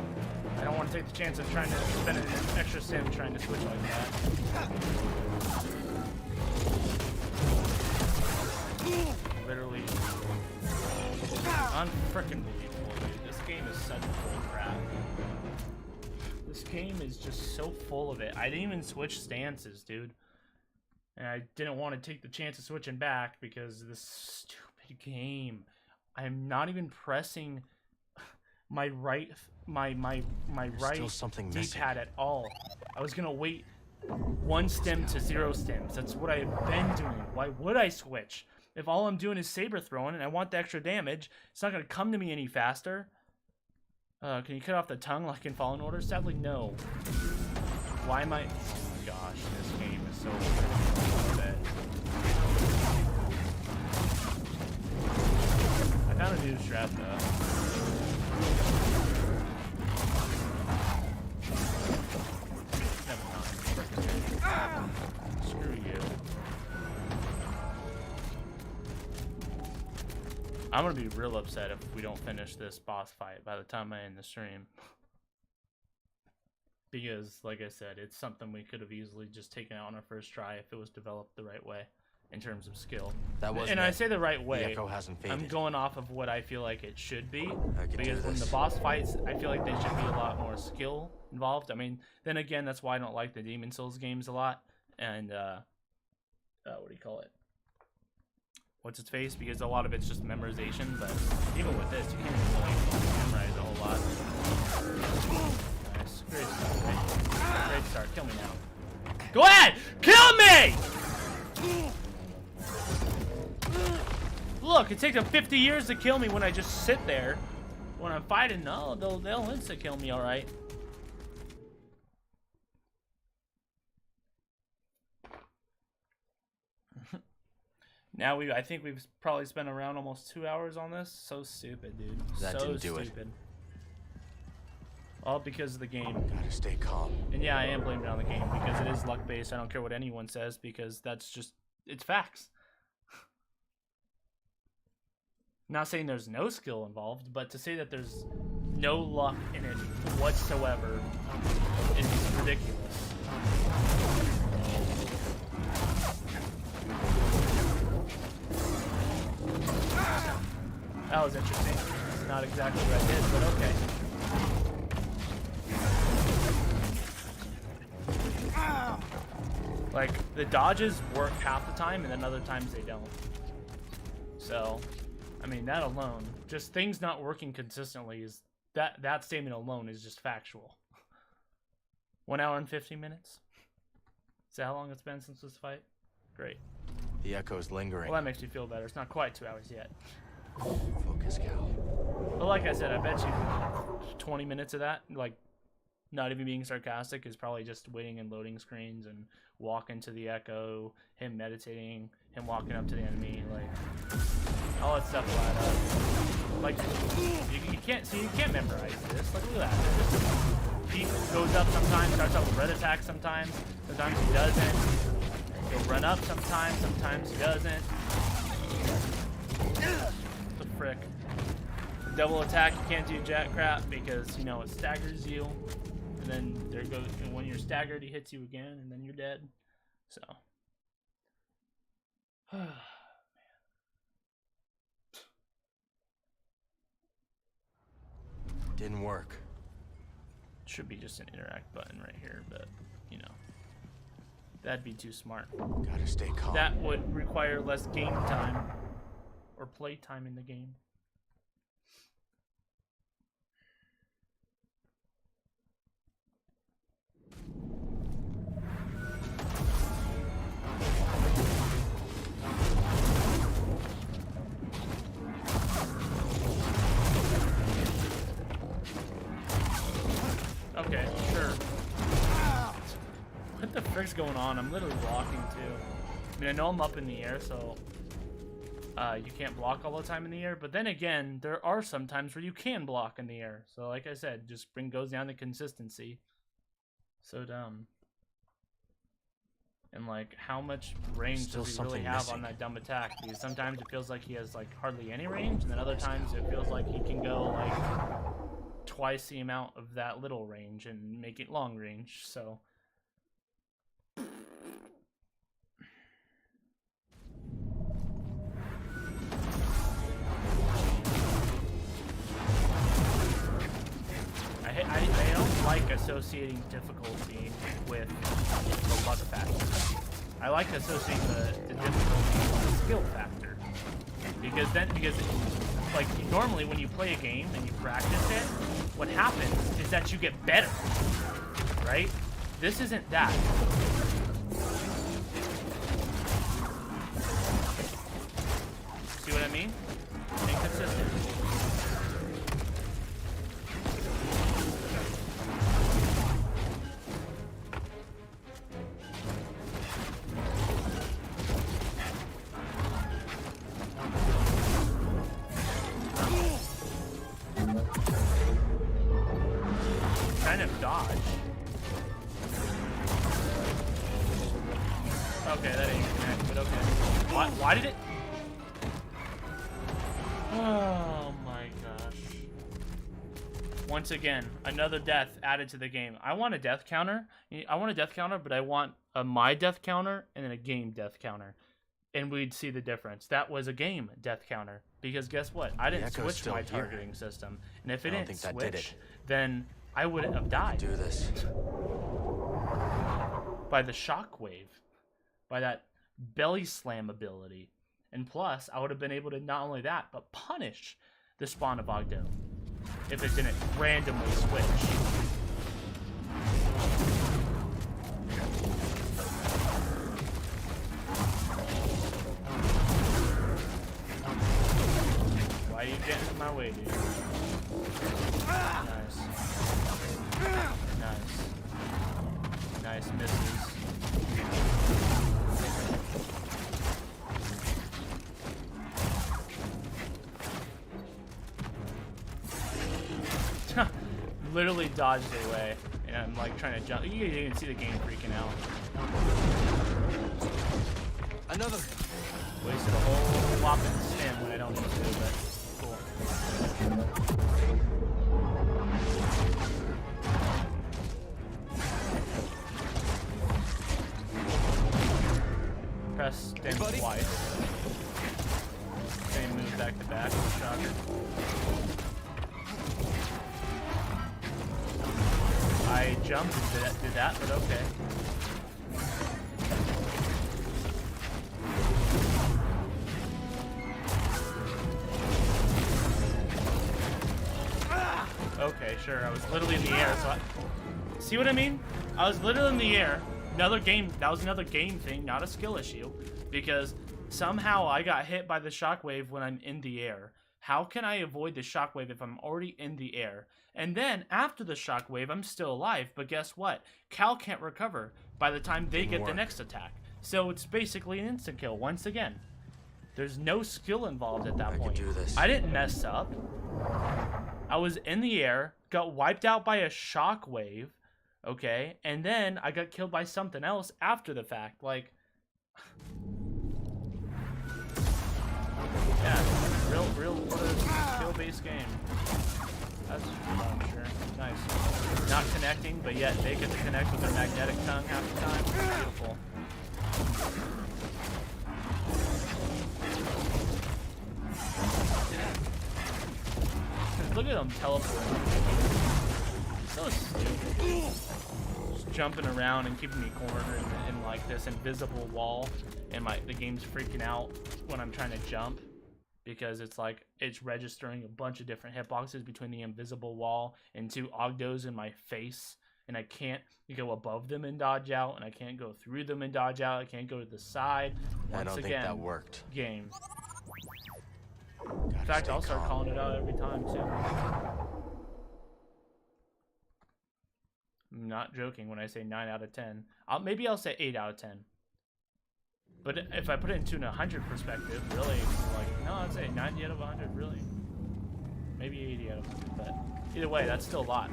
I don't want to take the chance of trying to spend an extra sim trying to switch like that. Literally unfrickin' believable, dude. This game is such bull crap. This game is just so full of it. I didn't even switch stances, dude. And I didn't want to take the chance of switching back because of this stupid game. I'm not even pressing my right D-pad at all. I was gonna wait one stem to 0 stems. That's what I've been doing. Why would I switch? If all I'm doing is saber throwing and I want the extra damage, it's not gonna come to me any faster. Can you cut off the tongue like in Fallen Order? Sadly, no. Why am I? Oh my gosh, this game is so bad. I found a new strat though. Never mind. Screw you. I'm gonna be real upset if we don't finish this boss fight by the time I end the stream. Because, like I said, it's something we could have easily just taken out on our first try if it was developed the right way in terms of skill. And I say the right way. The echo hasn't faded. I'm going off of what I feel like it should be. Because when the boss fights, I feel like they should be a lot more skill involved. I mean, then again, that's why I don't like the Demon Souls games a lot. And, what do you call it? What's its face? Because a lot of it's just memorization. But even with this, you can't really memorize a whole lot. Nice. Great start, right? Great start. Kill me now. Go ahead! Kill me! Look, it takes them 50 years to kill me when I just sit there. When I'm fighting, no, they'll insta-kill me, alright. Now I think we've probably spent around almost 2 hours on this. So stupid, dude. That so didn't do stupid. All because of the game. Gotta stay calm. And yeah, I am blaming it on the game because it is luck-based. I don't care what anyone says because that's just, it's facts. Not saying there's no skill involved, but to say that there's no luck in it whatsoever is ridiculous. That was interesting. It's not exactly what I did, but okay. Like, the dodges work half the time, and then other times they don't. So, I mean, that alone, just things not working consistently is, that statement alone is just factual. 1 hour and 50 minutes? Is that how long it's been since this fight? Great. The echo's lingering. Well, that makes me feel better. It's not quite 2 hours yet. Focus, Cal. But like I said, I bet you 20 minutes of that, like, not even being sarcastic, is probably just waiting in loading screens and walking to the echo, him meditating, him walking up to the enemy, like, all that stuff will add up. Like, you can't see, you can't memorize this. Like, look at that. He goes up sometimes, starts out with red attack sometimes he doesn't. He'll run up sometimes he doesn't. What the frick? Double attack, you can't do jack crap because, you know, it staggers you. And then there goes, and when you're staggered, he hits you again, and then you're dead. So. Man. Didn't work. Should be just an interact button right here, but, you know. That'd be too smart. Gotta stay calm. That would require less game time or play time in the game. Okay, sure. What the frick's going on? I'm literally blocking too. I mean, I know I'm up in the air, so you can't block all the time in the air. But then again, there are some times where you can block in the air. So like I said, just goes down to consistency. So dumb. And like, how much range does he really have on that dumb attack? Because sometimes it feels like he has like hardly any range, and then other times it feels like he can go like twice the amount of that little range and make it long range. So I don't like associating difficulty with the luck factor. I like associating the difficulty with the skill factor. Because like normally when you play a game and you practice it, what happens is that you get better. Right? This isn't that. See what I mean? Inconsistent. Kind of dodge. Okay, that ain't connect, but okay. Why did it? Oh my gosh. Once again, another death added to the game. I want a death counter. But I want a my death counter and then a game death counter. And we'd see the difference. That was a game death counter. Because guess what? I didn't switch my targeting system. And if it didn't switch, then I wouldn't have died. Do this. By the shockwave. By that belly slam ability. And plus, I would have been able to not only that, but punish the spawn of Ogdo. If it didn't randomly switch. Why are you getting in my way, dude? Nice. Nice. Nice misses. Literally dodged it away, and I'm like trying to jump. You can see the game freaking out. Another. Wasted a whole whopping stim when I don't need to, but cool. Press stim twice. Same move back to back. Shocker. I jumped and did that, but okay. Okay, sure. I was literally in the air, so see what I mean? I was literally in the air. Another game. That was another game thing, not a skill issue, because somehow I got hit by the shockwave when I'm in the air. How can I avoid the shockwave if I'm already in the air? And then, after the shockwave, I'm still alive, but guess what? Cal can't recover by the time they get the next attack. So it's basically an instant kill, once again. There's no skill involved at that point. I didn't mess up. I was in the air, got wiped out by a shockwave, okay? And then I got killed by something else after the fact. Like, yeah, real skill-based game. That's sure. Nice. Not connecting, but yet they get to connect with their magnetic tongue half the time. Beautiful. Look at them teleporting. So stupid. Just jumping around and keeping me cornered in like this invisible wall, and the game's freaking out when I'm trying to jump. Because it's like, it's registering a bunch of different hitboxes between the invisible wall and two Ogdos in my face. And I can't go above them and dodge out, and I can't go through them and dodge out. I can't go to the side. I don't think that worked. Game. In fact, I'll start calling it out every time, too. I'm not joking when I say 9 out of 10. Maybe I'll say 8 out of 10. But if I put it into an 100 perspective, really, like, no, I'd say 90 out of 100, really. Maybe 80 out of 100, but either way, that's still a lot.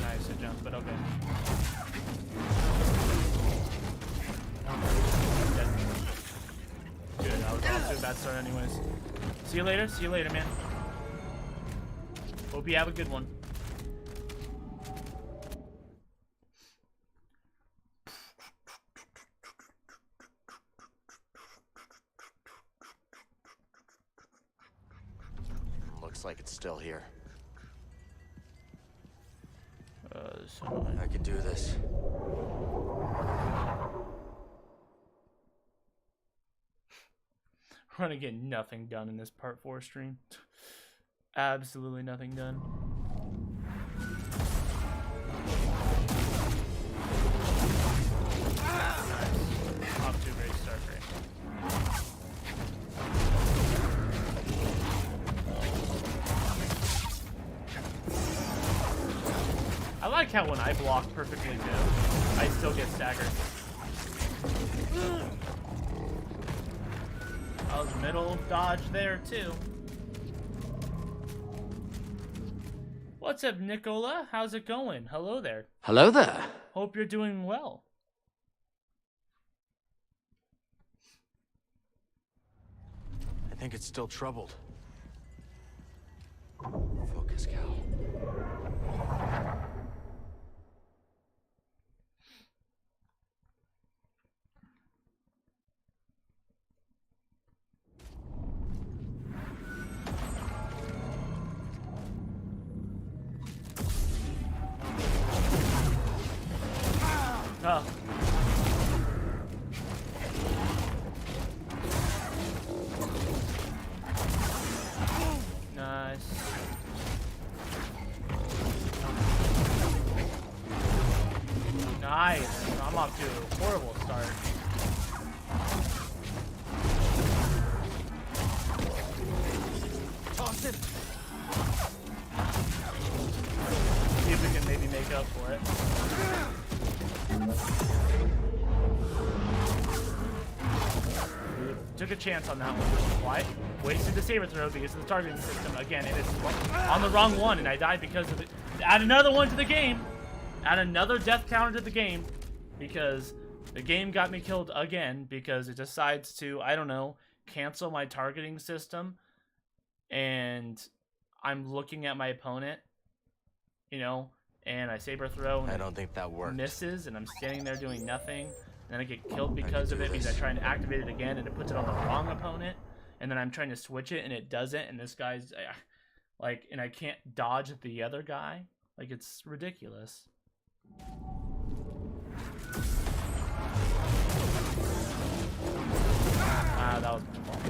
Nice to jump, but okay. Good, I was off to a bad start anyways. See you later, man. Hope you have a good one. Looks like it's still here. So I can do this. We're gonna get nothing done in this part 4 stream. Absolutely nothing done. Nice. Off to a great start, great. I like how when I block perfectly too, I still get staggered. I was middle dodge there too. What's up, Nicola? How's it going? Hello there. Hello there. Hope you're doing well. I think it's still troubled. Focus, Cal. Oh. Nice. Nice. I'm off to a horrible start. Toss it. See if we can maybe make up for it. Took a chance on that one. Why? Wasted the saber throw because of the targeting system again, and it's on the wrong one, and I died because of it. Add another one to the game. Add another death counter to the game because the game got me killed again because it decides to, I don't know, cancel my targeting system, and I'm looking at my opponent, you know, and I saber throw and I don't think that worked. Misses, and I'm standing there doing nothing. Then I get killed because of it because I try and activate it again and it puts it on the wrong opponent. And then I'm trying to switch it and it doesn't. And this guy's like, and I can't dodge the other guy. Like, it's ridiculous. Ah, that was my fault.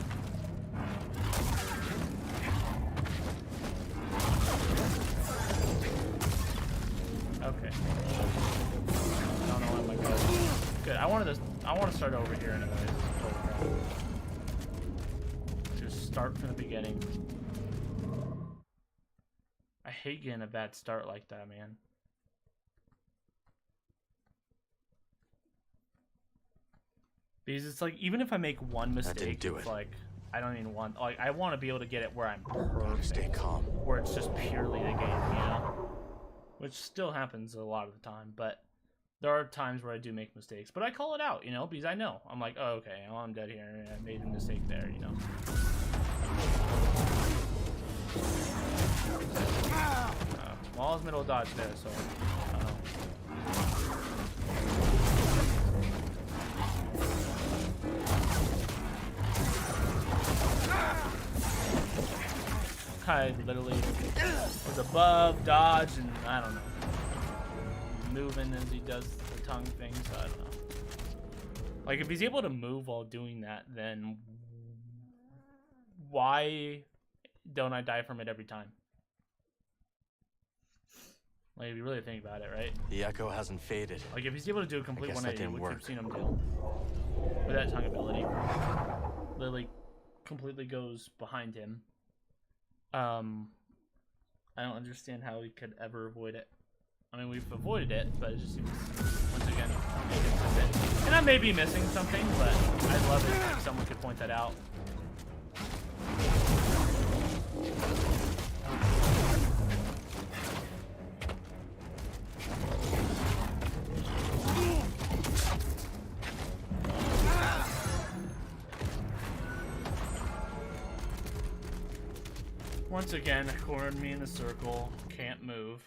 Okay. I don't know what my god. Good. I want to start over here anyways. Just start from the beginning. I hate getting a bad start like that, man. Because it's like, even if I make one mistake, it's like, I don't even want, like, I want to be able to get it where I'm perfect. Stay calm. Where it's just purely the game, you know? Which still happens a lot of the time, but there are times where I do make mistakes. But I call it out, you know, because I know. I'm like, oh, okay, well, I'm dead here, and I made a mistake there, you know? Well, I was middle dodge there, so I don't know. I literally was above, dodge, and I don't know. Moving as he does the tongue thing, so I don't know. Like, if he's able to move while doing that, then why don't I die from it every time? Like, if you really think about it, right? The echo hasn't faded. Like, if he's able to do a complete 180, which work. we've seen him do with that tongue ability, literally completely goes behind him. I don't understand how we could ever avoid it. I mean, we've avoided it, but it just seems, once again, inconsistent. And I may be missing something, but I'd love it if someone could point that out. Once again, cornered me in a circle, can't move.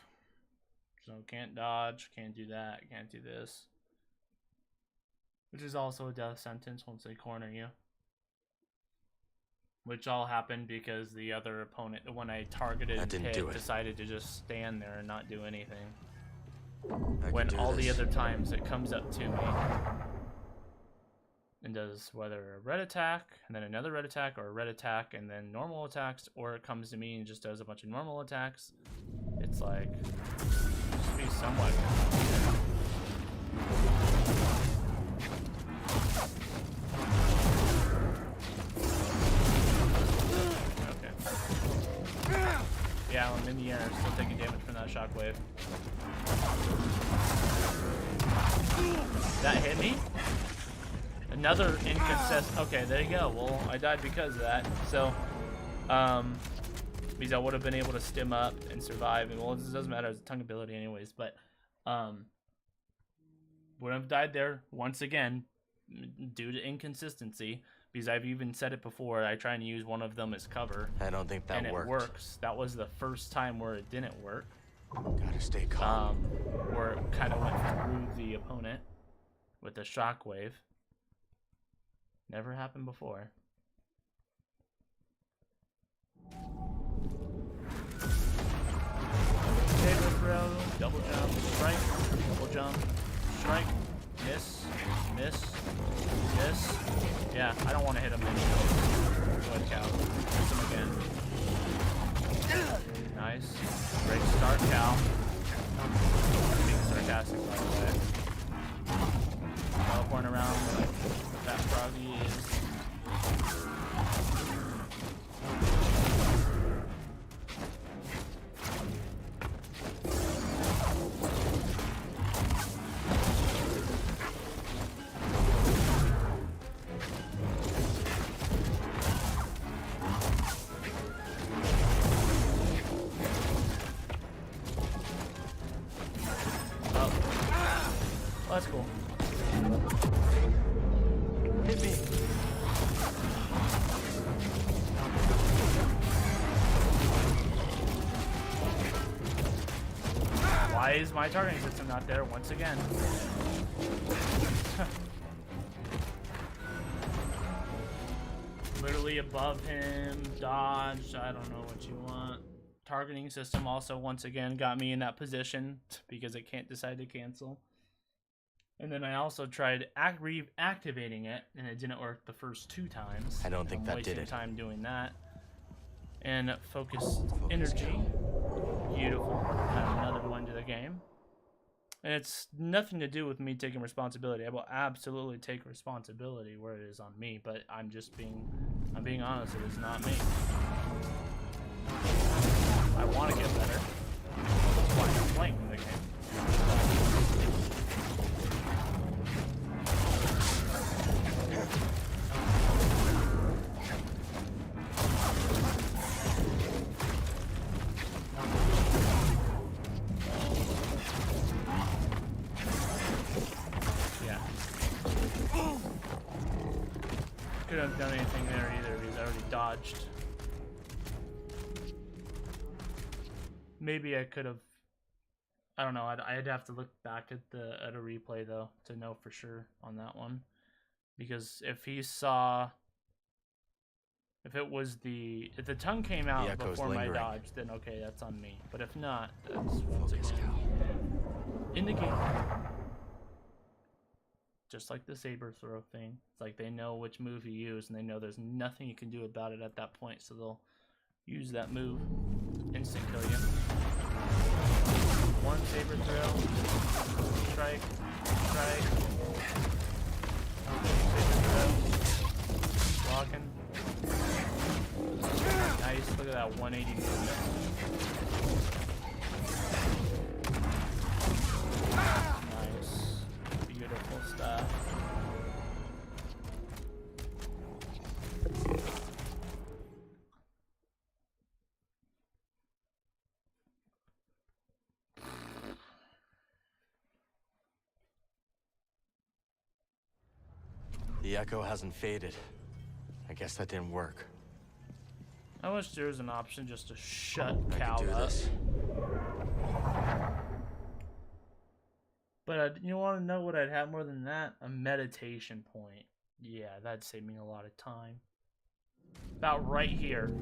So can't dodge, can't do that, can't do this. Which is also a death sentence once they corner you. Which all happened because the other opponent, when I targeted and hit, decided to just stand there and not do anything. When all the other times it comes up to me and does whether a red attack, and then another red attack, or a red attack, and then normal attacks, or it comes to me and just does a bunch of normal attacks. It's like, just be somewhat. Okay. Yeah, I'm in the air, still taking damage from that shockwave. That hit me? Another inconsistent. Okay, there you go. Well, I died because of that. So, because I would have been able to stim up and survive. And well, it doesn't matter as a tongue ability, anyways. But, would have died there once again due to inconsistency. Because I've even said it before. I try and use one of them as cover. I don't think that worked. And it works. That was the first time where it didn't work. Gotta stay calm. Where it kind of went through the opponent with the shockwave. Never happened before. Saber throw, double jump, strike, double jump, strike, miss, miss, miss. Yeah, I don't want to hit him anymore. Go ahead, Cal. Miss him again. Nice. Great start, Cal. Being sarcastic, by the way. Teleport around like that froggy is. Oh. Well, that's cool. Hit me. Why is my targeting system not there once again? Literally above him, dodge, I don't know what you want. Targeting system also once again got me in that position because it can't decide to cancel. And then I also tried reactivating it, and it didn't work the first 2 times. I don't think that did it. Time doing that. And focus energy. Beautiful. Add another one to the game. And it's nothing to do with me taking responsibility. I will absolutely take responsibility where it is on me, but I'm being honest, it is not me. I want to get better. That's why I'm playing the game. Couldn't have done anything there either because I already dodged. Maybe I could have. I don't know. I'd have to look back at a replay though to know for sure on that one, because if he saw, if the tongue came out before my dodge, then okay, that's on me. But if not, that's once again in the game. Just like the saber throw thing. It's like they know which move you use, and they know there's nothing you can do about it at that point, so they'll use that move. Instant kill you. One saber throw. Strike. Strike. Saber throw. Blocking. that 180 movement. Nice. Beautiful stuff. The echo hasn't faded. I guess that didn't work. I wish there was an option just to shut I Cal can do up. this. But you want to know what I'd have more than that? A meditation point. Yeah, that'd save me a lot of time. About right here.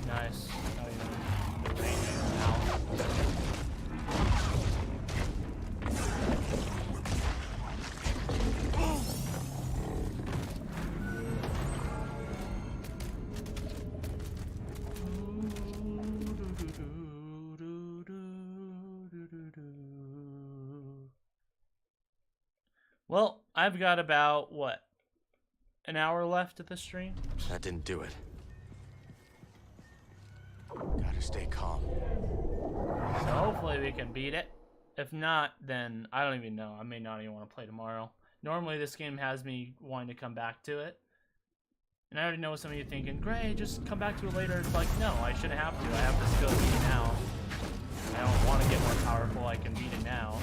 Nice. Not even raining now. Well, I've got about, what, an hour left of the stream? That didn't do it. Gotta stay calm. So hopefully we can beat it. If not, then I don't even know. I may not even want to play tomorrow. Normally this game has me wanting to come back to it. And I already know some of you thinking, Gray, just come back to it later. It's like, no, I shouldn't have to. I have the skill to beat it now. I don't want to get more powerful. I can beat it now.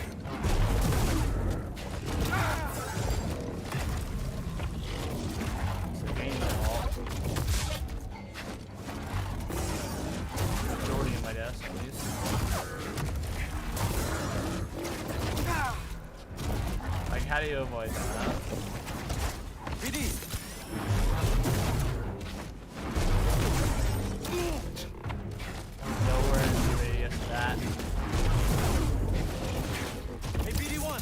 It's the game's fault. Majority of my deaths, at least. Like, how do you avoid that? BD! Nowhere in the radius of that. Hey, BD1!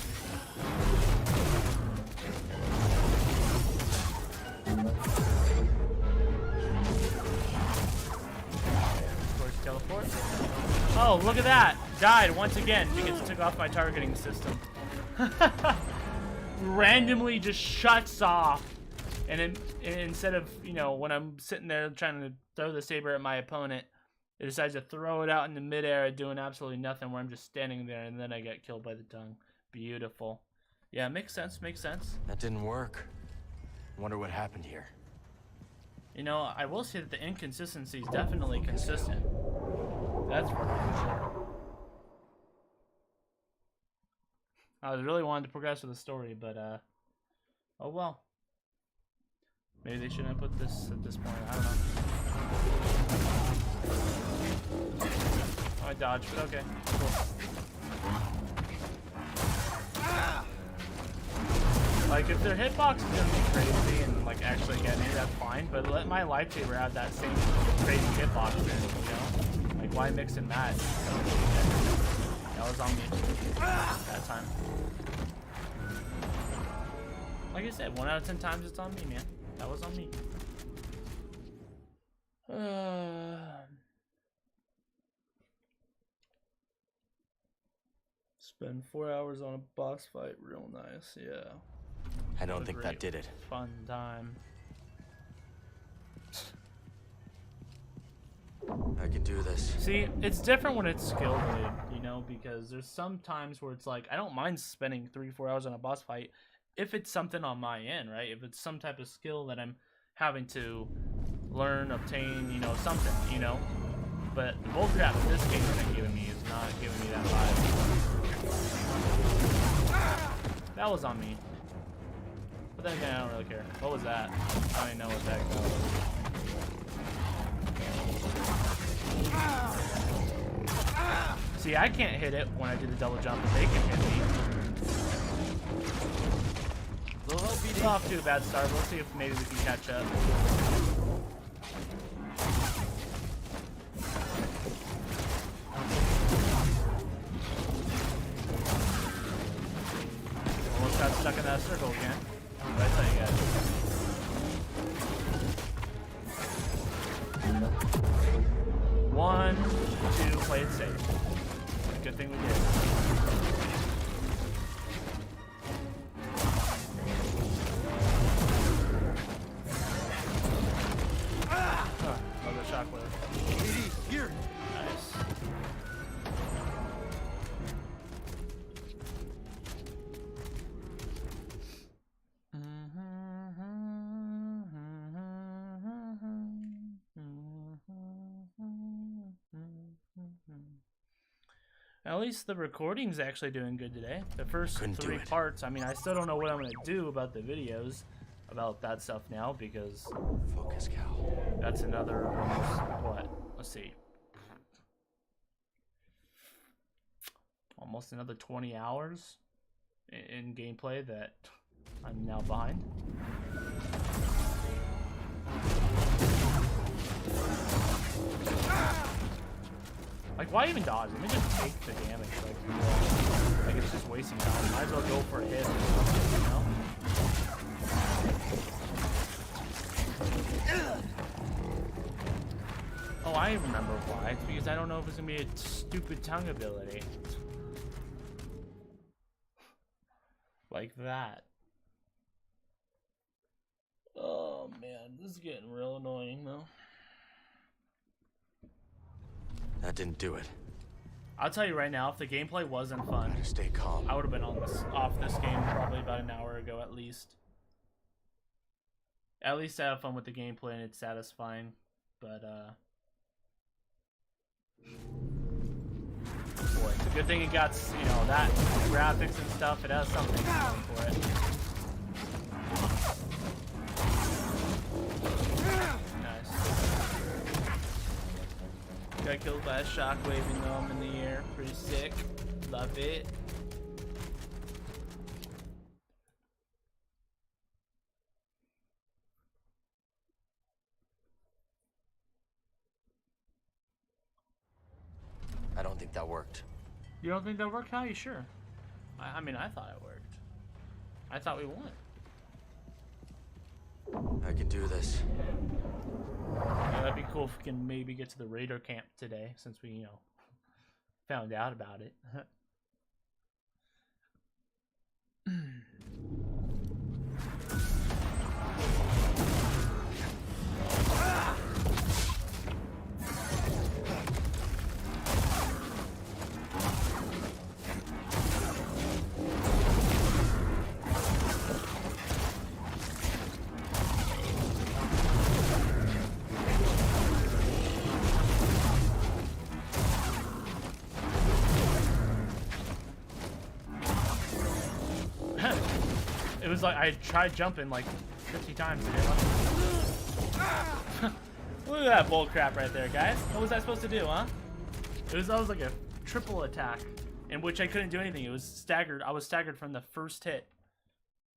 Force teleport. Oh, look at that! Died once again because it took off my targeting system. Randomly just shuts off. And instead of, you know, when I'm sitting there trying to throw the saber at my opponent, it decides to throw it out in the midair doing absolutely nothing where I'm just standing there and then I get killed by the tongue. Beautiful. Yeah, makes sense, makes sense. That didn't work. Wonder what happened here. You know, I will say that the inconsistency is definitely consistent. That's for sure. I was really wanting to progress with the story, but, oh well. Maybe they shouldn't have put this at this point. I don't know. Oh, I dodged, but okay. Cool. Like, if their hitbox is gonna be crazy and, like, actually get me, that's fine. But let my lightsaber have that same crazy hitbox then, you know? Like, why mix and match? That was on me. That time. Like I said, 1 out of 10 times it's on me, man. That was on me. Spend 4 hours on a boss fight, real nice, yeah. I don't think that did it. Fun time. I can do this. See, it's different when it's skill related, you know, because there's some times where it's like, I don't mind spending 3-4 hours on a boss fight if it's something on my end, right? If it's some type of skill that I'm having to learn, obtain, you know, something, you know? But the bullcrap this game has been giving me is not giving me that vibe. That was on me. But then again, I don't really care. What was that? I don't even know what that was. See, I can't hit it when I do the double jump, but they can hit me. It's off to a bad start. Let's see if maybe we can catch up. Almost got stuck in that circle again. What did I tell you guys? fun to play it safe. Good thing we did. Another shockwave. Here. Nice. At least the recording's actually doing good today. The first three parts, I mean, I still don't know what I'm going to do about the videos, about that stuff now, because... Focus, Cal. That's another almost, what? Let's see. Almost another 20 hours in gameplay that I'm now behind. Like, why even dodge? Let me just take the damage. Like it's just wasting time. Might as well go for a hit or something, you know? Oh, I remember why. It's because I don't know if it's gonna be a stupid tongue ability. Like that. Oh man, this is getting real annoying though. That didn't do it. I'll tell you right now, if the gameplay wasn't fun, Gotta stay calm. I would have been off this game probably about an hour ago at least. At least I have fun with the gameplay and it's satisfying. But boy, it's a good thing it got, you know, that graphics and stuff. It has something going for it. Nice. Got killed by a shockwave even though I'm in the air. Pretty sick. Love it. I don't think that worked. You don't think that worked? How are you sure? I mean, I thought it worked. I thought we won. I can do this. Yeah, that'd be cool if we can maybe get to the raider camp today, since we, you know, found out about it. It was like I tried jumping like 50 times and it Look at that bull crap right there, guys. What was I supposed to do, huh? That was like a triple attack in which I couldn't do anything. It was staggered. I was staggered from the first hit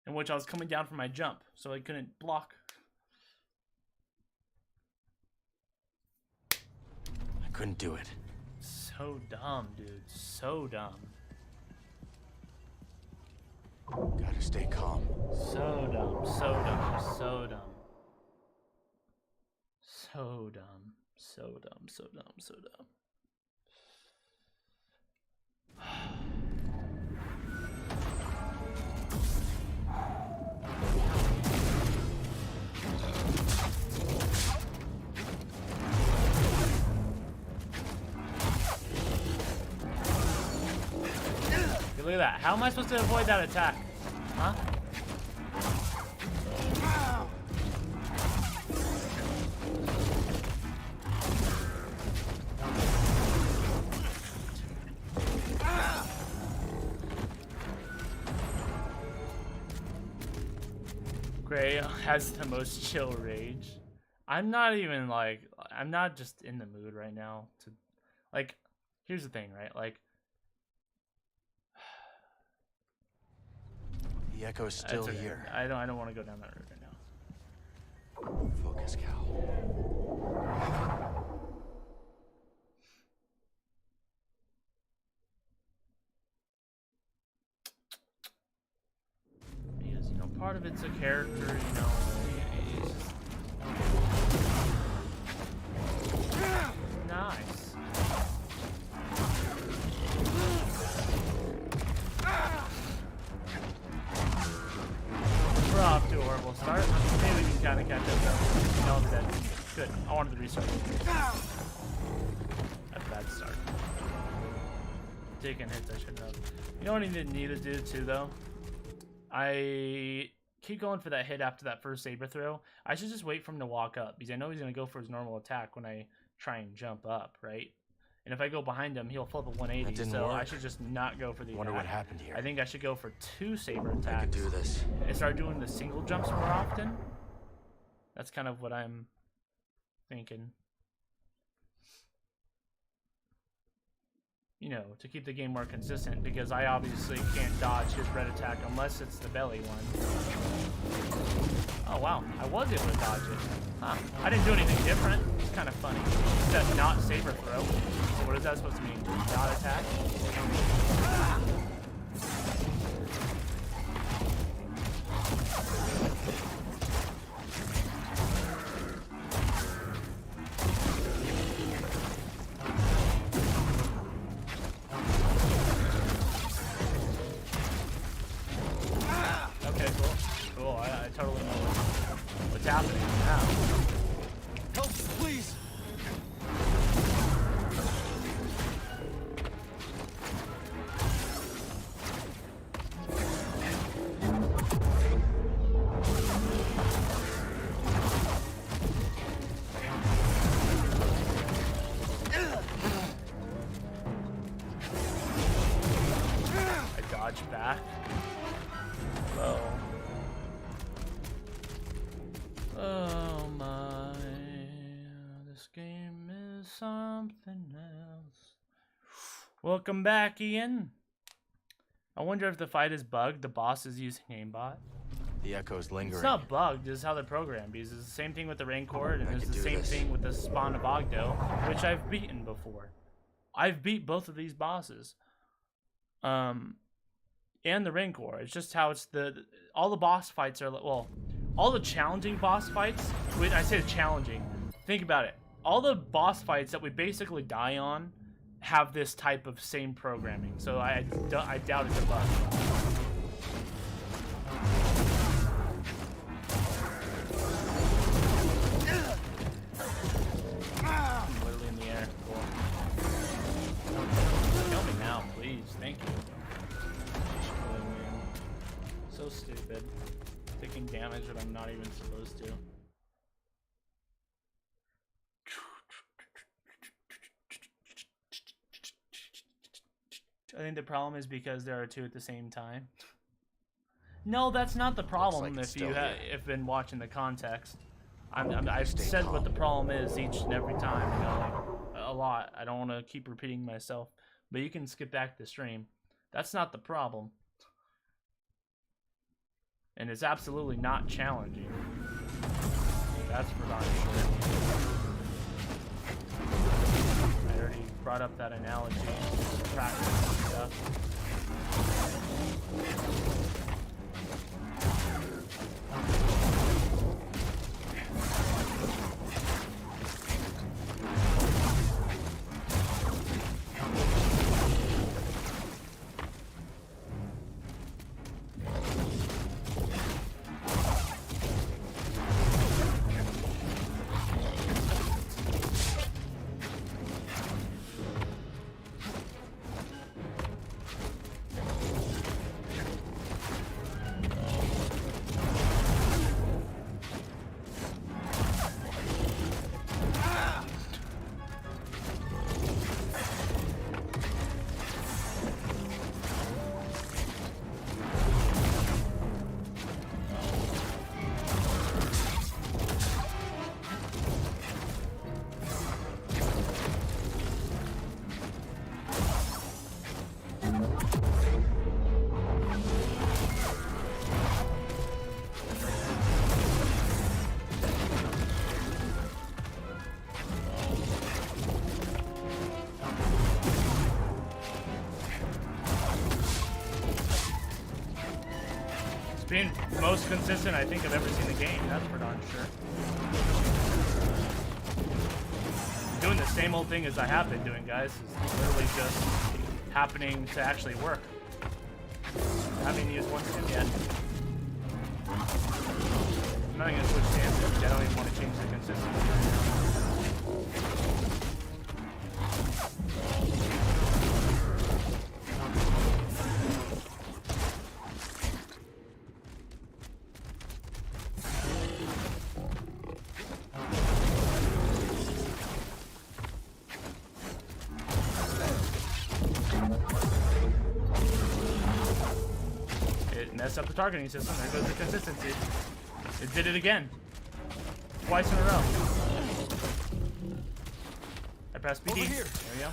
in which I was coming down from my jump, so I couldn't block. I couldn't do it. So dumb, dude. So dumb. Gotta stay calm. So dumb, so dumb, so dumb. So dumb, so dumb, so dumb, so dumb. Hey, look at that. How am I supposed to avoid that attack? Huh? Gray has the most chill rage. I'm not even like, I'm not just in the mood right now to, like, here's the thing, right? Like, the echo's still here. I don't want to go down that route right now. Focus, Cal. Because, you know, part of it's a character, you know. It's just... Nice. where we'll start. Maybe we can kind of catch up though. No, I'm dead. Good. I wanted to restart. That's a bad start. Taking hits I shouldn't have. You know what I need to do too though? I keep going for that hit after that first saber throw. I should just wait for him to walk up because I know he's going to go for his normal attack when I try and jump up, right? And if I go behind him, he'll flip a 180, so work. I should just not go for the Wonder attack. what happened here. I think I should go for 2 saber attacks. I could do this. And start doing the single jumps more often. That's kind of what I'm thinking. You know, to keep the game more consistent, because I obviously can't dodge his red attack unless it's the belly one. Oh wow, I was able to dodge it. Huh. I didn't do anything different. It's kind of funny. It says not saber throw. So what is that supposed to mean? Not attack? Okay, cool. Cool, I totally know what's happening now. Help, please! I dodged back. Oh. Oh my. This game is something else. Welcome back, Ian. I wonder if the fight is bugged. The boss is using aimbot. The echo's lingering. It's not bugged, it's how they're programmed. Because it's the same thing with the Rancor, and I it's can the do same this. thing with the Spawn of Ogdo, which I've beaten before. I've beat both of these bosses. And the Rancor. It's just how it's all the boss fights are, well, all the challenging boss fights, when I say challenging, think about it. All the boss fights that we basically die on have this type of same programming. So I doubt it's a bug. I'm literally in the air. Cool. Kill me now, please. Thank you. So stupid. Taking damage that I'm not even supposed to. I think the problem is because there are 2 at the same time. No, that's not the problem. Looks like it's If you still have been watching the context, I've said what the problem is each and every time. You know, like, a lot. I don't want to keep repeating myself, but you can skip back the stream. That's not the problem, and it's absolutely not challenging. That's for darn sure. I already brought up that analogy, practice and stuff. Being the most consistent I think I've ever seen in the game, that's for darn sure. Doing the same old thing as I have been doing, guys, is literally just happening to actually work. I haven't used one skin yet. I'm not gonna switch stances. I don't even want to change the consistency right now. Messed up the targeting system. There goes the consistency. It did it again. Twice in a row. I pressed BD. There we go.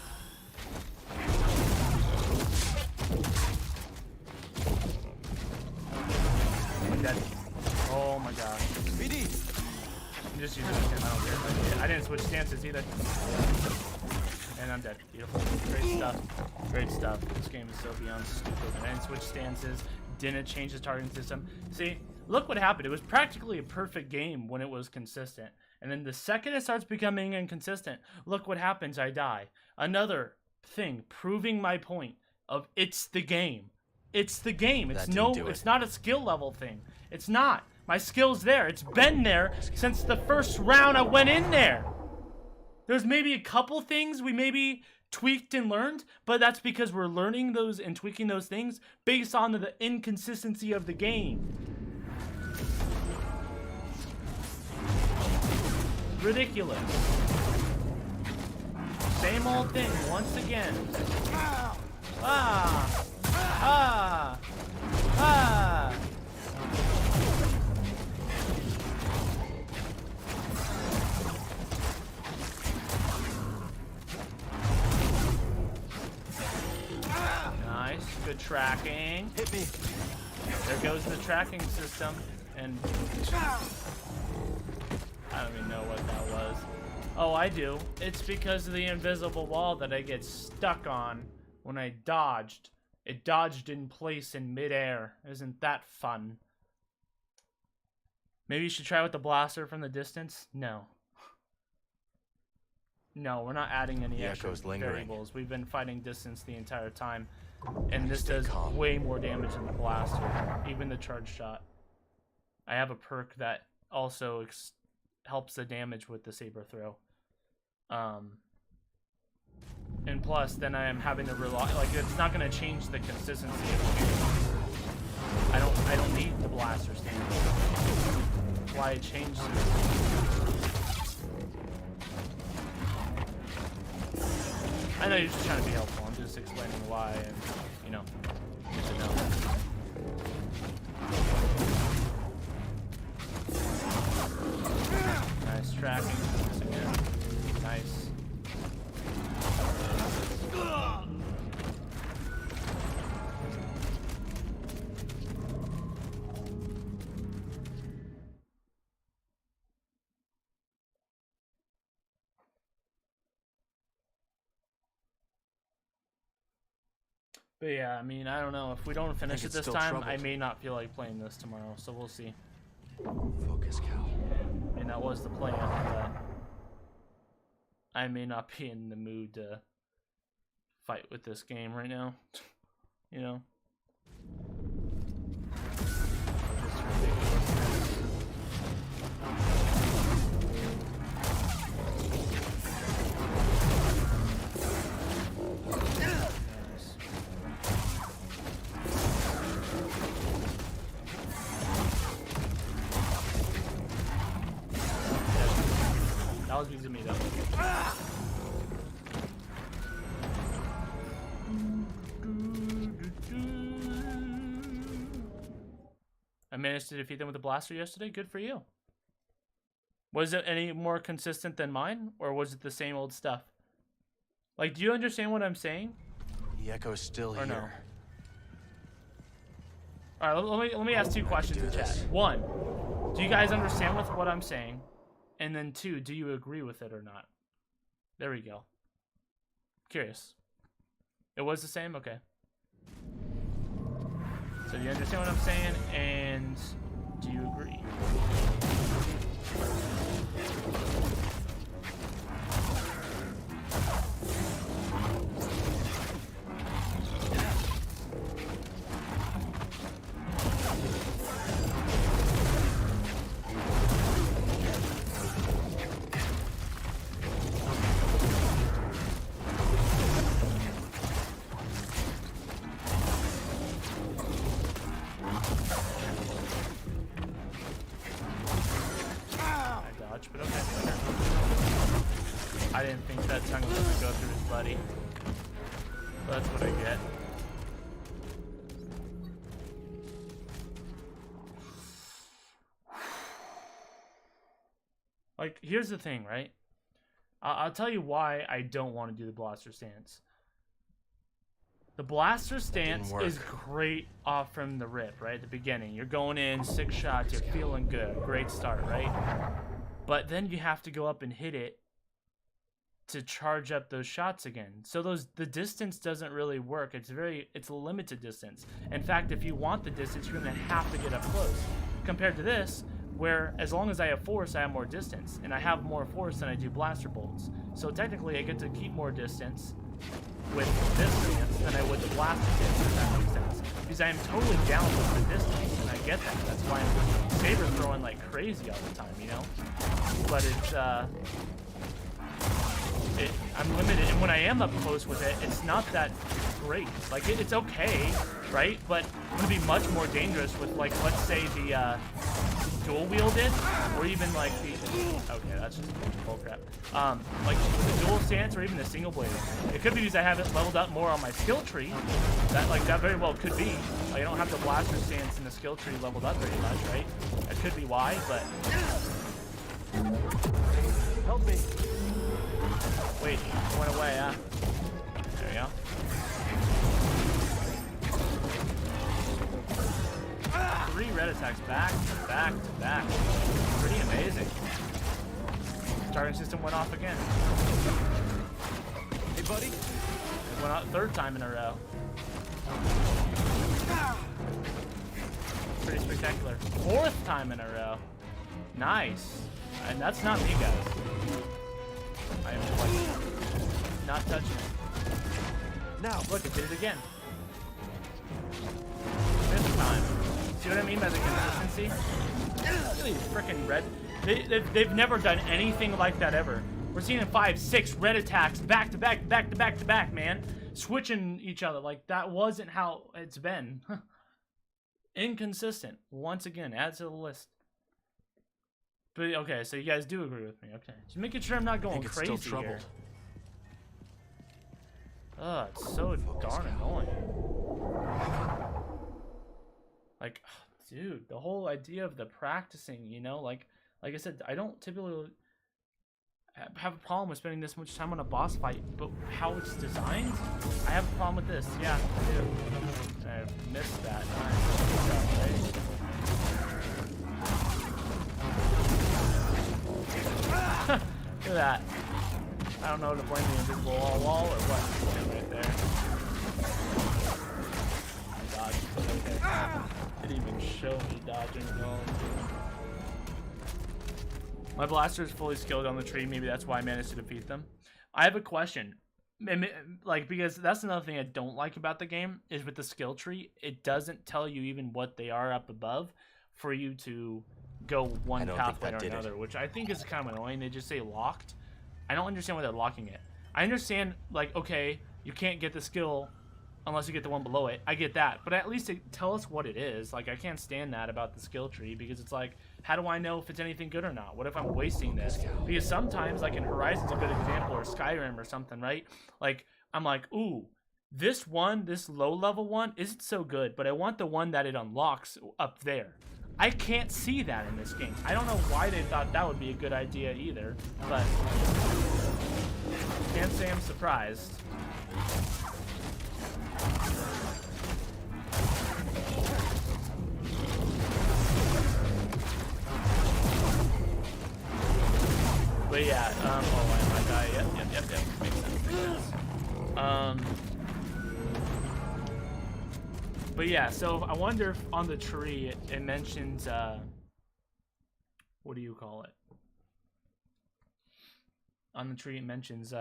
I'm dead. Oh my god. BD. I'm just using him. I don't care. I didn't switch stances either. And I'm dead. Beautiful. Great stuff. Great stuff. This game is so beyond stupid. I didn't switch stances. Didn't change the targeting system. See, look what happened. It was practically a perfect game when it was consistent. And then the second it starts becoming inconsistent, look what happens. I die. Another thing proving my point of it's the game. It's the game. It's it's not a skill level thing. It's not. My skill's there. It's been there since the first round I went in there. There's maybe a couple things we maybe tweaked and learned, but that's because we're learning those and tweaking those things based on the inconsistency of the game. Ridiculous. Same old thing once again. Ah! Ah! Ah! Nice, good tracking. Hit me. There goes the tracking system, and I don't even know what that was. Oh, I do. It's because of the invisible wall that I get stuck on when I dodged. It dodged in place in midair. Isn't that fun? Maybe you should try with the blaster from the distance? No. No, we're not adding any extra variables. We've been fighting distance the entire time. And this does way more damage than the blaster. Even the charge shot. I have a perk that also helps the damage with the saber throw. And plus, then I am having to rely, like, it's not going to change the consistency of the game. I don't need the blaster stand. That's why I changed it. I know you're just trying to be helpful. I'm just explaining why, and, you know, you should know. Nice tracking. Once again. Nice. But yeah, I mean, I don't know. If we don't finish it this time, I may not feel like playing this tomorrow, so we'll see. Focus, Cal. And that was the plan, but I may not be in the mood to fight with this game right now. You know? Just ridiculous. That was because of me, though. I managed to defeat them with a blaster yesterday. Good for you. Was it any more consistent than mine, or was it the same old stuff? Like, do you understand what I'm saying? The echo's still here. No? All right, let me ask two questions in chat. One, do you guys understand what I'm saying? And then two, do you agree with it or not? There we go. Curious. It was the same? Okay. So do you understand what I'm saying? And do you agree? much, but okay. I didn't think that tongue was gonna go through his buddy. But that's what I get. Like, here's the thing, right? I'll tell you why I don't want to do the blaster stance. The blaster stance is great off from the rip, right? At the beginning, you're going in, 6 shots, you're feeling good. Great start, right? But then you have to go up and hit it to charge up those shots again. So the distance doesn't really work. It's a limited distance. In fact, if you want the distance, you're gonna have to get up close. Compared to this, where as long as I have force, I have more distance, and I have more force than I do blaster bolts. So technically, I get to keep more distance with this stance than I would the blaster stance, if that makes sense. Because I am totally down with the distance, and I get that. That's why I'm saber throwing like crazy all the time, you know? But I'm limited, and when I am up close with it, it's not that great. Like, it's okay, right? But it's gonna be much more dangerous with, like, let's say the dual wielded, or even like the okay, that's just bullcrap. Like the dual stance, or even the single bladed. It could be because I haven't leveled up more on my skill tree. That very well could be. Like, I don't have the blaster stance in the skill tree leveled up very much, right? That could be why, but help me. Wait, it went away, huh? There we go. Three red attacks back to back to back. Pretty amazing. Targeting system went off again. Hey, buddy. It went out 3rd time in a row. Pretty spectacular. 4th time in a row. Nice. And that's not me, guys. I am like not touching it. Now, look, it did it again. 5th time. See what I mean by the consistency? Really freaking red. They've never done anything like that ever. We're seeing 5, 6 red attacks back to back, back to back to back, man. Switching each other. Like, that wasn't how it's been. Inconsistent. Once again, add to the list. But, okay, so you guys do agree with me. Okay. Just making sure I'm not going crazy here. Ugh, it's so darn annoying. Like, dude, the whole idea of the practicing, you know, like I said, I don't typically have a problem with spending this much time on a boss fight, but how it's designed, I have a problem with this. Yeah, I do. I missed that. Nice. Look at that. I don't know to blame the invisible wall or what. Right there. I dodged. Okay. Didn't even show me dodging. No. My blaster is fully skilled on the tree. Maybe that's why I managed to defeat them. I have a question. Like, because that's another thing I don't like about the game is with the skill tree, it doesn't tell you even what they are up above for you to go one pathway or another, which I think is kind of annoying. They just say locked. I don't understand why they're locking it. I understand, like, okay, you can't get the skill unless you get the one below it. I get that, but at least tell us what it is. Like, I can't stand that about the skill tree, because it's like, how do I know if it's anything good or not? What if I'm wasting this? Because sometimes, like in Horizon's a good example, or Skyrim or something, right? Like, I'm like, ooh, this one, this low level one isn't so good, but I want the one that it unlocks up there. I can't see that in this game. I don't know why they thought that would be a good idea either, but can't say I'm surprised. But yeah, oh, I might die. Yep. Makes sense. But yeah, so I wonder if on the tree it mentions, what do you call it? On the tree it mentions,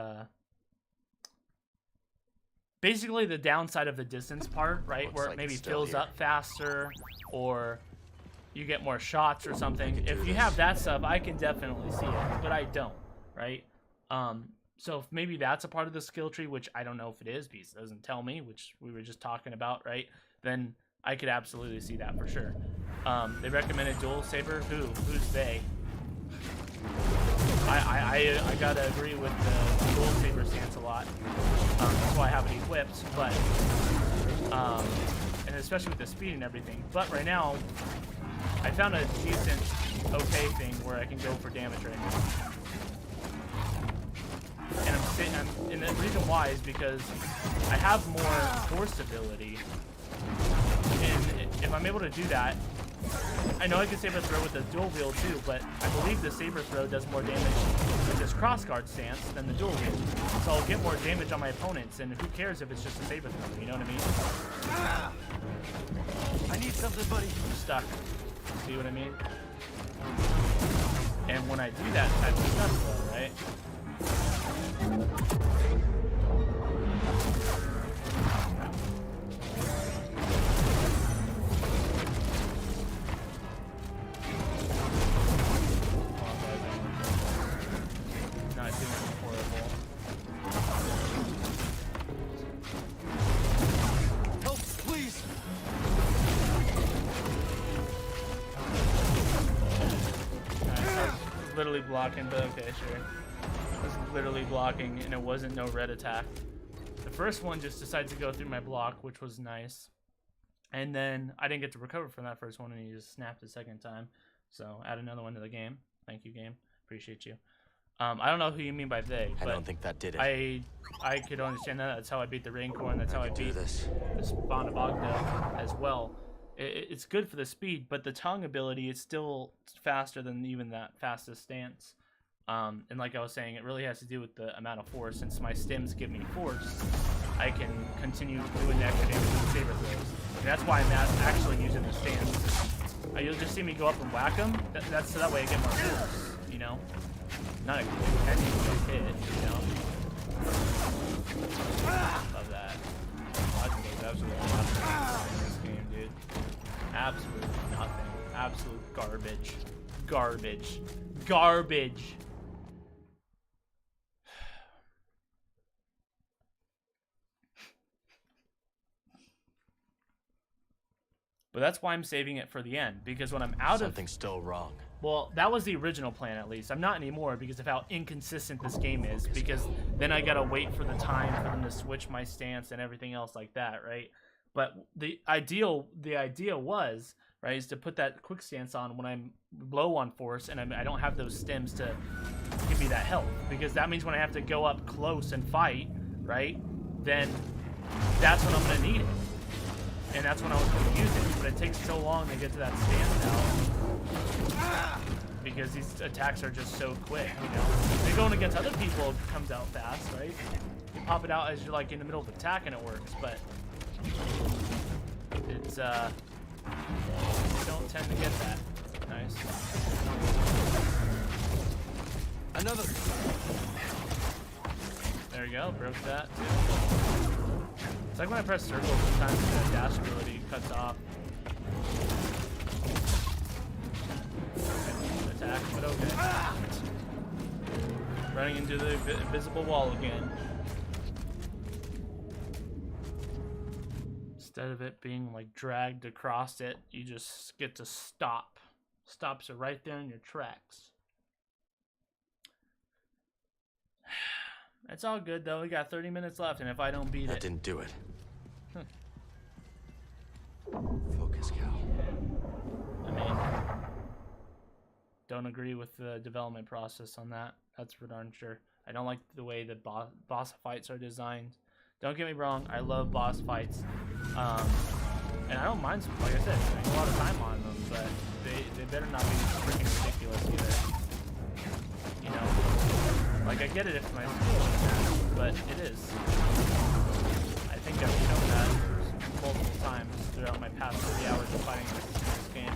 basically the downside of the distance part, right? Where it maybe fills up faster, or you get more shots or something. If you have that stuff, I can definitely see it, but I don't, right? So if maybe that's a part of the skill tree, which I don't know if it is because it doesn't tell me, which we were just talking about, right? Then I could absolutely see that for sure. They recommended dual saber. Who's they? I gotta agree with the dual saber stance a lot. That's why I have it equipped, but and especially with the speed and everything. But right now, I found a decent, okay thing where I can go for damage right now. And the reason why is because I have more force ability, and if I'm able to do that, I know I can saber throw with the dual wield too, but I believe the saber throw does more damage with this crossguard stance than the dual wield. So I'll get more damage on my opponents, and who cares if it's just a saber throw? You know what I mean? I need something, buddy. I'm stuck. See what I mean? And when I do that type of stuff, though, right? Not doing horrible. Help, please. I was literally blocking, but okay, sure. I was literally blocking, and it wasn't no red attack. The first one just decided to go through my block, which was nice. And then I didn't get to recover from that first one, and he just snapped the second time. So add another one to the game. Thank you, game. Appreciate you. I don't know who you mean by they, but I don't think that did it. I could understand that. That's how I beat the Raincore, and that's how I beat this Spawn of Ogda as well. It's good for the speed, but the tongue ability is still faster than even that fastest stance. And like I was saying, it really has to do with the amount of force. Since my stims give me force, I can continue doing the extra damage with the saber throws. And that's why I'm actually using the stance. You'll just see me go up and whack them. That's so that way I get more force, you know? Not a heavy hit, you know? Love that. Dodging is absolutely nothing in this game, dude. Absolutely nothing. Absolute garbage. Garbage. Garbage. But that's why I'm saving it for the end, because when I'm out Something's still wrong. Well, that was the original plan, at least. I'm not anymore because of how inconsistent this game is, because then I gotta wait for the time for them to switch my stance and everything else like that, right? But the idea was, right, is to put that quick stance on when I'm low on force and I don't have those stims to give me that health, because that means when I have to go up close and fight, right, then that's when I'm gonna need it. And that's when I was going to use it, but it takes so long to get to that stance now, because these attacks are just so quick, you know? If you're going against other people, it comes out fast, right? You pop it out as you're like in the middle of attack and it works, but it's, you don't tend to get that. Nice. Another. There you go, broke that too. It's like when I press circle, sometimes the dash ability cuts off. Attack, but okay. Running into the invisible wall again. Instead of it being like dragged across it, you just get to stop. Stops it right there in your tracks. It's all good though. We got 30 minutes left, and if I don't beat That didn't do it. Focus, Cal. I mean, don't agree with the development process on that. That's for darn sure. I don't like the way the boss fights are designed. Don't get me wrong, I love boss fights, and I don't mind. Like I said, spending a lot of time on them, but they better not be freaking ridiculous either. You know, like I get it if my skill, but it is. I think I've shown that multiple times throughout my past 3 hours of fighting this game.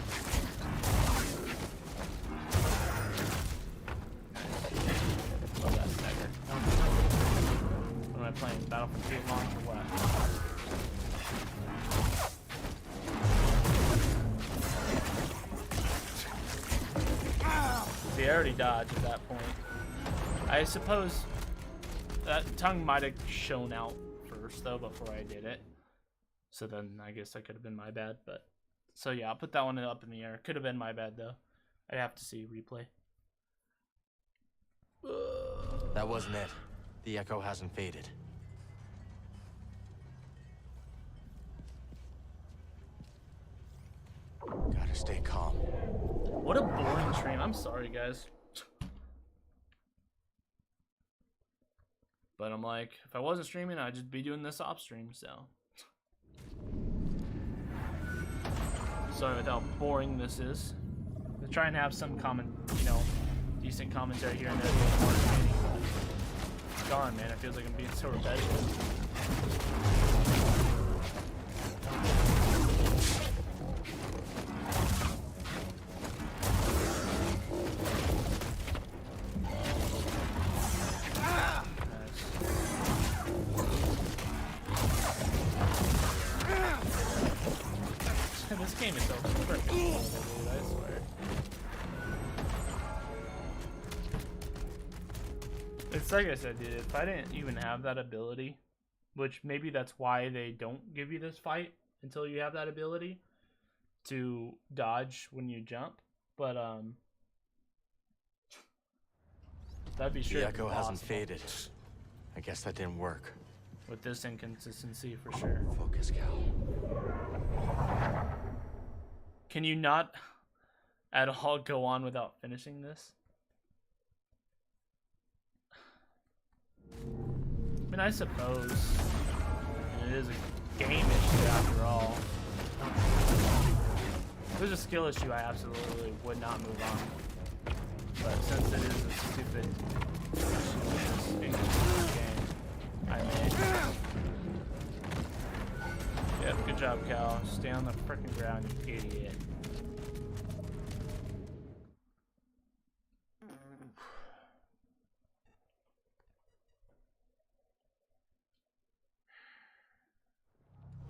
Love that stagger. What am I playing? Battlefront 2 launch or what? See, I already dodged at that point. I suppose that tongue might have shown out first though before I did it. So then I guess that could have been my bad, but so yeah, I'll put that one up in the air. Could have been my bad though. I'd have to see replay. That wasn't it. The echo hasn't faded. Gotta stay calm. What a boring stream. I'm sorry, guys. But I'm like, if I wasn't streaming, I'd just be doing this off stream, so. Sorry with how boring this is. I try and have some decent commentary here and there. More entertaining, but darn, man, it feels like I'm being so repetitive. This game is so freaking cool, dude, I swear. It's like I said, dude, if I didn't even have that ability, which maybe that's why they don't give you this fight until you have that ability to dodge when you jump, but that'd be straight. The echo hasn't faded. I guess that didn't work. With this inconsistency, for sure. Focus, Cal. Can you not at all go on without finishing this? I mean, I suppose it is a game issue after all. If there's a skill issue, I absolutely would not move on. But since it is a stupid inconsistent game, I may. Yep, good job, Cal. Stay on the frickin' ground, you idiot.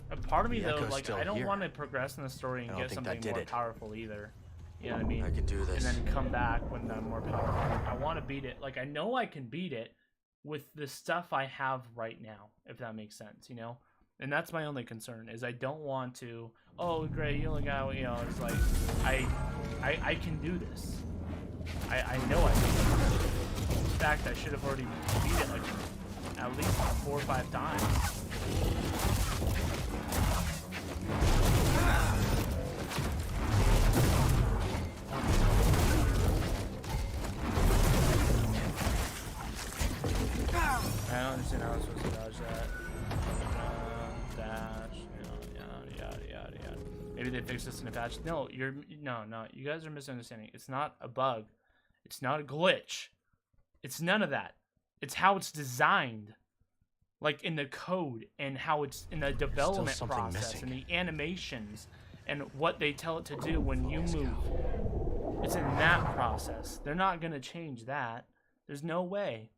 A part of me, though, like, I don't want to progress in the story and get something more powerful either. You know what I mean? I can do this. And then come back when I'm more powerful. I want to beat it. Like, I know I can beat it with the stuff I have right now, if that makes sense, you know? And that's my only concern, is I don't want to, oh, great, you only got, you know, it's like, I can do this. I know I can. In fact, I should have already beat it, like, at least 4 or 5 times. I don't understand how I'm supposed to dodge that. Dash, yada, yada. Maybe they fixed this in a patch. No, no, you guys are misunderstanding. It's not a bug. It's not a glitch. It's none of that. It's how it's designed. Like in the code and how it's in the development process and the animations and what they tell it to do when you move. It's in that process. They're not going to change that. There's no way.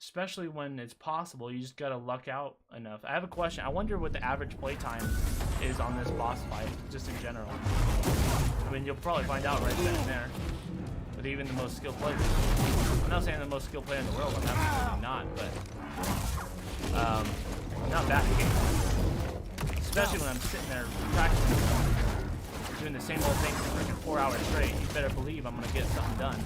Especially when it's possible, you just gotta luck out enough. I have a question. I wonder what the average playtime is on this boss fight, just in general. I mean, you'll probably find out right then and there. With even the most skilled players. I'm not saying the most skilled player in the world. I'm absolutely not, but not that game. Especially when I'm sitting there practicing, doing the same old thing for freaking 4 hours straight. You better believe I'm gonna get something done.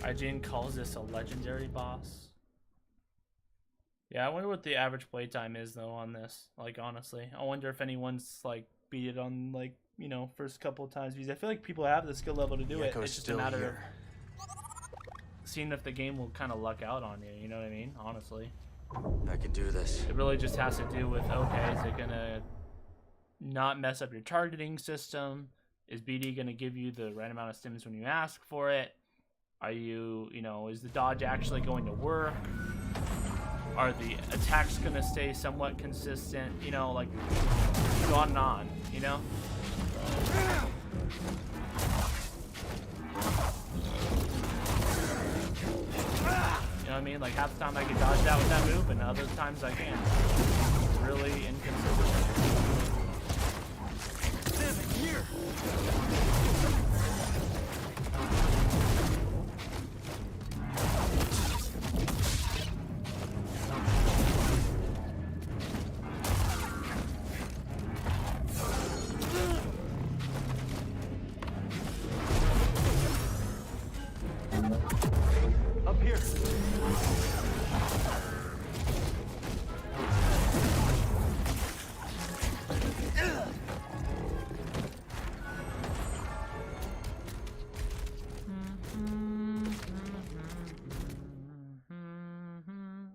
IGN calls this a legendary boss. Yeah, I wonder what the average playtime is though on this. Like honestly, I wonder if anyone's like beat it on like, you know, first couple of times, because I feel like people have the skill level to do it. It's just a matter of seeing if the game will kind of luck out on you. You know what I mean? Honestly, I can do this. It really just has to do with, okay, is it gonna not mess up your targeting system? Is BD gonna give you the right amount of stims when you ask for it? Are you, you know, is the dodge actually going to work? Are the attacks gonna stay somewhat consistent? You know, like, go on and on, you know? You know what I mean? Like, half the time I can dodge that with that move, and other times I can't. It's really inconsistent. Here.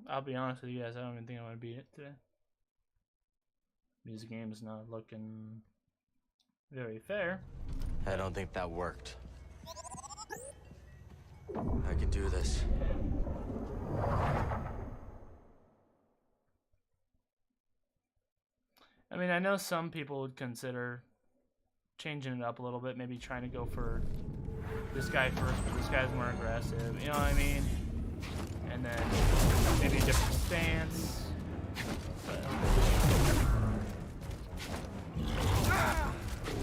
I'll be honest with you guys, I don't even think I'm gonna beat it today. This game is not looking very fair. I don't think that worked. I can do this. I mean, I know some people would consider changing it up a little bit, maybe trying to go for this guy first, but this guy's more aggressive, you know what I mean? And then maybe a different stance. But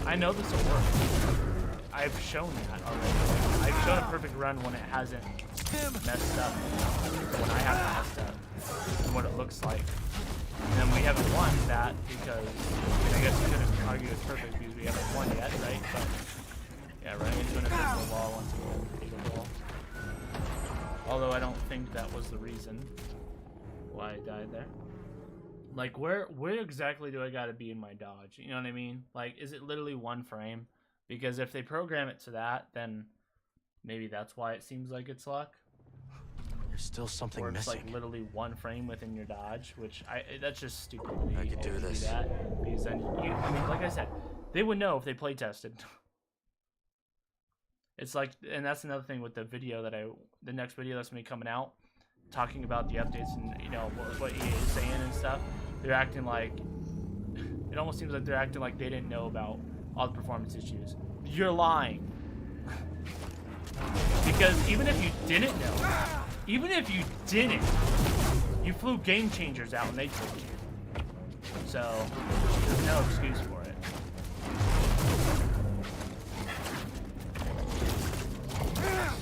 I know this will work. I've shown that already. I've shown a perfect run when it hasn't messed up. When I haven't messed up. And what it looks like. And then we haven't won that because, I guess you couldn't argue it's perfect because we haven't won yet, right? But yeah, running into an invisible wall once again, beatable. Although I don't think that was the reason why I died there. Like, where exactly do I gotta be in my dodge? You know what I mean? Like, is it literally one frame? Because if they program it to that, then maybe that's why it seems like it's luck. There's still something or it's missing. like literally one frame within your dodge, which that's just stupidity. I could do this. That, because then I mean, like I said, they would know if they play tested. It's like, and that's another thing with the video the next video that's gonna be coming out, talking about the updates and what EA is saying and stuff. They're acting like, it almost seems like they're acting like they didn't know about all the performance issues. You're lying. Because even if you didn't know, you flew Game Changers out and they told you. So there's no excuse for it.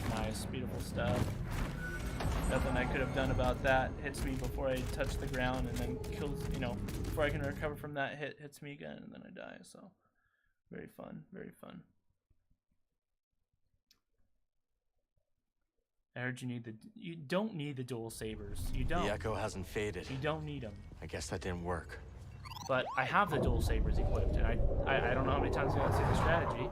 Nice, beautiful stuff. Nothing I could have done about that. Hits me before I touch the ground and then kills, before I can recover from that hit, hits me again and then I die. So very fun, very fun. I heard you don't need the dual sabers. You don't. The echo hasn't faded. You don't need them. I guess that didn't work. But I have the dual sabers equipped, and I don't know how many times I'm gonna say the strategy.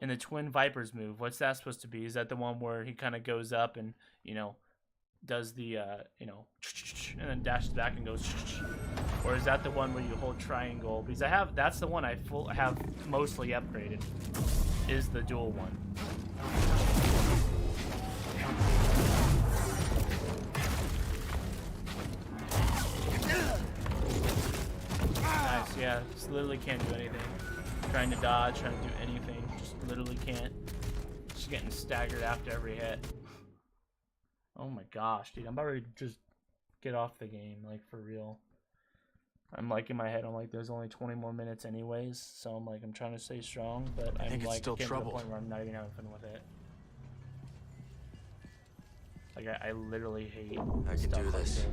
In the Twin Vipers move, what's that supposed to be? Is that the one where he kind of goes up and does the and then dashes back and goes, or is that the one where you hold triangle? Because that's the one I have mostly upgraded. Is the dual one. Nice, yeah. Just literally can't do anything. Trying to dodge, trying to do anything. Just literally can't. Just getting staggered after every hit. Oh my gosh, dude. I'm about ready to just get off the game, like, for real. I'm like, in my head, I'm like, there's only 20 more minutes anyways. So I'm like, I'm trying to stay strong, but I'm think it's like still getting to the trouble. point where I'm not even having fun with it. Like, I literally hate I can stuff do like this.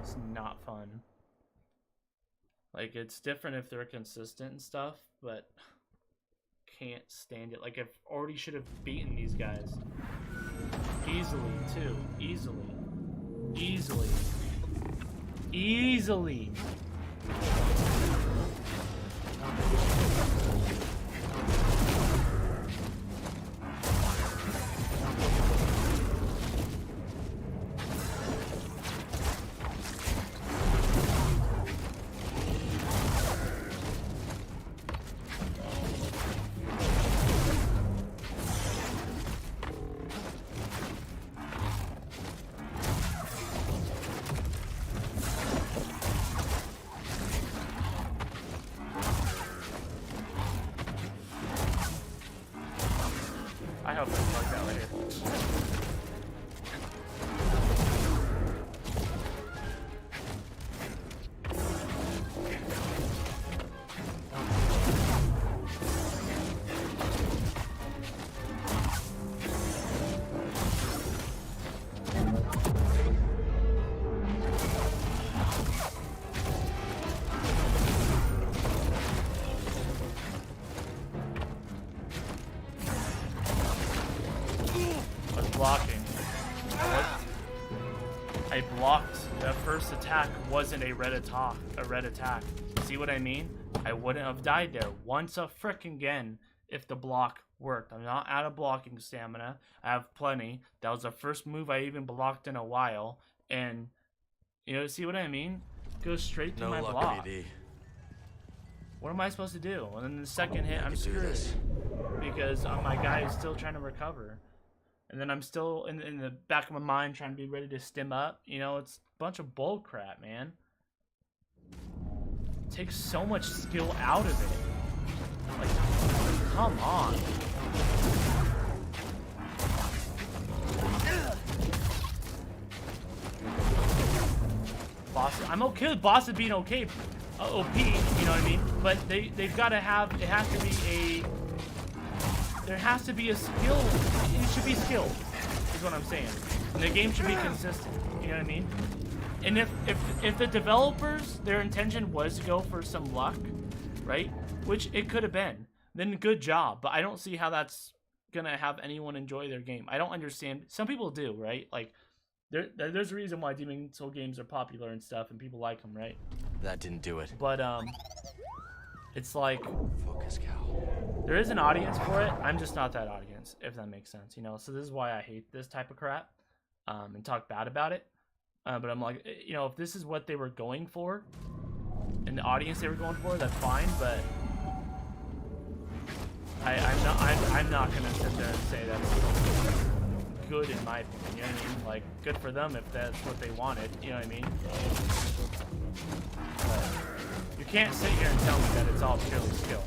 It's not fun. Like, it's different if they're consistent and stuff, but can't stand it. Like, I already should have beaten these guys. Easily, too. Easily. Easily. Easily. I hope that's like that right here. Blocking. I blocked. The first attack wasn't a red attack. See what I mean? I wouldn't have died there once a frickin' again if the block worked. I'm not out of blocking stamina. I have plenty. That was the first move I even blocked in a while. And, you know, see what I mean? Goes straight to my block. BD. What am I supposed to do? And then the second hit, I'm screwed. Because my guy is still trying to recover. And then I'm still in the back of my mind trying to be ready to stim up. You know, it's a bunch of bull crap, man. It takes so much skill out of it. Like, come on. Boss, I'm okay with bosses being okay, OP, you know what I mean? But they've got to have, it has to be a, there has to be a skill, it should be skilled, is what I'm saying. And the game should be consistent, you know what I mean? And if the developers, their intention was to go for some luck, right? Which it could have been, then good job. But I don't see how that's gonna have anyone enjoy their game. I don't understand. Some people do, right? Like, there's a reason why Demon Soul games are popular and stuff, and people like them, right? That didn't do it. But it's like, focus, Cal. There is an audience for it. I'm just not that audience, if that makes sense, you know. So this is why I hate this type of crap, and talk bad about it. But I'm like, you know, if this is what they were going for, and the audience they were going for, that's fine. But I'm not gonna sit there and say that's good in my opinion. You know what I mean? Like, good for them if that's what they wanted. You know what I mean? But you can't sit here and tell me that it's all purely skill.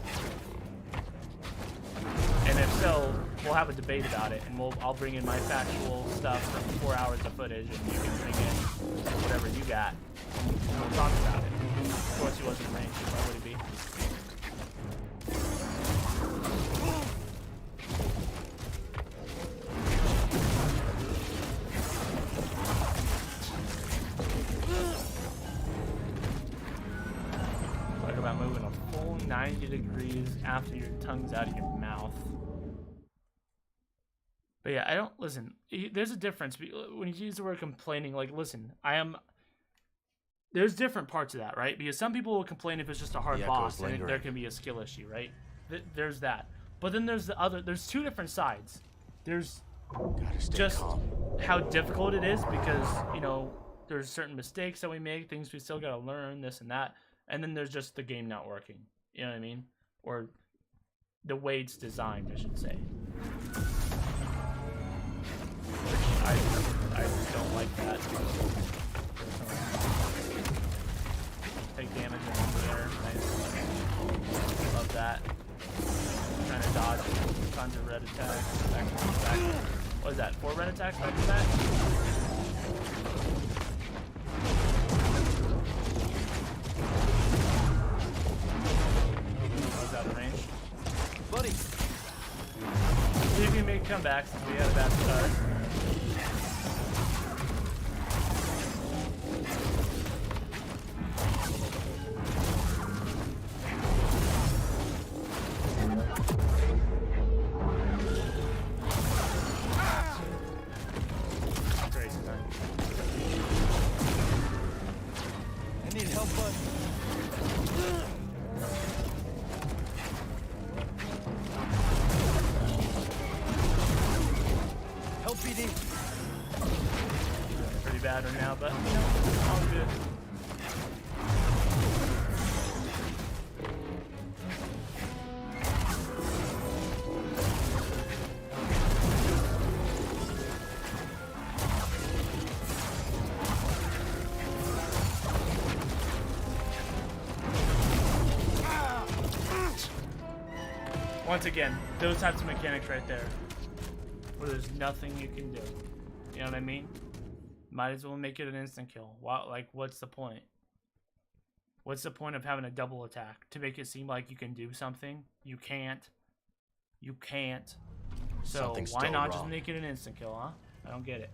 And if so, we'll have a debate about it, and I'll bring in my factual stuff from 4 hours of footage, and you can bring in whatever you got, and we'll talk about it. Of course, he wasn't ranked. Why would he be? Talk about moving a full 90 degrees after your tongue's out of your mouth. But yeah, I don't, listen, there's a difference when you use the word complaining. Like, listen, there's different parts of that, right? Because some people will complain if it's just a hard boss and there can be a skill issue, right? There's that. But then there's there's two different sides. There's just how difficult it is because, you know, there's certain mistakes that we make, things we still gotta learn, this and that. And then there's just the game not working. You know what I mean? Or the way it's designed, I should say. I just don't like that. Take damage in the air. Nice. Love that. Trying to dodge tons of red attacks. Back. What is that? 4 red attacks back to back? Was that a range? Buddy! See if you make comebacks since we had a bad start. I need help, bud. Help, BD. Pretty bad right now, but you know, all good. Once again, those types of mechanics right there, where there's nothing you can do. You know what I mean? Might as well make it an instant kill. Like, what's the point? What's the point of having a double attack? To make it seem like you can do something? You can't. You can't. So why not just make it an instant kill, huh? I don't get it.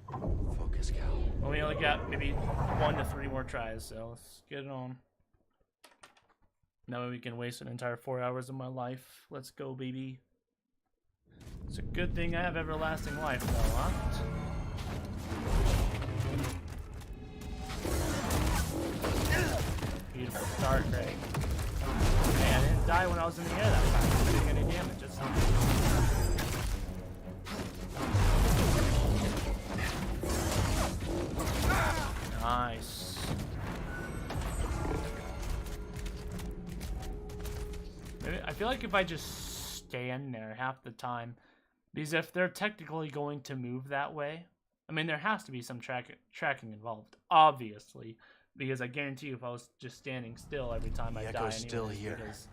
Focus, Cal. Well, we only got maybe 1 to 3 more tries, so let's get it on. Now we can waste an entire 4 hours of my life. Let's go, baby. It's a good thing I have everlasting life, though, huh? Beautiful start, Greg. Hey, I didn't die when I was in the air that time. I didn't get any damage. That's something. I feel like if I just stand there half the time, because if they're technically going to move that way, I mean, there has to be some tracking involved, obviously, because I guarantee you if I was just standing still every time I die, Echo's still here. Because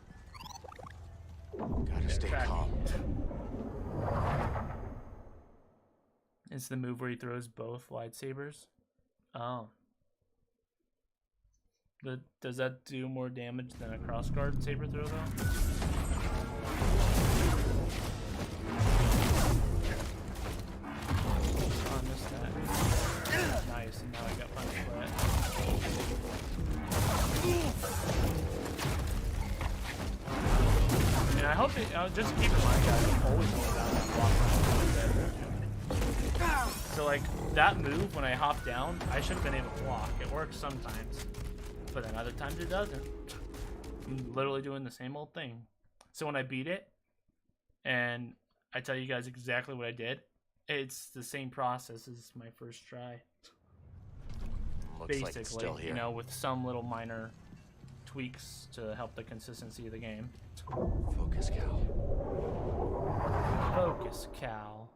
gotta stay calm. It's the move where he throws both lightsabers. Oh. Does that do more damage than a crossguard saber throw, though? Oh, I missed that. Nice, and now I got punished for it. And I hope it, just keep in mind, guys, I'm always going down that block around. So, like, that move, when I hop down, I should have been able to block. It works sometimes, but then other times it doesn't. I'm literally doing the same old thing. So when I beat it, and I tell you guys exactly what I did, it's the same process as my first try. Looks basically, like it's still here. You know, with some little minor tweaks to help the consistency of the game. Focus, Cal. Focus, Cal.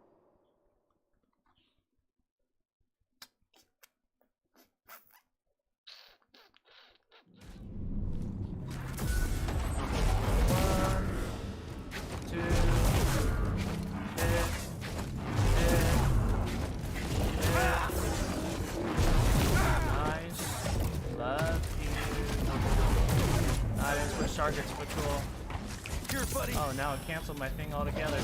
Targets patrol. Here, buddy. Oh, now it canceled my thing altogether.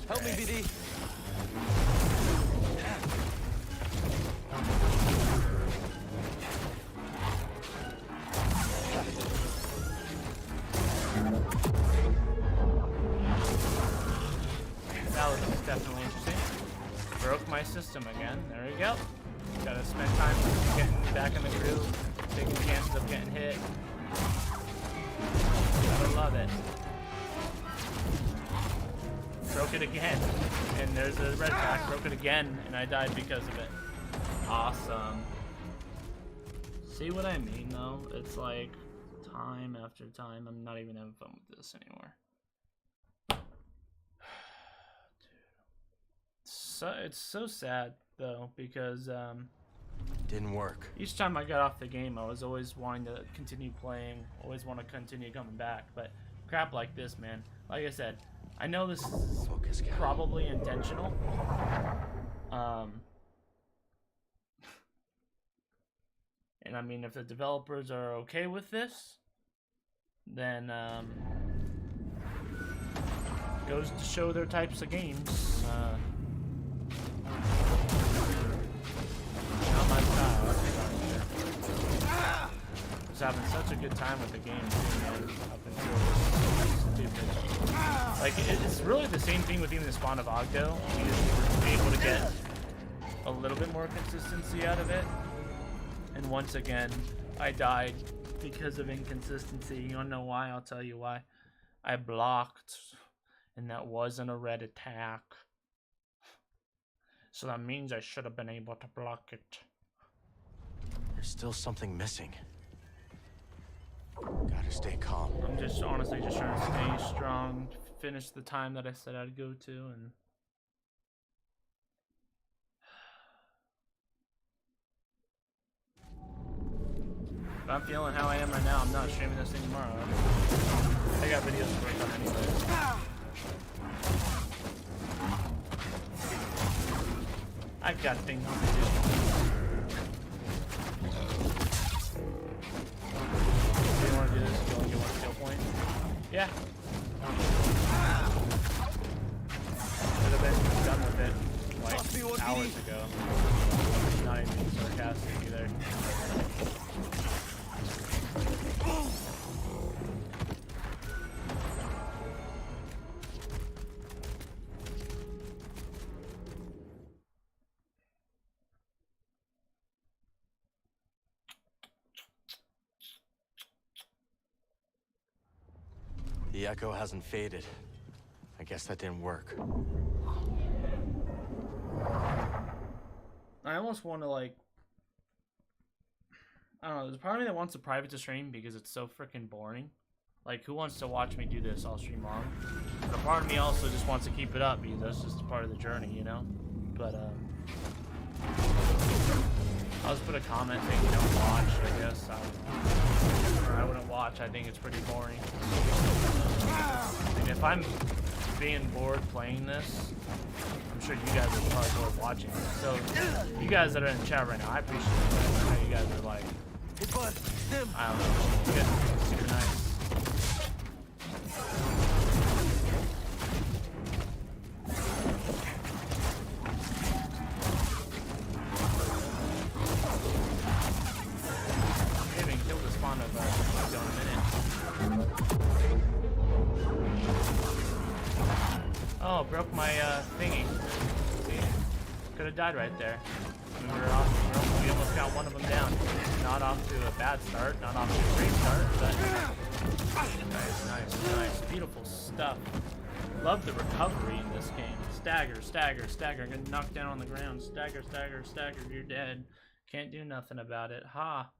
Help me, BD. Definitely interesting. Broke my system again. There we go. Gotta spend time getting back in the groove, taking chances of getting hit. Gotta love it. Broke it again. And there's a red pack. Broke it again, and I died because of it. Awesome. See what I mean, though? It's like time after time. I'm not even having fun with this anymore. So, it's so sad though, because didn't work. Each time I got off the game, I was always wanting to continue playing, always want to continue coming back. But crap like this, man. Like I said, I know this is probably intentional. And I mean, if the developers are okay with this, then goes to show their types of games. Not my style. I was having such a good time with the game, man, up until stupid. Like, it's really the same thing with even the spawn of Ogdo. You just be able to get a little bit more consistency out of it. And once again, I died because of inconsistency. You don't know why? I'll tell you why. I blocked, and that wasn't a red attack. So that means I should have been able to block it. There's still something missing. Gotta stay calm. I'm just honestly just trying to stay strong, finish the time that I said I'd go to, and if I'm feeling how I am right now, I'm not streaming this thing tomorrow. I got videos to work on anyways. I've got things to do. Do you want to do this? Do you only get one skill point? Yeah. Could have been done with it like hours ago. Not even being sarcastic either. The echo hasn't faded. I guess that didn't work. I almost want to, like, I don't know, there's a part of me that wants to private to stream because it's so freaking boring. Like, who wants to watch me do this all stream long? But a part of me also just wants to keep it up because that's just part of the journey, you know? But, I'll just put a comment saying don't watch, I guess. Or I wouldn't watch, I think it's pretty boring. And if I'm being bored playing this, I'm sure you guys are probably bored watching it. So, you guys that are in chat right now, I appreciate it. I know you guys are like, I don't know, you guys are super nice. We haven't killed the spawn of Magdo in a minute. Oh, broke my thingy. See? Could have died right there. We almost got one of them down. Not off to a bad start, not off to a great start, but nice. Beautiful stuff. Love the recovery in this game. Stagger. Get knocked down on the ground. Stagger. You're dead. Can't do nothing about it. Ha.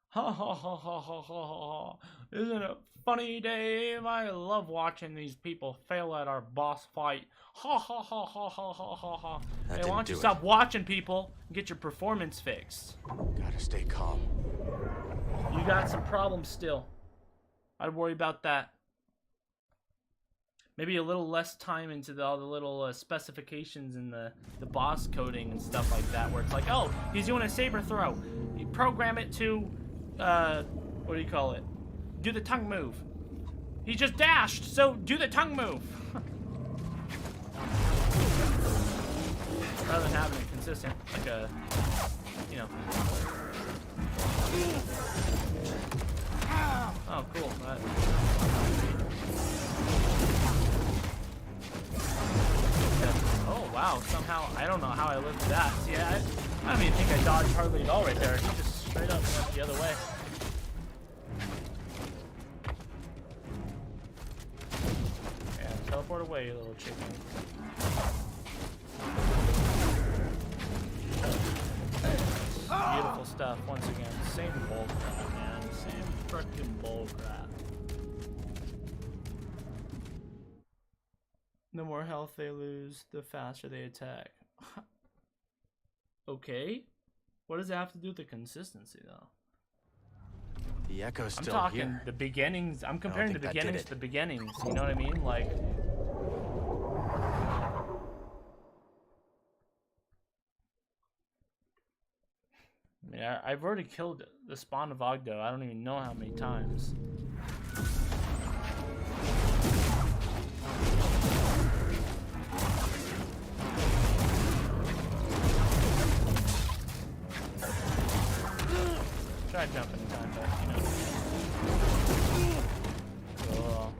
Ha. Isn't it funny, Dave? I love watching these people fail at our boss fight. Ha. Hey, why don't you stop watching people and get your performance fixed? Gotta stay calm. You got some problems still. I'd worry about that. Maybe a little less time into all the little specifications and the boss coding and stuff like that, where it's like, oh, he's doing a saber throw. You program it to, what do you call it? Do the tongue move. He just dashed, so do the tongue move. Rather than having it consistent, like a, you know. Oh, cool. Oh, wow. Somehow, I don't know how I lived that. See, I don't even think I dodged hardly at all right there. He just straight up went the other way. Yeah, teleport away, you little chicken. Beautiful stuff. Once again, same bull crap, man. Same frickin' bull crap. The more health they lose, the faster they attack. Okay. What does that have to do with the consistency, though? The echo's still I'm talking here. the beginnings. I'm comparing the beginnings to the beginnings. You know what I mean? Like. I mean, I've already killed the spawn of Ogdo. I don't even know how many times. Try jumping in time, but you know. Oh.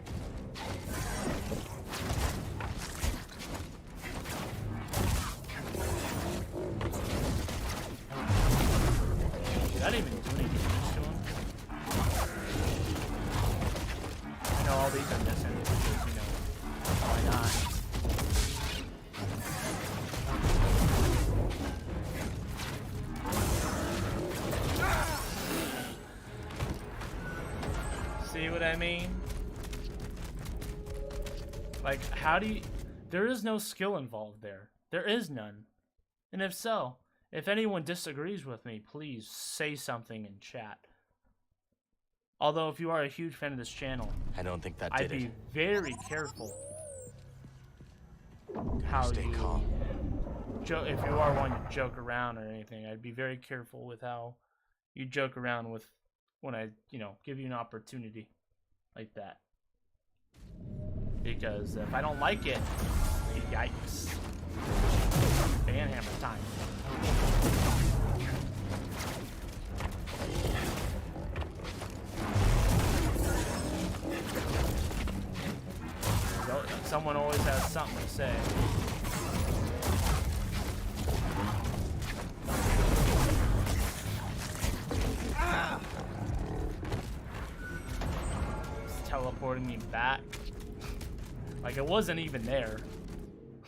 Did that even do any damage to him? I know all these are missing because, you know, why not? See what I mean? Like, how do you... There is no skill involved there. There is none. And if so, if anyone disagrees with me, please say something in chat. Although, if you are a huge fan of this channel, I don't think that did I'd be very careful how stay calm. if you are one to joke around or anything, I'd be very careful with how you joke around with when I, you know, give you an opportunity like that. Because if I don't like it, yikes. Banhammer time. Someone always has something to say. It's teleporting me back. Like, it wasn't even there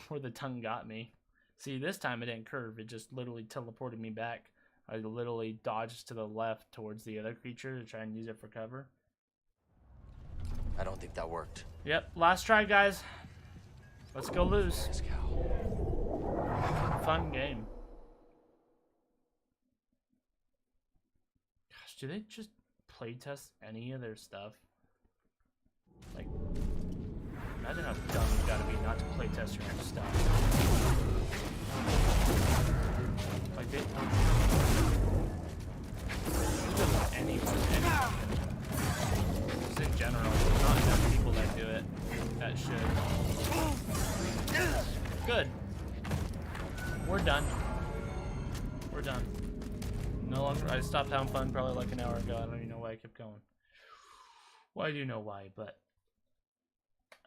where the tongue got me. See, this time it didn't curve. It just literally teleported me back. I literally dodged to the left towards the other creature to try and use it for cover. I don't think that worked. Yep, last try, guys. Let's go lose. Fun game. Gosh, do they just playtest any of their stuff? Like, imagine how dumb you gotta be not to playtest your own stuff. Like, they just anyone. Just in general, there's not enough people that do it that should. Good. We're done. We're done. No longer. I stopped having fun probably like an hour ago. I don't even know why I kept going. Well, I do know why, but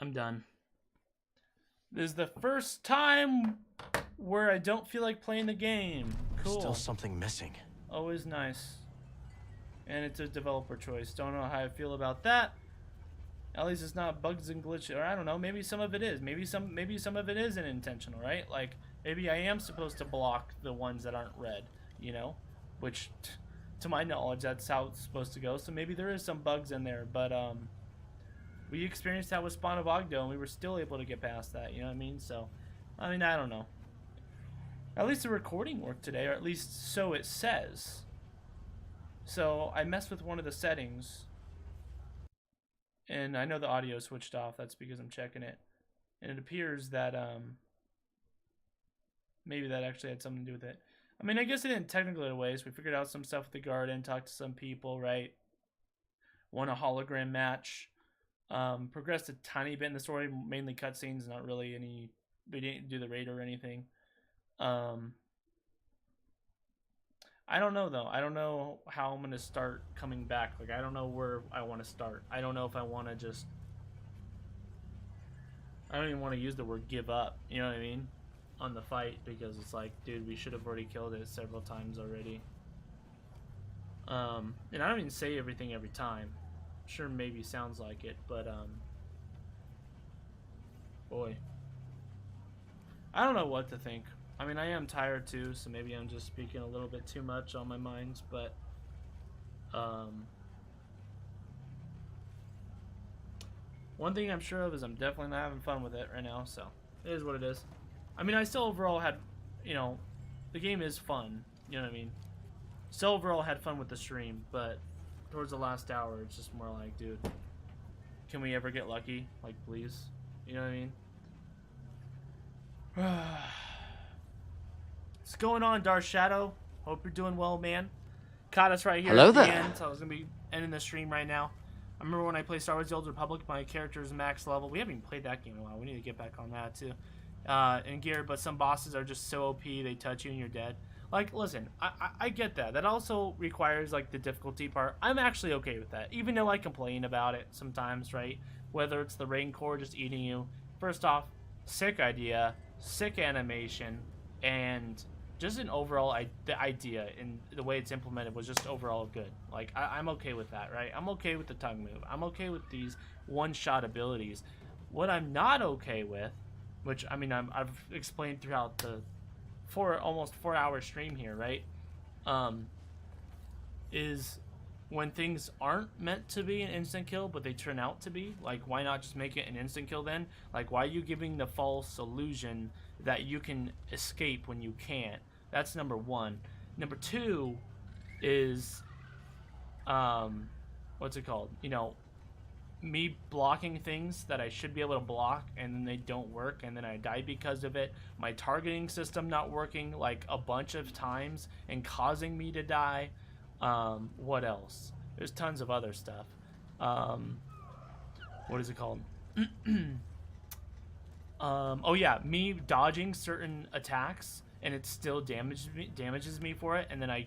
I'm done. This is the first time where I don't feel like playing the game. Cool. Still something missing. Always nice. And it's a developer choice. Don't know how I feel about that. At least it's not bugs and glitches, or I don't know. Maybe some of it is. Maybe some of it isn't intentional, right? Like maybe I am supposed to block the ones that aren't red, you know, which, to my knowledge, that's how it's supposed to go. So maybe there is some bugs in there, but we experienced that with Spawn of Ogdo, and we were still able to get past that. You know what I mean? So, I mean, I don't know. At least the recording worked today, or at least so it says. So I messed with one of the settings, and I know the audio switched off. That's because I'm checking it, and it appears that maybe that actually had something to do with it. I mean, I guess it didn't technically in a way. So we figured out some stuff with the garden, talked to some people, right? Won a hologram match. Progressed a tiny bit in the story, mainly cutscenes, not really any. We didn't do the raid or anything. I don't know though. I don't know how I'm gonna start coming back. Like I don't know where I want to start. I don't know if I want to just. I don't even want to use the word give up. You know what I mean? On the fight, because it's like, dude, we should have already killed it several times already. And I don't even say everything every time. Sure, maybe sounds like it, but boy, I don't know what to think. I mean, I am tired too, so maybe I'm just speaking a little bit too much on my mind, but one thing I'm sure of is I'm definitely not having fun with it right now, so it is what it is. I mean, I still overall had, you know, the game is fun, you know what I mean? Still overall had fun with the stream, but towards the last hour, it's just more like, dude, can we ever get lucky? Like, please? You know what I mean? What's going on, Dark Shadow? Hope you're doing well, man. Caught us right here Hello at the there. end, so I was going to be ending the stream right now. I remember when I played Star Wars The Old Republic, my character is max level. We haven't even played that game in a while. We need to get back on that, too. And gear, but some bosses are just so OP, they touch you and you're dead. Like, listen, I get that. That also requires, like, the difficulty part. I'm actually okay with that, even though I complain about it sometimes, right? Whether it's the Rancor just eating you. First off, sick idea, sick animation, and just an overall, the idea and the way it's implemented was just overall good. Like, I'm okay with that, right? I'm okay with the tongue move. I'm okay with these one-shot abilities. What I'm not okay with, which, I mean, I've explained throughout the almost 4-hour stream here, right? Is when things aren't meant to be an instant kill, but they turn out to be. Like, why not just make it an instant kill then? Like, why are you giving the false illusion that you can escape when you can't? That's number one. Number two is, what's it called? You know, me blocking things that I should be able to block, and then they don't work, and then I die because of it. My targeting system not working like a bunch of times and causing me to die. What else? There's tons of other stuff. What is it called? Oh yeah, me dodging certain attacks and it still damages me for it, and then I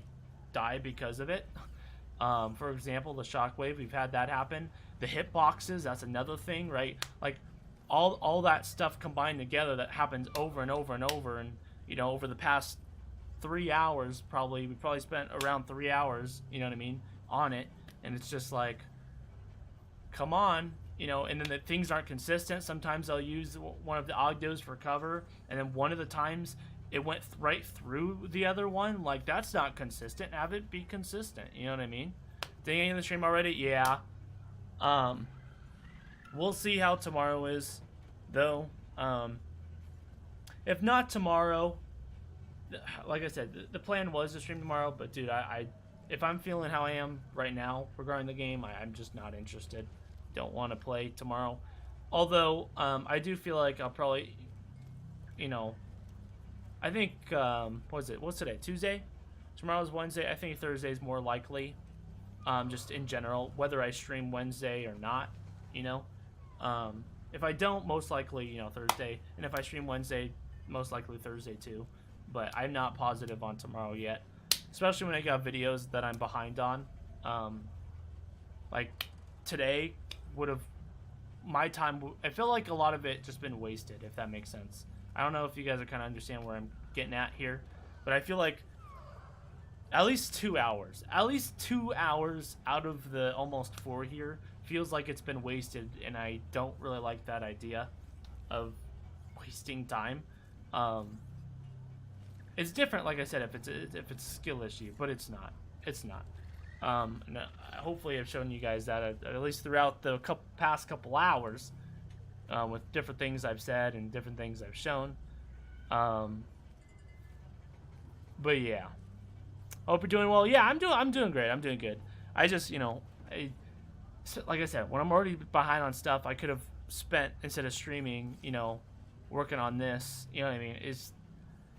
die because of it. For example, the shockwave, we've had that happen. The hitboxes, that's another thing, right? Like all that stuff combined together that happens over and over and over, and you know, over the past 3 hours, we probably spent around 3 hours, you know what I mean, on it, and it's just like, come on, you know, and then the things aren't consistent. Sometimes I'll use one of the Ogdos for cover, and then one of the times it went right through the other one. Like, that's not consistent. Have it be consistent. You know what I mean? Thinking in the stream already? Yeah. We'll see how tomorrow is, though. If not tomorrow, like I said, the plan was to stream tomorrow, but dude, if I'm feeling how I am right now regarding the game, I'm just not interested. Don't want to play tomorrow. Although, I do feel like I'll probably, you know, I think, what is it? What's today? Tuesday? Tomorrow's Wednesday. I think Thursday's more likely, just in general, whether I stream Wednesday or not, you know. If I don't, most likely, you know, Thursday. And if I stream Wednesday, most likely Thursday too. But I'm not positive on tomorrow yet. Especially when I got videos that I'm behind on. Like, today would have... My time... I feel like a lot of it just been wasted, if that makes sense. I don't know if you guys are kind of understand where I'm getting at here. But I feel like at least 2 hours. At least 2 hours out of the almost 4 here feels like it's been wasted, and I don't really like that idea of wasting time. It's different, like I said, if it's a skill issue, but it's not. It's not. And hopefully I've shown you guys that at least throughout the past couple hours, with different things I've said and different things I've shown. But yeah, hope you're doing well. Yeah, I'm doing great. I'm doing good. I just, you know, like I said, when I'm already behind on stuff, I could have spent, instead of streaming, you know, working on this. You know what I mean?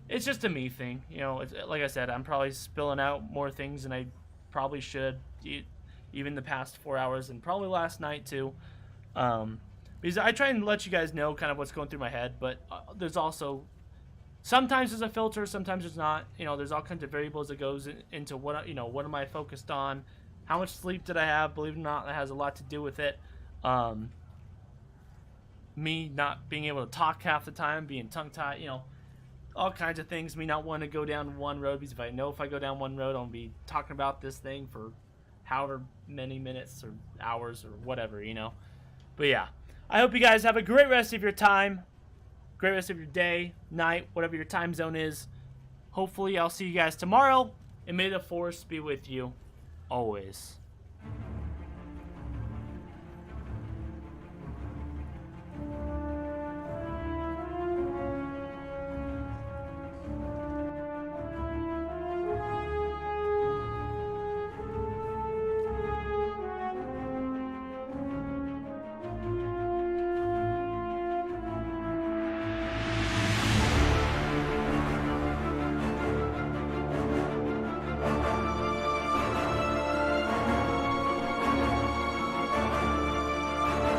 It's just a me thing. You know, it's, like I said, I'm probably spilling out more things than I probably should, even the past 4 hours, and probably last night too. Because I try and let you guys know kind of what's going through my head, but there's also, sometimes there's a filter, sometimes there's not. You know, there's all kinds of variables that goes into what, you know, what am I focused on? How much sleep did I have? Believe it or not, that has a lot to do with it. Me not being able to talk half the time, being tongue-tied, you know, all kinds of things. Me not wanting to go down one road, because if I know if I go down one road, I'll be talking about this thing for however many minutes or hours or whatever, you know. But yeah, I hope you guys have a great rest of your time, great rest of your day, night, whatever your time zone is. Hopefully I'll see you guys tomorrow, and may the Force be with you always.